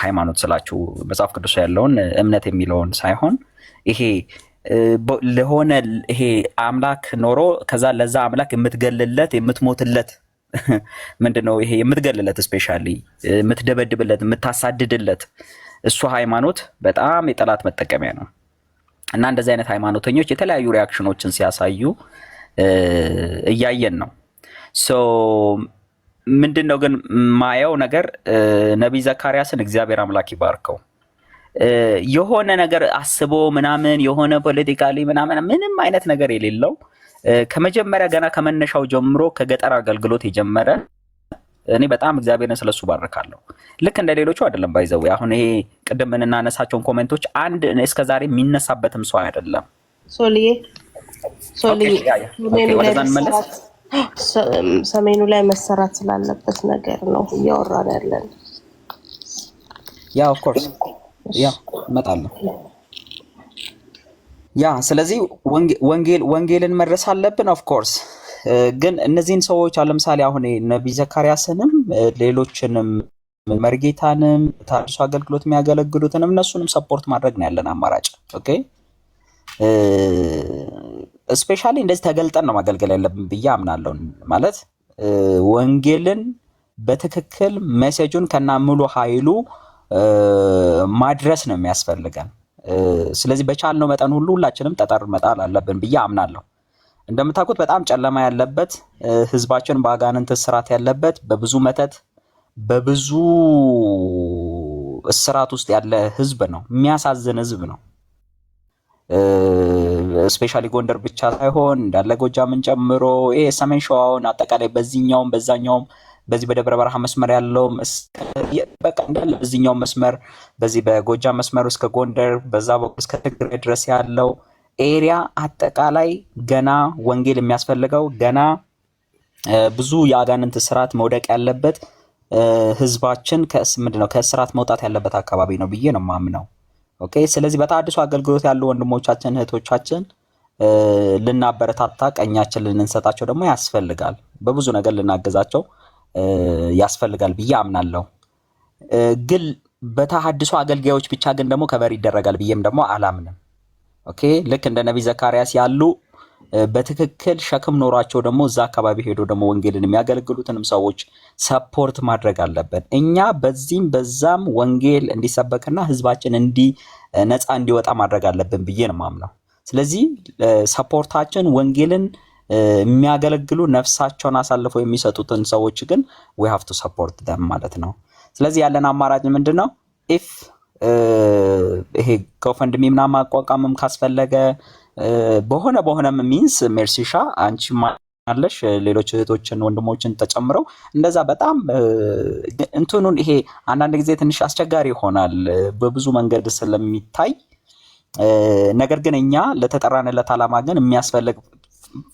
ሃይማኖት ስላችሁ መጽሐፍ ቅዱስ ያለውን እምነት የሚለውን ሳይሆን ይሄ ለሆነ ይሄ አምላክ ኖሮ ከዛ ለዛ አምላክ የምትገልለት የምትሞትለት ምንድነው ይሄ የምትገልለት ስፔሻሊ የምትደበድብለት የምታሳድድለት እሱ ሃይማኖት በጣም የጠላት መጠቀሚያ ነው። እና እንደዚህ አይነት ሃይማኖተኞች የተለያዩ ሪያክሽኖችን ሲያሳዩ እያየን ነው። ሶ ምንድነው ግን ማየው ነገር ነብይ ዘካርያስን እግዚአብሔር አምላክ ይባርከው የሆነ ነገር አስቦ ምናምን የሆነ ፖለቲካሊ ምናምን ምንም አይነት ነገር የሌለው ከመጀመሪያ ገና ከመነሻው ጀምሮ ከገጠር አገልግሎት የጀመረ እኔ በጣም እግዚአብሔርን ስለሱ ባርካለሁ። ልክ እንደ ሌሎቹ አይደለም ባይዘው አሁን ይሄ ቅድም እናነሳቸውን ኮሜንቶች አንድ እስከዛሬ የሚነሳበትም ሰው አይደለም። ሶልዬ ሰሜኑ ላይ መሰራት ስላለበት ነገር ነው እያወራን ያለን። ያ ኦፍ ኮርስ ያ እመጣለሁ። ያ ስለዚህ ወንጌልን መድረስ አለብን። ኦፍ ኮርስ ግን እነዚህን ሰዎች ለምሳሌ አሁን ነብይ ዘካርያስንም ሌሎችንም መርጌታንም ታድሶ አገልግሎት የሚያገለግሉትንም እነሱንም ሰፖርት ማድረግ ነው ያለን አማራጭ። ኦኬ ስፔሻሊ እንደዚህ ተገልጠን ነው ማገልገል ያለብን ብዬ አምናለሁ። ማለት ወንጌልን በትክክል ሜሴጁን ከና ሙሉ ኃይሉ ማድረስ ነው የሚያስፈልገን። ስለዚህ በቻልነው መጠን ሁሉ ሁላችንም ጠጠር መጣል አለብን ብዬ አምናለሁ። እንደምታውቁት በጣም ጨለማ ያለበት ህዝባችን በአጋንንት እስራት ያለበት በብዙ መተት በብዙ እስራት ውስጥ ያለ ህዝብ ነው። የሚያሳዝን ህዝብ ነው። ስፔሻሊ ጎንደር ብቻ ሳይሆን እንዳለ ጎጃምን ጨምሮ ይሄ ሰሜን ሸዋውን አጠቃላይ በዚህኛውም በዛኛውም በዚህ በደብረ በረሃ መስመር ያለው በቃ እንዳለ በዚህኛው መስመር በዚህ በጎጃም መስመር እስከ ጎንደር በዛ በኩል እስከ ትግራይ ድረስ ያለው ኤሪያ አጠቃላይ ገና ወንጌል የሚያስፈልገው ገና ብዙ የአጋንንት እስራት መውደቅ ያለበት ህዝባችን ምንድነው ከእስራት መውጣት ያለበት አካባቢ ነው ብዬ ነው የማምነው። ኦኬ ስለዚህ በተሐድሶ አገልግሎት ያሉ ወንድሞቻችን እህቶቻችን ልናበረታታ ቀኛችን ልንሰጣቸው ደግሞ ያስፈልጋል። በብዙ ነገር ልናገዛቸው ያስፈልጋል ብዬ አምናለሁ። ግን በተሐድሶ አገልጋዮች ብቻ ግን ደግሞ ከበር ይደረጋል ብዬም ደግሞ አላምንም። ኦኬ ልክ እንደ ነብይ ዘካርያስ ያሉ በትክክል ሸክም ኖሯቸው ደግሞ እዛ አካባቢ ሄዶ ደግሞ ወንጌልን የሚያገለግሉትንም ሰዎች ሰፖርት ማድረግ አለበት። እኛ በዚህም በዛም ወንጌል እንዲሰበክና ህዝባችን ነፃ እንዲወጣ ማድረግ አለብን ብዬ ነው የማምነው። ስለዚህ ሰፖርታችን ወንጌልን የሚያገለግሉ ነፍሳቸውን አሳልፈው የሚሰጡትን ሰዎች ግን we have to support them ማለት ነው። ስለዚህ ያለን አማራጭ ምንድነው? if ይሄ ጎፈንድሚ ምናምን ማቋቋምም ካስፈለገ በሆነም ሚንስ ሜርሲሻ አንቺ ማለሽ ሌሎች እህቶችን ወንድሞችን ተጨምረው እንደዛ በጣም እንትኑን ይሄ አንዳንድ ጊዜ ትንሽ አስቸጋሪ ይሆናል በብዙ መንገድ ስለሚታይ። ነገር ግን እኛ ለተጠራንለት ዓላማ ግን የሚያስፈልግ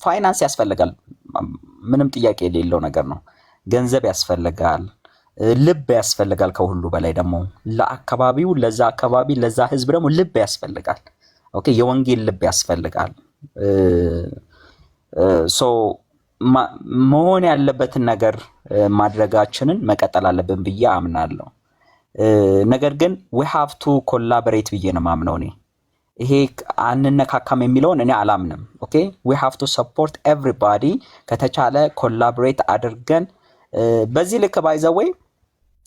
ፋይናንስ ያስፈልጋል። ምንም ጥያቄ የሌለው ነገር ነው። ገንዘብ ያስፈልጋል፣ ልብ ያስፈልጋል። ከሁሉ በላይ ደግሞ ለአካባቢው ለዛ አካባቢ ለዛ ህዝብ ደግሞ ልብ ያስፈልጋል። ኦኬ የወንጌል ልብ ያስፈልጋል። ሶ መሆን ያለበትን ነገር ማድረጋችንን መቀጠል አለብን ብዬ አምናለሁ። ነገር ግን we have to collaborate ብዬ ነው ማምነው እኔ። ይሄ አንነካካም የሚለውን እኔ አላምንም። ኦኬ we have to support everybody ከተቻለ ኮላቦሬት አድርገን በዚህ ልክ ባይዘወይ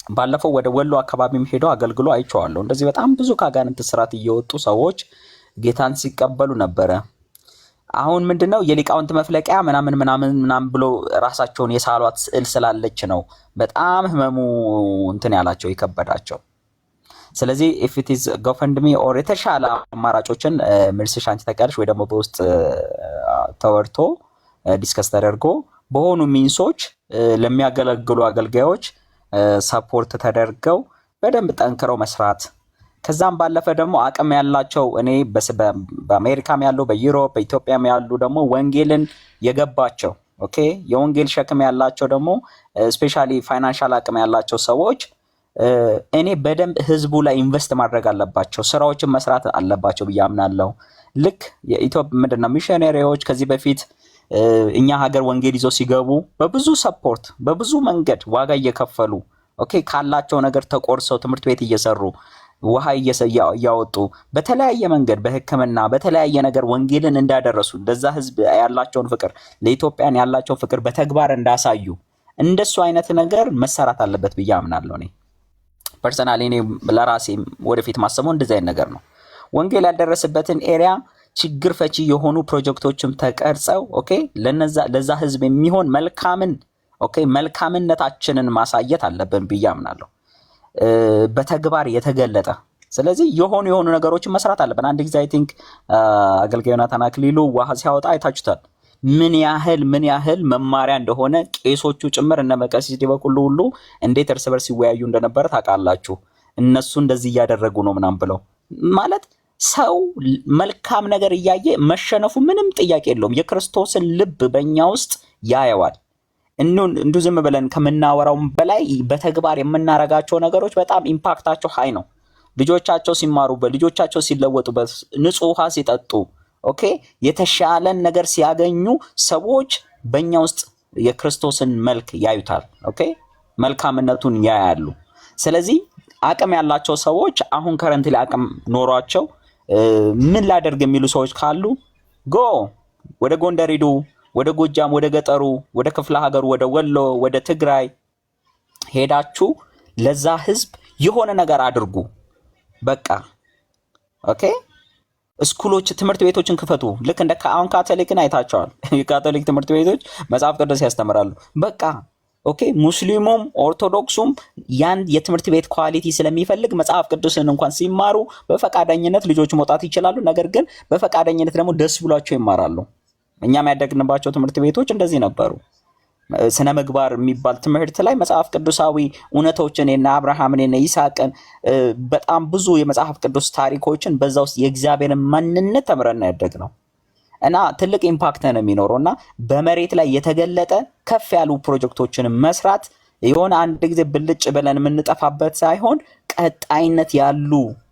ባለፈው ወደ ወሎ አካባቢም ሄዶ አገልግሎ አይቼዋለሁ። እንደዚህ በጣም ብዙ ከአጋንንት እስራት እየወጡ ሰዎች ጌታን ሲቀበሉ ነበረ። አሁን ምንድነው የሊቃውንት መፍለቂያ ምናምን ብሎ ራሳቸውን የሳሏት ስዕል ስላለች ነው በጣም ህመሙ እንትን ያላቸው ይከበዳቸው። ስለዚህ if it is GoFundMe or የተሻለ አማራጮችን ሜርሲሻ አንቺ ታውቂያለሽ ወይ ደግሞ በውስጥ ተወርቶ ዲስከስ ተደርጎ በሆኑ ሚንሶች ለሚያገለግሉ አገልጋዮች ሰፖርት ተደርገው በደንብ ጠንክረው መስራት። ከዛም ባለፈ ደግሞ አቅም ያላቸው እኔ በአሜሪካም ያሉ በዩሮፕ በኢትዮጵያም ያሉ ደግሞ ወንጌልን የገባቸው ኦኬ የወንጌል ሸክም ያላቸው ደግሞ ስፔሻሊ ፋይናንሻል አቅም ያላቸው ሰዎች እኔ በደንብ ህዝቡ ላይ ኢንቨስት ማድረግ አለባቸው፣ ስራዎችን መስራት አለባቸው ብዬ አምናለሁ። ልክ የኢትዮጵያ ምንድነው ሚሽነሪዎች ከዚህ በፊት እኛ ሀገር ወንጌል ይዘው ሲገቡ በብዙ ሰፖርት በብዙ መንገድ ዋጋ እየከፈሉ ኦኬ ካላቸው ነገር ተቆርሰው ትምህርት ቤት እየሰሩ ውሃ እያወጡ በተለያየ መንገድ በህክምና በተለያየ ነገር ወንጌልን እንዳደረሱ ለዛ ህዝብ ያላቸውን ፍቅር ለኢትዮጵያን ያላቸውን ፍቅር በተግባር እንዳሳዩ እንደሱ አይነት ነገር መሰራት አለበት ብዬ አምናለሁ። እኔ ፐርሰናሊ እኔ ለራሴ ወደፊት ማሰበው እንደዚህ አይነት ነገር ነው። ወንጌል ያልደረሰበትን ኤሪያ ችግር ፈቺ የሆኑ ፕሮጀክቶችም ተቀርጸው ኦኬ ለዛ ህዝብ የሚሆን መልካምነታችንን ማሳየት አለብን ብዬ አምናለሁ በተግባር የተገለጠ። ስለዚህ የሆኑ ነገሮችን መስራት አለብን። አንድ ጊዜ አይ ቲንክ አገልጋይ ዮናታን አክሊሉ ውሃ ሲያወጣ አይታችሁታል። ምን ያህል መማሪያ እንደሆነ ቄሶቹ ጭምር እነ መቀሲስ ዲበኩሉ ሁሉ እንዴት እርስ በርስ ሲወያዩ እንደነበረ ታውቃላችሁ። እነሱ እንደዚህ እያደረጉ ነው ምናምን ብለው ማለት ሰው መልካም ነገር እያየ መሸነፉ ምንም ጥያቄ የለውም። የክርስቶስን ልብ በእኛ ውስጥ ያየዋል። እንዱ ዝም ብለን ከምናወራው በላይ በተግባር የምናረጋቸው ነገሮች በጣም ኢምፓክታቸው ሃይ ነው። ልጆቻቸው ሲማሩበት፣ ልጆቻቸው ሲለወጡበት፣ ንጹህ ውሃ ሲጠጡ ኦኬ የተሻለን ነገር ሲያገኙ ሰዎች በእኛ ውስጥ የክርስቶስን መልክ ያዩታል። ኦኬ መልካምነቱን ያያሉ። ስለዚህ አቅም ያላቸው ሰዎች አሁን ከረንት ላይ አቅም ኖሯቸው ምን ላደርግ የሚሉ ሰዎች ካሉ ጎ ወደ ጎንደር ሂዱ፣ ወደ ጎጃም፣ ወደ ገጠሩ፣ ወደ ክፍለ ሀገሩ፣ ወደ ወሎ፣ ወደ ትግራይ ሄዳችሁ ለዛ ህዝብ የሆነ ነገር አድርጉ። በቃ ኦኬ። ስኩሎች፣ ትምህርት ቤቶችን ክፈቱ። ልክ እንደ አሁን ካቶሊክን አይታቸዋል። የካቶሊክ ትምህርት ቤቶች መጽሐፍ ቅዱስ ያስተምራሉ። በቃ ኦኬ። ሙስሊሙም ኦርቶዶክሱም ያን የትምህርት ቤት ኳሊቲ ስለሚፈልግ መጽሐፍ ቅዱስን እንኳን ሲማሩ በፈቃደኝነት ልጆች መውጣት ይችላሉ። ነገር ግን በፈቃደኝነት ደግሞ ደስ ብሏቸው ይማራሉ። እኛም ያደግንባቸው ትምህርት ቤቶች እንደዚህ ነበሩ። ስነ ምግባር የሚባል ትምህርት ላይ መጽሐፍ ቅዱሳዊ እውነቶችን እና አብርሃምን እና ይስሐቅን በጣም ብዙ የመጽሐፍ ቅዱስ ታሪኮችን በዛ ውስጥ የእግዚአብሔርን ማንነት ተምረን ያደግነው እና ትልቅ ኢምፓክት ነው የሚኖረው እና በመሬት ላይ የተገለጠ ከፍ ያሉ ፕሮጀክቶችን መስራት የሆነ አንድ ጊዜ ብልጭ ብለን የምንጠፋበት ሳይሆን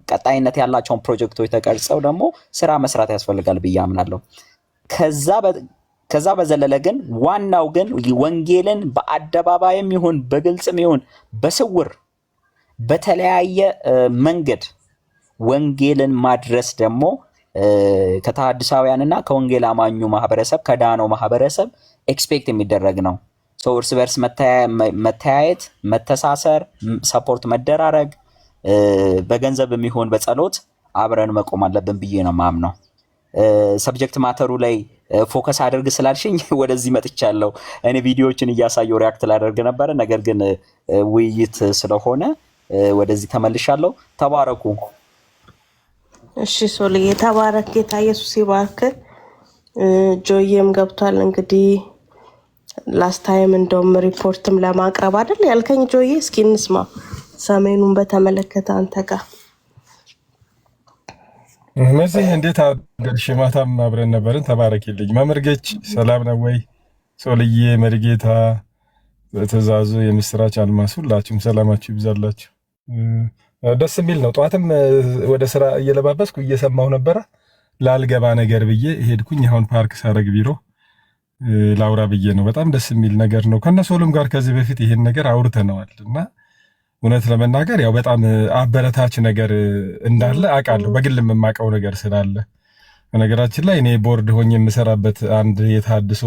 ቀጣይነት ያላቸውን ፕሮጀክቶች ተቀርጸው ደግሞ ስራ መስራት ያስፈልጋል ብዬ አምናለሁ። ከዛ በዘለለ ግን ዋናው ግን ወንጌልን በአደባባይም ይሁን በግልጽም ይሁን በስውር በተለያየ መንገድ ወንጌልን ማድረስ ደግሞ ከተሐድሳውያንና ከወንጌል አማኙ ማህበረሰብ ከዳነው ማህበረሰብ ኤክስፔክት የሚደረግ ነው። እርስ በርስ መተያየት፣ መተሳሰር፣ ሰፖርት መደራረግ፣ በገንዘብ የሚሆን በጸሎት አብረን መቆም አለብን ብዬ ነው ማምነው። ሰብጀክት ማተሩ ላይ ፎከስ አድርግ ስላልሽኝ ወደዚህ መጥቻለሁ። እኔ ቪዲዮዎችን እያሳየው ሪያክት ላደርግ ነበር፣ ነገር ግን ውይይት ስለሆነ ወደዚህ ተመልሻለሁ። ተባረኩ። እሺ ሶልዬ ተባረክ። ጌታ ኢየሱስ ይባርክ። ጆዬም ገብቷል። እንግዲህ ላስት ታይም እንደውም ሪፖርትም ለማቅረብ አይደል ያልከኝ ጆዬ? እስኪ እንስማ ሰሜኑን በተመለከተ አንተ ጋር መዚህ እንዴት አደርሽ? ማታም አብረን ነበርን። ተባረክልኝ። መምርገች ሰላም ነው ወይ? ሶልዬ፣ መርጌታ፣ ትእዛዙ፣ የምስራች፣ አልማስ ሁላችሁም ሰላማችሁ ይብዛላችሁ። ደስ የሚል ነው። ጠዋትም ወደ ስራ እየለባበስኩ እየሰማሁ ነበረ። ላልገባ ነገር ብዬ ሄድኩኝ። አሁን ፓርክ ሳረግ ቢሮ ላውራ ብዬ ነው። በጣም ደስ የሚል ነገር ነው። ከነሶልም ጋር ከዚህ በፊት ይሄን ነገር አውርተነዋል እና እውነት ለመናገር ያው በጣም አበረታች ነገር እንዳለ አውቃለሁ። በግልም የማውቀው ነገር ስላለ በነገራችን ላይ እኔ ቦርድ ሆኜ የምሰራበት አንድ የተሐድሶ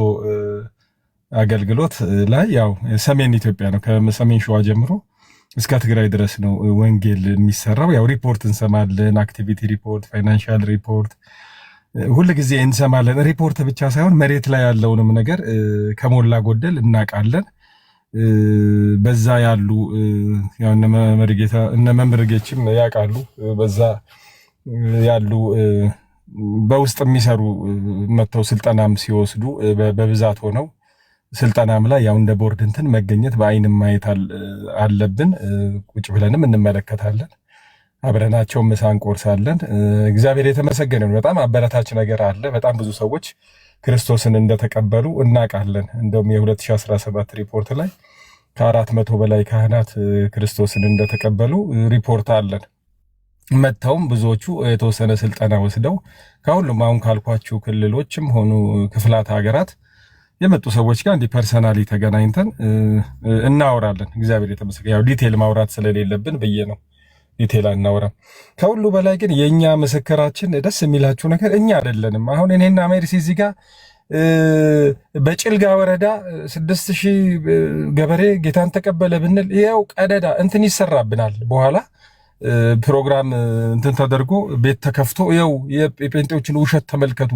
አገልግሎት ላይ ያው ሰሜን ኢትዮጵያ ነው፣ ከሰሜን ሸዋ ጀምሮ እስከ ትግራይ ድረስ ነው ወንጌል የሚሰራው። ያው ሪፖርት እንሰማለን፣ አክቲቪቲ ሪፖርት፣ ፋይናንሻል ሪፖርት ሁሉ ጊዜ እንሰማለን። ሪፖርት ብቻ ሳይሆን መሬት ላይ ያለውንም ነገር ከሞላ ጎደል እናውቃለን። በዛ ያሉ ያው እነ መምርጌችም ያውቃሉ። በዛ ያሉ በውስጥ የሚሰሩ መተው ስልጠናም ሲወስዱ በብዛት ሆነው ስልጠናም ላይ ያው እንደ ቦርድ እንትን መገኘት በአይንም ማየት አለብን። ቁጭ ብለንም እንመለከታለን። አብረናቸው ምሳ እንቆርሳለን። እግዚአብሔር የተመሰገነ ነው። በጣም አበረታች ነገር አለ። በጣም ብዙ ሰዎች ክርስቶስን እንደተቀበሉ እናውቃለን። እንደውም የ2017 ሪፖርት ላይ ከ400 በላይ ካህናት ክርስቶስን እንደተቀበሉ ሪፖርት አለን። መጥተውም ብዙዎቹ የተወሰነ ስልጠና ወስደው ከሁሉም አሁን ካልኳችሁ ክልሎችም ሆኑ ክፍላት ሀገራት የመጡ ሰዎች ጋር እንዲህ ፐርሰናሊ ተገናኝተን እናወራለን። እግዚአብሔር የተመሰገነ። ያው ዲቴል ማውራት ስለሌለብን ብዬ ነው ዲቴል አናወራም። ከሁሉ በላይ ግን የእኛ ምስክራችን ደስ የሚላችሁ ነገር እኛ አይደለንም። አሁን እኔና ሜርሲ እዚህ ጋር በጭልጋ ወረዳ 6000 ገበሬ ጌታን ተቀበለ ብንል ይኸው ቀደዳ እንትን ይሰራብናል። በኋላ ፕሮግራም እንትን ተደርጎ ቤት ተከፍቶ ይኸው የጴንጤዎችን ውሸት ተመልከቱ፣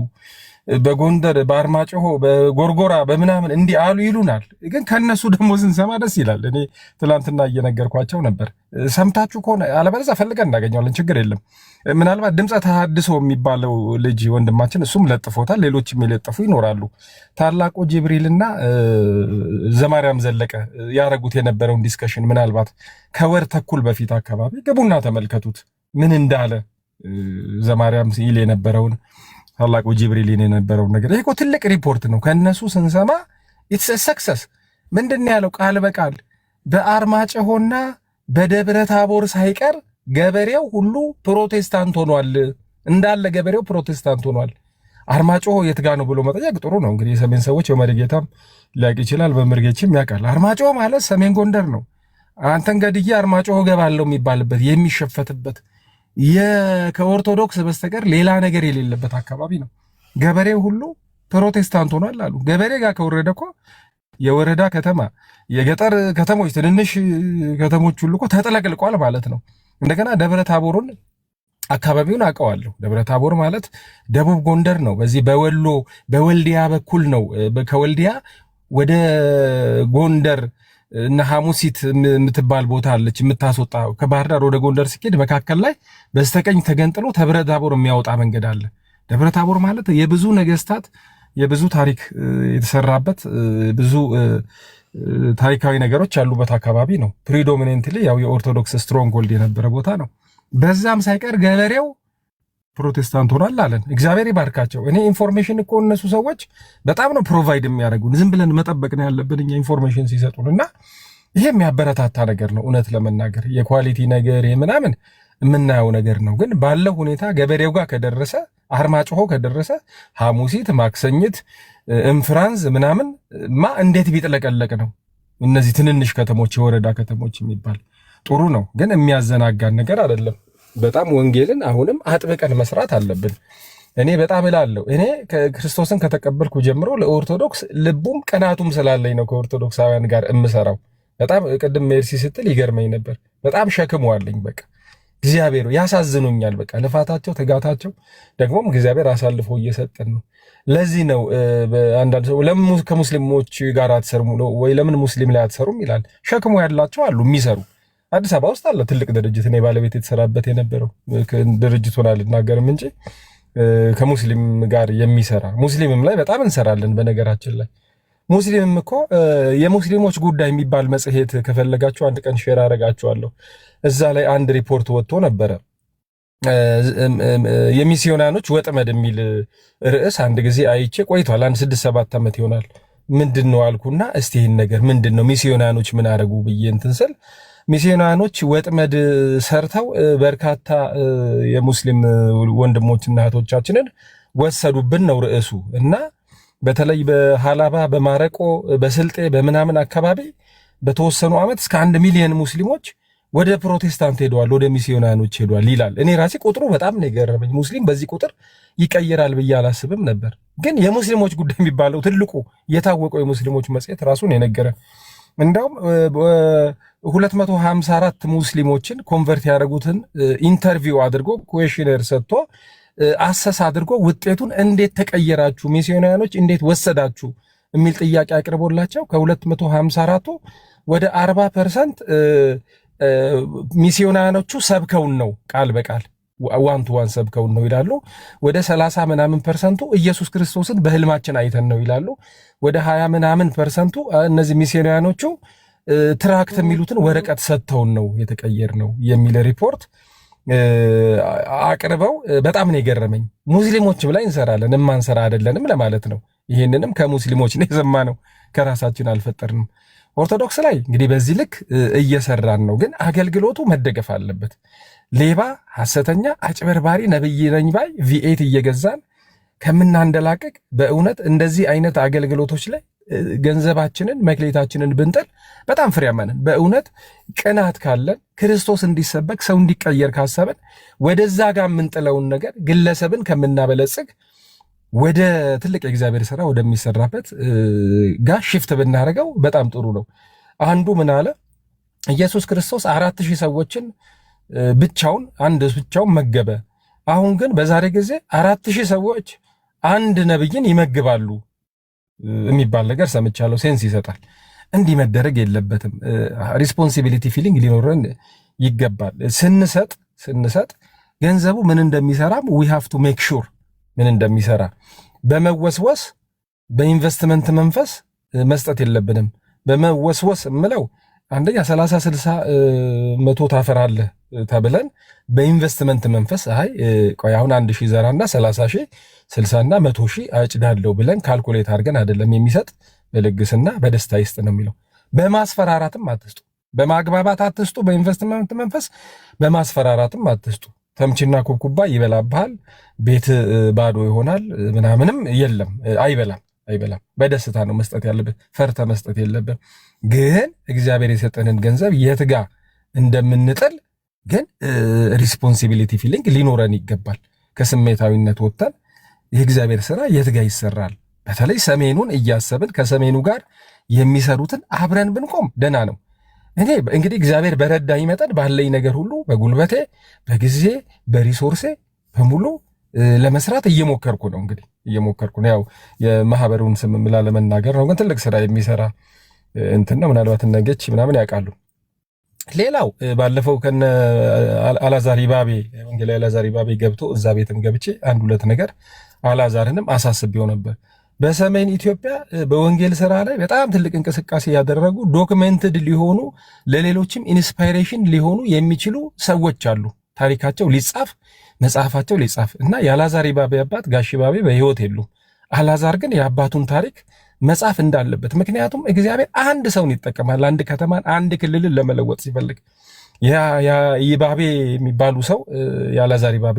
በጎንደር በአርማጭሆ በጎርጎራ በምናምን እንዲህ አሉ ይሉናል። ግን ከነሱ ደግሞ ስንሰማ ደስ ይላል። እኔ ትላንትና እየነገርኳቸው ነበር። ሰምታችሁ ከሆነ አለበለዚያ ፈልገን እናገኘዋለን፣ ችግር የለም። ምናልባት ድምፀ ተሐድሶ የሚባለው ልጅ ወንድማችን እሱም ለጥፎታል፣ ሌሎችም የለጠፉ ይኖራሉ። ታላቁ ጅብሪልና ዘማርያም ዘለቀ ያረጉት የነበረውን ዲስከሽን ምናልባት ከወር ተኩል በፊት አካባቢ ግቡና ተመልከቱት፣ ምን እንዳለ ዘማርያም ሲል የነበረውን ታላቁ ጅብሪልን የነበረውን ነገር። ይሄ እኮ ትልቅ ሪፖርት ነው። ከነሱ ስንሰማ ኢትስ ሰክሰስ። ምንድን ያለው ቃል በቃል በአርማጭሆና በደብረ ታቦር ሳይቀር ገበሬው ሁሉ ፕሮቴስታንት ሆኗል። እንዳለ ገበሬው ፕሮቴስታንት ሆኗል። አርማጭሆ የት ጋ ነው ብሎ መጠየቅ ጥሩ ነው። እንግዲህ የሰሜን ሰዎች በመሪጌታም ሊያውቅ ይችላል፣ በምርጌችም ያውቃል። አርማጭሆ ማለት ሰሜን ጎንደር ነው። አንተን ገድዬ አርማጭሆ ገባለሁ የሚባልበት የሚሸፈትበት ከኦርቶዶክስ በስተቀር ሌላ ነገር የሌለበት አካባቢ ነው። ገበሬው ሁሉ ፕሮቴስታንት ሆኗል አሉ። ገበሬ ጋር ከወረደ እኮ የወረዳ ከተማ፣ የገጠር ከተሞች፣ ትንንሽ ከተሞች ሁሉ እኮ ተጥለቅልቋል ማለት ነው። እንደገና ደብረ ታቦርን አካባቢውን አውቀዋለሁ። ደብረ ታቦር ማለት ደቡብ ጎንደር ነው። በዚህ በወሎ በወልዲያ በኩል ነው። ከወልዲያ ወደ ጎንደር እና ሐሙሲት የምትባል ቦታ አለች የምታስወጣ። ከባህር ዳር ወደ ጎንደር ሲኬድ መካከል ላይ በስተቀኝ ተገንጥሎ ደብረ ታቦር የሚያወጣ መንገድ አለ። ደብረ ታቦር ማለት የብዙ ነገስታት የብዙ ታሪክ የተሰራበት ብዙ ታሪካዊ ነገሮች ያሉበት አካባቢ ነው። ፕሪዶሚኔንትሊ ያው የኦርቶዶክስ ስትሮንግ ሆልድ የነበረ ቦታ ነው። በዛም ሳይቀር ገበሬው ፕሮቴስታንት ሆኗል አለን። እግዚአብሔር ይባርካቸው። እኔ ኢንፎርሜሽን እኮ እነሱ ሰዎች በጣም ነው ፕሮቫይድ የሚያደርጉን። ዝም ብለን መጠበቅ ነው ያለብን እኛ ኢንፎርሜሽን ሲሰጡን እና ይሄ የሚያበረታታ ነገር ነው። እውነት ለመናገር የኳሊቲ ነገር ምናምን የምናየው ነገር ነው። ግን ባለው ሁኔታ ገበሬው ጋር ከደረሰ አርማጭሆ ከደረሰ ሐሙሲት፣ ማክሰኝት፣ እንፍራንዝ ምናምን እንዴት ቢጥለቀለቅ ነው። እነዚህ ትንንሽ ከተሞች የወረዳ ከተሞች የሚባል ጥሩ ነው፣ ግን የሚያዘናጋን ነገር አይደለም። በጣም ወንጌልን አሁንም አጥብቀን መስራት አለብን። እኔ በጣም እላለሁ። እኔ ክርስቶስን ከተቀበልኩ ጀምሮ ለኦርቶዶክስ ልቡም ቅናቱም ስላለኝ ነው ከኦርቶዶክሳውያን ጋር የምሰራው። በጣም ቅድም ሜርሲ ስትል ይገርመኝ ነበር። በጣም ሸክሙ አለኝ። በቃ እግዚአብሔር ያሳዝኑኛል። በቃ ልፋታቸው፣ ትጋታቸው ደግሞም እግዚአብሔር አሳልፎ እየሰጠን ነው። ለዚህ ነው አንዳንድ ሰው ለምን ከሙስሊሞች ጋር አትሰሩም ወይ ለምን ሙስሊም ላይ አትሰሩም ይላል። ሸክሙ ያላቸው አሉ የሚሰሩ። አዲስ አበባ ውስጥ አለ ትልቅ ድርጅት፣ እኔ ባለቤት የተሰራበት የነበረው ድርጅቱን አልናገርም እንጂ ከሙስሊም ጋር የሚሰራ ሙስሊምም ላይ በጣም እንሰራለን። በነገራችን ላይ ሙስሊምም እኮ የሙስሊሞች ጉዳይ የሚባል መጽሔት ከፈለጋችሁ አንድ ቀን ሼር አደርጋችኋለሁ። እዛ ላይ አንድ ሪፖርት ወጥቶ ነበረ። የሚስዮናኖች ወጥመድ የሚል ርዕስ አንድ ጊዜ አይቼ ቆይቷል። አንድ 6-7 ዓመት ይሆናል። ምንድን ነው አልኩና እስቲ ይህን ነገር ምንድን ነው ሚስዮናኖች ምን አደረጉ ብዬ እንትን ስል ሚስዮናኖች ወጥመድ ሰርተው በርካታ የሙስሊም ወንድሞችና እህቶቻችንን ወሰዱብን ነው ርዕሱ። እና በተለይ በሃላባ፣ በማረቆ፣ በስልጤ በምናምን አካባቢ በተወሰኑ ዓመት እስከ 1 ሚሊዮን ሙስሊሞች ወደ ፕሮቴስታንት ሄደዋል፣ ወደ ሚስዮናኖች ሄደዋል ይላል። እኔ ራሴ ቁጥሩ በጣም ነው የገረመኝ። ሙስሊም በዚህ ቁጥር ይቀየራል ብዬ አላስብም ነበር። ግን የሙስሊሞች ጉዳይ የሚባለው ትልቁ የታወቀው የሙስሊሞች መጽሔት ራሱን የነገረን እንዳውም 254 ሙስሊሞችን ኮንቨርት ያደረጉትን ኢንተርቪው አድርጎ ኩዌሽነር ሰጥቶ አሰስ አድርጎ ውጤቱን እንዴት ተቀየራችሁ ሚስዮናኖች እንዴት ወሰዳችሁ የሚል ጥያቄ አቅርቦላቸው ከ254ቱ ወደ 40% ሚስዮናኖቹ ሰብከውን ነው ቃል በቃል ዋን ቱ ዋን ሰብከውን ነው ይላሉ። ወደ 30 ምናምን ፐርሰንቱ ኢየሱስ ክርስቶስን በህልማችን አይተን ነው ይላሉ። ወደ 20 ምናምን ፐርሰንቱ እነዚህ ሚስዮናኖቹ ትራክት የሚሉትን ወረቀት ሰጥተውን ነው የተቀየር ነው የሚል ሪፖርት አቅርበው በጣም ነው የገረመኝ። ሙስሊሞችም ላይ እንሰራለን እማንሰራ አይደለንም ለማለት ነው። ይህንንም ከሙስሊሞች ነው የሰማነው፣ ከራሳችን አልፈጠርንም። ኦርቶዶክስ ላይ እንግዲህ በዚህ ልክ እየሰራን ነው፣ ግን አገልግሎቱ መደገፍ አለበት። ሌባ፣ ሐሰተኛ፣ አጭበርባሪ ነብይ ነኝ ባይ ቪኤት እየገዛን ከምናንደላቀቅ በእውነት እንደዚህ አይነት አገልግሎቶች ላይ ገንዘባችንን መክሌታችንን ብንጥል በጣም ፍሬያማ ነን። በእውነት ቅናት ካለን ክርስቶስ እንዲሰበክ ሰው እንዲቀየር ካሰብን ወደዛ ጋር የምንጥለውን ነገር ግለሰብን ከምናበለጽግ ወደ ትልቅ የእግዚአብሔር ስራ ወደሚሰራበት ጋር ሽፍት ብናደርገው በጣም ጥሩ ነው። አንዱ ምን አለ? ኢየሱስ ክርስቶስ 4000 ሰዎችን ብቻውን መገበ። አሁን ግን በዛሬ ጊዜ 4000 ሰዎች አንድ ነብይን ይመግባሉ የሚባል ነገር ሰምቻለሁ። ሴንስ ይሰጣል። እንዲህ መደረግ የለበትም። ሪስፖንሲቢሊቲ ፊሊንግ ሊኖረን ይገባል። ስንሰጥ ገንዘቡ ምን እንደሚሰራም ዊ ሃቭ ቱ ሜክ ሹር ምን እንደሚሰራ በመወስወስ በኢንቨስትመንት መንፈስ መስጠት የለብንም። በመወስወስ ምለው አንደኛ 30-60 100 ታፈራለህ ተብለን በኢንቨስትመንት መንፈስ ቆይ አሁን 1000 ዘራና 30,000 60 እና 100,000 አጭዳለሁ ብለን ካልኩሌት አድርገን አይደለም የሚሰጥ። በልግስና በደስታ ይስጥ ነው የሚለው። በማስፈራራትም አትስጡ፣ በማግባባት አትስጡ። በኢንቨስትመንት መንፈስ በማስፈራራትም አትስጡ። ተምችና ኩብኩባ ይበላብሃል፣ ቤት ባዶ ይሆናል፣ ምናምንም የለም፣ አይበላም። አይበላም። በደስታ ነው መስጠት ያለብህ፣ ፈርተ መስጠት የለብህ። ግን እግዚአብሔር የሰጠንን ገንዘብ የት ጋ እንደምንጥል ግን ሪስፖንሲቢሊቲ ፊሊንግ ሊኖረን ይገባል። ከስሜታዊነት ወጥተን የእግዚአብሔር ስራ የት ጋ ይሰራል፣ በተለይ ሰሜኑን እያሰብን ከሰሜኑ ጋር የሚሰሩትን አብረን ብንቆም ደና ነው። እኔ እንግዲህ እግዚአብሔር በረዳኝ መጠን ባለኝ ነገር ሁሉ በጉልበቴ፣ በጊዜ፣ በሪሶርሴ በሙሉ ለመስራት እየሞከርኩ ነው። እንግዲህ እየሞከርኩ ነው። ያው የማህበሩን ስም ላለመናገር ነው፣ ግን ትልቅ ስራ የሚሰራ እንትን ነው። ምናልባት ነገች ምናምን ያውቃሉ። ሌላው ባለፈው ከነ አላዛር ይባቤ ወንጌላዊ አላዛር ይባቤ ገብቶ እዛ ቤትም ገብቼ አንድ ሁለት ነገር አላዛርንም አሳስቤው ነበር። በሰሜን ኢትዮጵያ በወንጌል ስራ ላይ በጣም ትልቅ እንቅስቃሴ ያደረጉ ዶክመንትድ ሊሆኑ ለሌሎችም ኢንስፓይሬሽን ሊሆኑ የሚችሉ ሰዎች አሉ። ታሪካቸው ሊጻፍ መጽሐፋቸው ሊጻፍ እና የአላዛር ይባቤ አባት ጋሽ ይባቤ በህይወት የሉም። አላዛር ግን የአባቱን ታሪክ መጽሐፍ እንዳለበት፣ ምክንያቱም እግዚአብሔር አንድ ሰውን ይጠቀማል አንድ ከተማን አንድ ክልልን ለመለወጥ ሲፈልግ። ይባቤ የሚባሉ ሰው የአላዛር ይባቤ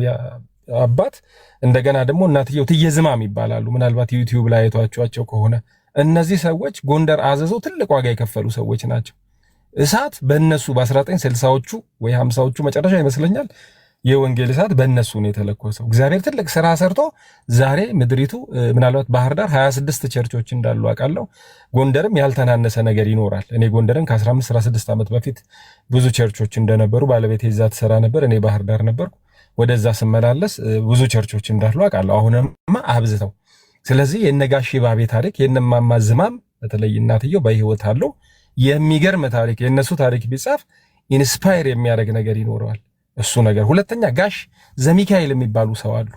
አባት እንደገና ደግሞ እናትየው ትየዝማም ይባላሉ። ምናልባት ዩቲዩብ ላይ አይቷቸው ከሆነ እነዚህ ሰዎች ጎንደር አዘዞ ትልቅ ዋጋ የከፈሉ ሰዎች ናቸው። እሳት በእነሱ በ1960ዎቹ ወይ 50ዎቹ መጨረሻ ይመስለኛል የወንጌል እሳት በእነሱ ነው የተለኮሰው። እግዚአብሔር ትልቅ ስራ ሰርቶ ዛሬ ምድሪቱ ምናልባት ባህር ዳር 26 ቸርቾች እንዳሉ አውቃለሁ። ጎንደርም ያልተናነሰ ነገር ይኖራል። እኔ ጎንደርን ከ15-16 ዓመት በፊት ብዙ ቸርቾች እንደነበሩ ባለቤቴ እዛ ትሰራ ነበር፣ እኔ ባህር ዳር ነበርኩ። ወደዛ ስመላለስ ብዙ ቸርቾች እንዳሉ አውቃለሁ። አሁንማ አብዝተው። ስለዚህ የነጋሽ ይባቤ ታሪክ የነማማ ዝማም በተለይ እናትየው በህይወት አለው። የሚገርም ታሪክ የነሱ ታሪክ ቢጻፍ ኢንስፓየር የሚያደርግ ነገር ይኖረዋል እሱ ነገር። ሁለተኛ ጋሽ ዘሚካኤል የሚባሉ ሰው አሉ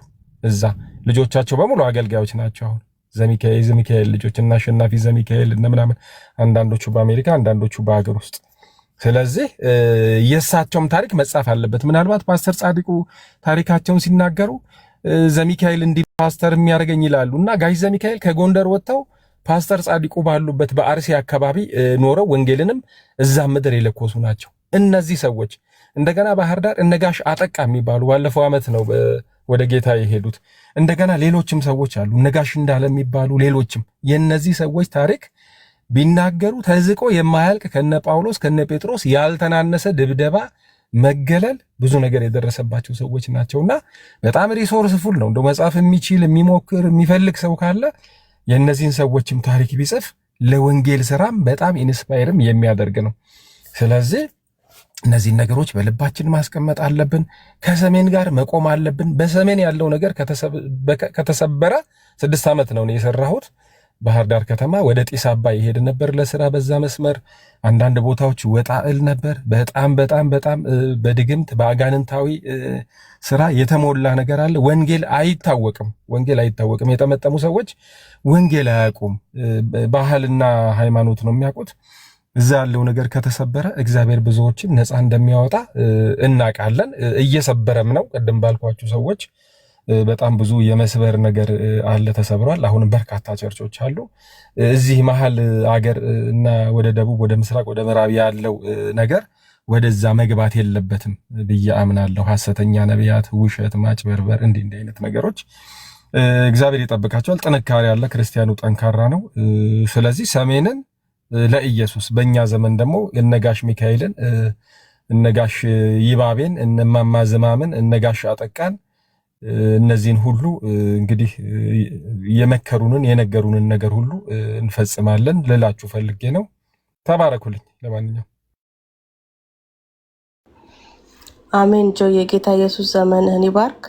እዛ። ልጆቻቸው በሙሉ አገልጋዮች ናቸው። አሁን ዘሚካኤል ልጆች እና አሸናፊ ዘሚካኤል እና ምናምን፣ አንዳንዶቹ በአሜሪካ አንዳንዶቹ በሀገር ውስጥ። ስለዚህ የእሳቸውም ታሪክ መጻፍ አለበት። ምናልባት ፓስተር ጻድቁ ታሪካቸውን ሲናገሩ ዘሚካኤል እንዲህ ፓስተር የሚያደርገኝ ይላሉ እና ጋሽ ዘሚካኤል ከጎንደር ወጥተው ፓስተር ጻድቁ ባሉበት በአርሲ አካባቢ ኖረው ወንጌልንም እዛ ምድር የለኮሱ ናቸው እነዚህ ሰዎች። እንደገና ባህር ዳር እነጋሽ አጠቃ የሚባሉ ባለፈው ዓመት ነው ወደ ጌታ የሄዱት። እንደገና ሌሎችም ሰዎች አሉ እነጋሽ እንዳለ የሚባሉ ሌሎችም። የነዚህ ሰዎች ታሪክ ቢናገሩ ተዝቆ የማያልቅ ከነ ጳውሎስ ከነ ጴጥሮስ ያልተናነሰ ድብደባ፣ መገለል፣ ብዙ ነገር የደረሰባቸው ሰዎች ናቸውና በጣም ሪሶርስፉል ነው። እንደው መጻፍ የሚችል የሚሞክር የሚፈልግ ሰው ካለ የነዚህን ሰዎችም ታሪክ ቢጽፍ ለወንጌል ስራም በጣም ኢንስፓየርም የሚያደርግ ነው። ስለዚህ እነዚህን ነገሮች በልባችን ማስቀመጥ አለብን። ከሰሜን ጋር መቆም አለብን። በሰሜን ያለው ነገር ከተሰበረ 6 ዓመት ነው የሰራሁት። ባህር ዳር ከተማ ወደ ጢስ አባይ ይሄድ ነበር ለስራ። በዛ መስመር አንዳንድ ቦታዎች ወጣ እል ነበር። በጣም በድግምት በአጋንንታዊ ስራ የተሞላ ነገር አለ። ወንጌል አይታወቅም። የጠመጠሙ ሰዎች ወንጌል አያውቁም። ባህልና ሃይማኖት ነው የሚያውቁት። እዛ ያለው ነገር ከተሰበረ እግዚአብሔር ብዙዎችን ነፃ እንደሚያወጣ እናውቃለን። እየሰበረም ነው። ቅድም ባልኳችሁ ሰዎች በጣም ብዙ የመስበር ነገር አለ፣ ተሰብሯል። አሁንም በርካታ ቸርቾች አሉ። እዚህ መሀል አገር እና ወደ ደቡብ፣ ወደ ምስራቅ፣ ወደ ምዕራብ ያለው ነገር ወደዛ መግባት የለበትም ብዬ አምናለሁ። ሐሰተኛ ነቢያት፣ ውሸት፣ ማጭበርበር፣ እንዲህ አይነት ነገሮች እግዚአብሔር ይጠብቃቸዋል። ጥንካሬ ያለ ክርስቲያኑ ጠንካራ ነው። ስለዚህ ሰሜንን ለኢየሱስ፣ በእኛ ዘመን ደግሞ እነጋሽ ሚካኤልን፣ እነጋሽ ይባቤን፣ እነማማ ዝማምን፣ እነጋሽ አጠቃን እነዚህን ሁሉ እንግዲህ የመከሩንን የነገሩንን ነገር ሁሉ እንፈጽማለን ልላችሁ ፈልጌ ነው። ተባረኩልኝ። ለማንኛውም አሜን። ጆ የጌታ ኢየሱስ ዘመንህን ይባርክ።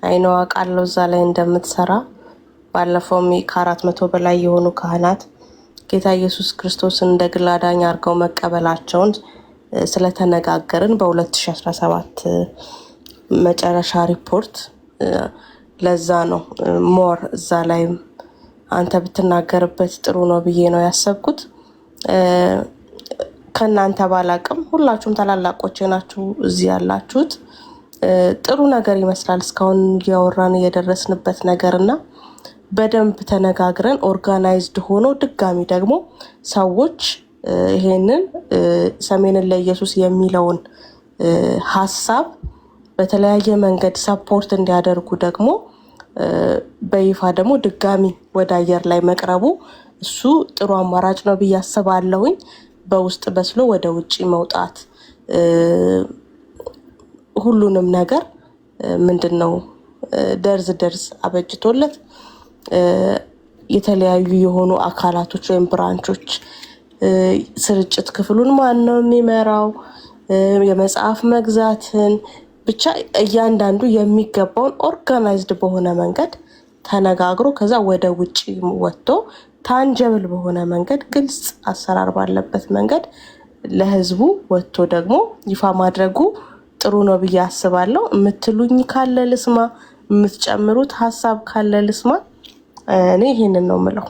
አይነዋ ቃለው እዛ ላይ እንደምትሰራ ባለፈውም ከ400 በላይ የሆኑ ካህናት ጌታ ኢየሱስ ክርስቶስን እንደ ግል አዳኝ አድርገው መቀበላቸውን ስለተነጋገርን በ2017 መጨረሻ ሪፖርት ለዛ ነው ሞር እዛ ላይ አንተ ብትናገርበት ጥሩ ነው ብዬ ነው ያሰብኩት። ከናንተ ባላቅም ሁላችሁም ታላላቆች ናችሁ እዚህ ያላችሁት። ጥሩ ነገር ይመስላል እስካሁን ያወራን የደረስንበት ነገርና በደንብ ተነጋግረን ኦርጋናይዝድ ሆኖ ድጋሚ ደግሞ ሰዎች ይሄንን ሰሜንን ለኢየሱስ የሚለውን ሐሳብ በተለያየ መንገድ ሰፖርት እንዲያደርጉ ደግሞ በይፋ ደግሞ ድጋሚ ወደ አየር ላይ መቅረቡ እሱ ጥሩ አማራጭ ነው ብዬ አስባለሁኝ። በውስጥ በስሎ ወደ ውጪ መውጣት ሁሉንም ነገር ምንድነው ደርዝ አበጅቶለት የተለያዩ የሆኑ አካላቶች ወይም ብራንቾች ስርጭት ክፍሉን ማን ነው የሚመራው፣ የመጽሐፍ መግዛትን ብቻ እያንዳንዱ የሚገባውን ኦርጋናይዝድ በሆነ መንገድ ተነጋግሮ ከዛ ወደ ውጪ ወጥቶ ታንጀብል በሆነ መንገድ ግልጽ አሰራር ባለበት መንገድ ለህዝቡ ወጥቶ ደግሞ ይፋ ማድረጉ ጥሩ ነው ብዬ አስባለሁ። የምትሉኝ ካለ ልስማ፣ የምትጨምሩት ሀሳብ ካለ ልስማ። እኔ ይሄንን ነው የምለው።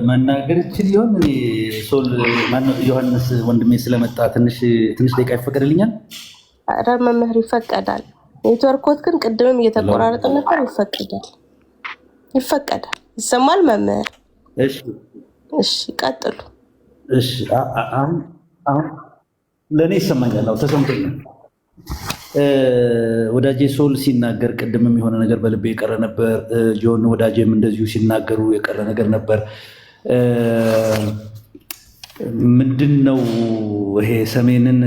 መናገር ይችል ይሆን? እኔ ሶል ማነው ዮሐንስ ወንድሜ ስለመጣ ትንሽ ደቂቃ ይፈቀድልኛል? ኧረ መምህር ይፈቀዳል። ኔትወርኮት ግን ቅድምም እየተቆራረጠ ነበር። ይፈቀዳል። ይሰማል መምህር? እሺ ቀጥሉ። እሺ አሁን ለእኔ ይሰማኛል። አዎ ተሰምቶኛል። ወዳጄ ሶል ሲናገር ቅድምም የሆነ ነገር በልቤ የቀረ ነበር። ጆን ወዳጄም እንደዚሁ ሲናገሩ የቀረ ነገር ነበር። ምንድን ነው ይሄ ሰሜንን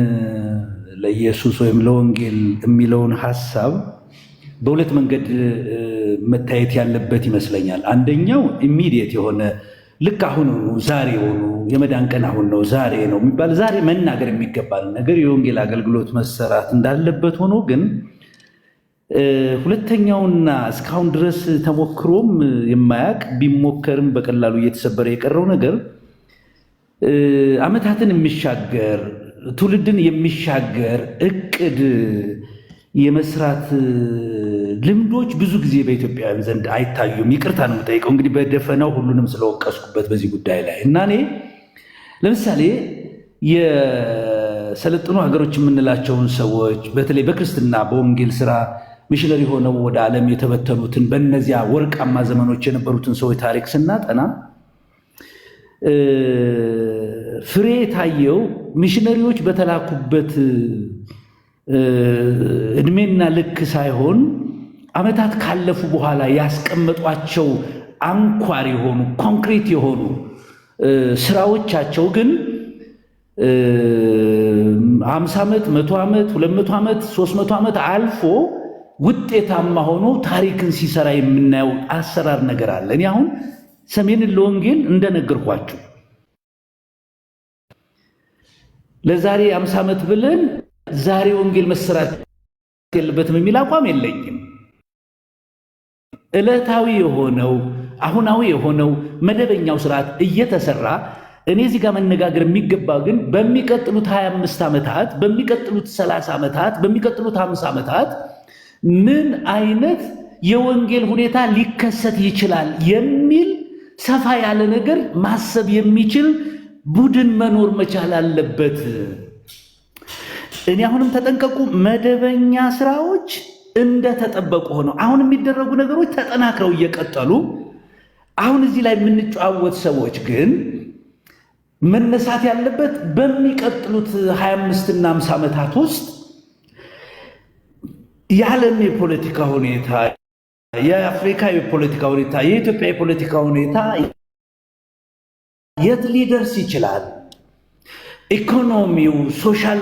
ለኢየሱስ ወይም ለወንጌል የሚለውን ሀሳብ በሁለት መንገድ መታየት ያለበት ይመስለኛል። አንደኛው ኢሚዲየት የሆነ ልክ አሁን ዛሬ የሆኑ የመዳን ቀን አሁን ነው ዛሬ ነው የሚባል ዛሬ መናገር የሚገባል ነገር የወንጌል አገልግሎት መሰራት እንዳለበት ሆኖ ግን ሁለተኛውና እስካሁን ድረስ ተሞክሮም የማያውቅ ቢሞከርም በቀላሉ እየተሰበረ የቀረው ነገር ዓመታትን የሚሻገር ትውልድን የሚሻገር እቅድ የመስራት ልምዶች ብዙ ጊዜ በኢትዮጵያውያን ዘንድ አይታዩም። ይቅርታ ነው የምጠይቀው እንግዲህ በደፈናው ሁሉንም ስለወቀስኩበት በዚህ ጉዳይ ላይ እና እኔ ለምሳሌ የሰለጠኑ ሀገሮች የምንላቸውን ሰዎች በተለይ በክርስትና በወንጌል ስራ ሚሽነሪ ሆነው ወደ ዓለም የተበተኑትን በእነዚያ ወርቃማ ዘመኖች የነበሩትን ሰዎች ታሪክ ስናጠና ፍሬ የታየው ሚሽነሪዎች በተላኩበት እድሜና ልክ ሳይሆን ዓመታት ካለፉ በኋላ ያስቀመጧቸው አንኳር የሆኑ ኮንክሪት የሆኑ ስራዎቻቸው ግን 50 ዓመት 100 ዓመት 200 ዓመት 300 ዓመት አልፎ ውጤታማ ሆኖ ታሪክን ሲሰራ የምናየው አሰራር ነገር አለ። እኔ አሁን ሰሜንን ለወንጌል እንደነገርኳችሁ ለዛሬ 50 ዓመት ብለን ዛሬ ወንጌል መሰራት የለበትም የሚል አቋም የለኝም። ዕለታዊ የሆነው አሁናዊ የሆነው መደበኛው ስርዓት እየተሰራ እኔ እዚህ ጋር መነጋገር የሚገባ ግን በሚቀጥሉት 25 ዓመታት በሚቀጥሉት 30 ዓመታት በሚቀጥሉት 50 ዓመታት ምን አይነት የወንጌል ሁኔታ ሊከሰት ይችላል የሚል ሰፋ ያለ ነገር ማሰብ የሚችል ቡድን መኖር መቻል አለበት። እኔ አሁንም ተጠንቀቁ፣ መደበኛ ስራዎች እንደተጠበቁ ሆነው አሁን የሚደረጉ ነገሮች ተጠናክረው እየቀጠሉ አሁን እዚህ ላይ የምንጨዋወት ሰዎች ግን መነሳት ያለበት በሚቀጥሉት 25 እና 50 ዓመታት ውስጥ የዓለም የፖለቲካ ሁኔታ፣ የአፍሪካ የፖለቲካ ሁኔታ፣ የኢትዮጵያ የፖለቲካ ሁኔታ የት ሊደርስ ይችላል? ኢኮኖሚው፣ ሶሻል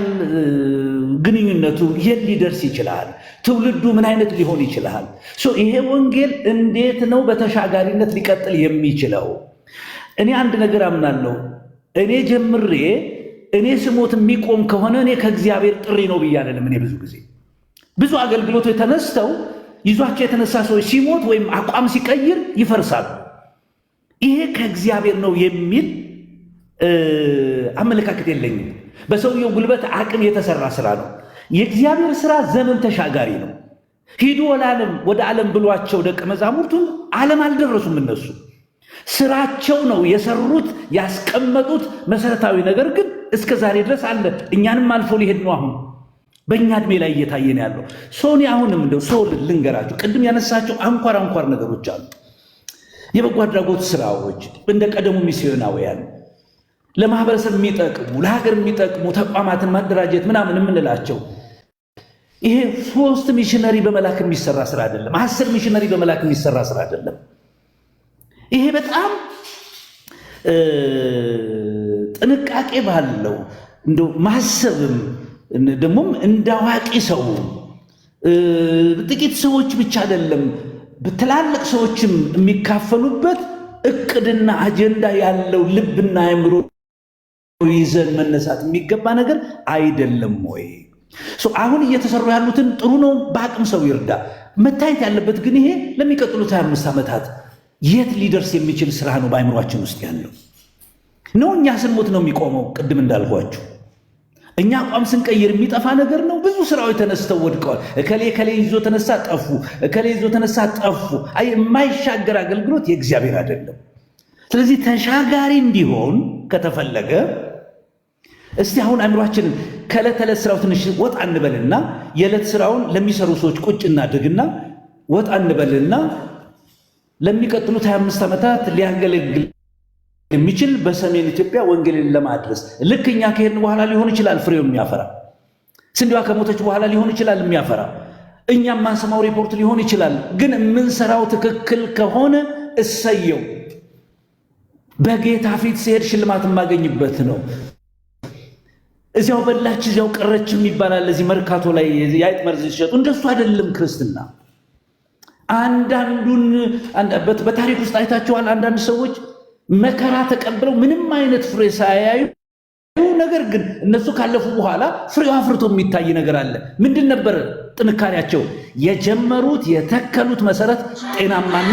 ግንኙነቱ የት ሊደርስ ይችላል? ትውልዱ ምን አይነት ሊሆን ይችላል? ይሄ ወንጌል እንዴት ነው በተሻጋሪነት ሊቀጥል የሚችለው? እኔ አንድ ነገር አምናለሁ። እኔ ጀምሬ እኔ ስሞት የሚቆም ከሆነ እኔ ከእግዚአብሔር ጥሪ ነው ብዬ አይደለም። እኔ ብዙ አገልግሎቶች ተነስተው ይዟቸው የተነሳ ሰዎች ሲሞት ወይም አቋም ሲቀይር ይፈርሳሉ። ይሄ ከእግዚአብሔር ነው የሚል አመለካከት የለኝም። በሰውየው ጉልበት አቅም የተሰራ ስራ ነው። የእግዚአብሔር ስራ ዘመን ተሻጋሪ ነው። ሂዱ ወደ ዓለም ብሏቸው ደቀ መዛሙርቱን ዓለም አልደረሱም። እነሱ ስራቸው ነው የሰሩት ያስቀመጡት መሰረታዊ ነገር ግን እስከ ዛሬ ድረስ አለ። እኛንም አልፎ ሊሄድ ነው። አሁን በእኛ እድሜ ላይ እየታየን ያለው ሶኒ አሁንም እንደው ሰው ልንገራችሁ፣ ቅድም ያነሳቸው አንኳር ነገሮች አሉ። የበጎ አድራጎት ስራዎች እንደ ቀደሙ ሚስዮናውያን ለማህበረሰብ የሚጠቅሙ ለሀገር የሚጠቅሙ ተቋማትን ማደራጀት ምናምን የምንላቸው ይሄ 3 ሚሽነሪ በመላክ የሚሰራ ስራ አይደለም። 10 ሚሽነሪ በመላክ የሚሰራ ስራ አይደለም። ይሄ በጣም ጥንቃቄ ባለው እንደው ማሰብም ደግሞም እንዳዋቂ ሰው ጥቂት ሰዎች ብቻ አይደለም በትላልቅ ሰዎችም የሚካፈሉበት እቅድና አጀንዳ ያለው ልብና አእምሮ ይዘን መነሳት የሚገባ ነገር አይደለም ወይ? አሁን እየተሰሩ ያሉትን ጥሩ ነው፣ በአቅም ሰው ይርዳ። መታየት ያለበት ግን ይሄ ለሚቀጥሉት 25 ዓመታት የት ሊደርስ የሚችል ስራ ነው በአእምሯችን ውስጥ ያለው ነው። እኛ ስንሞት ነው የሚቆመው። ቅድም እንዳልኳችሁ እኛ አቋም ስንቀይር የሚጠፋ ነገር ነው። ብዙ ስራዎች ተነስተው ወድቀዋል። እከሌ ይዞ ተነሳ ጠፉ፣ እከሌ ይዞ ተነሳ ጠፉ። አይ የማይሻገር አገልግሎት የእግዚአብሔር አይደለም። ስለዚህ ተሻጋሪ እንዲሆን ከተፈለገ እስቲ አሁን አእምሯችንን ከዕለት ተዕለት ስራው ትንሽ ወጣ እንበልና የዕለት ስራውን ለሚሰሩ ሰዎች ቁጭ እናድርግና ወጣ እንበልና ለሚቀጥሉት 25 ዓመታት ሊያገለግል የሚችል በሰሜን ኢትዮጵያ ወንጌልን ለማድረስ ልክ እኛ ከሄድን በኋላ ሊሆን ይችላል ፍሬው የሚያፈራ፣ ስንዴዋ ከሞተች በኋላ ሊሆን ይችላል የሚያፈራ፣ እኛም ማንሰማው ሪፖርት ሊሆን ይችላል። ግን የምንሰራው ትክክል ከሆነ እሰየው፣ በጌታ ፊት ሲሄድ ሽልማት የማገኝበት ነው። እዚያው በላች እዚያው ቀረችም ይባላል። እዚህ መርካቶ ላይ የአይጥ መርዝ ሲሸጡ እንደሱ አይደለም ክርስትና። አንዳንዱን በታሪክ ውስጥ አይታችኋል። አንዳንድ ሰዎች መከራ ተቀብለው ምንም አይነት ፍሬ ሳያዩ ነገር ግን እነሱ ካለፉ በኋላ ፍሬው አፍርቶ የሚታይ ነገር አለ። ምንድን ነበር ጥንካሬያቸው? የጀመሩት የተከሉት መሰረት ጤናማና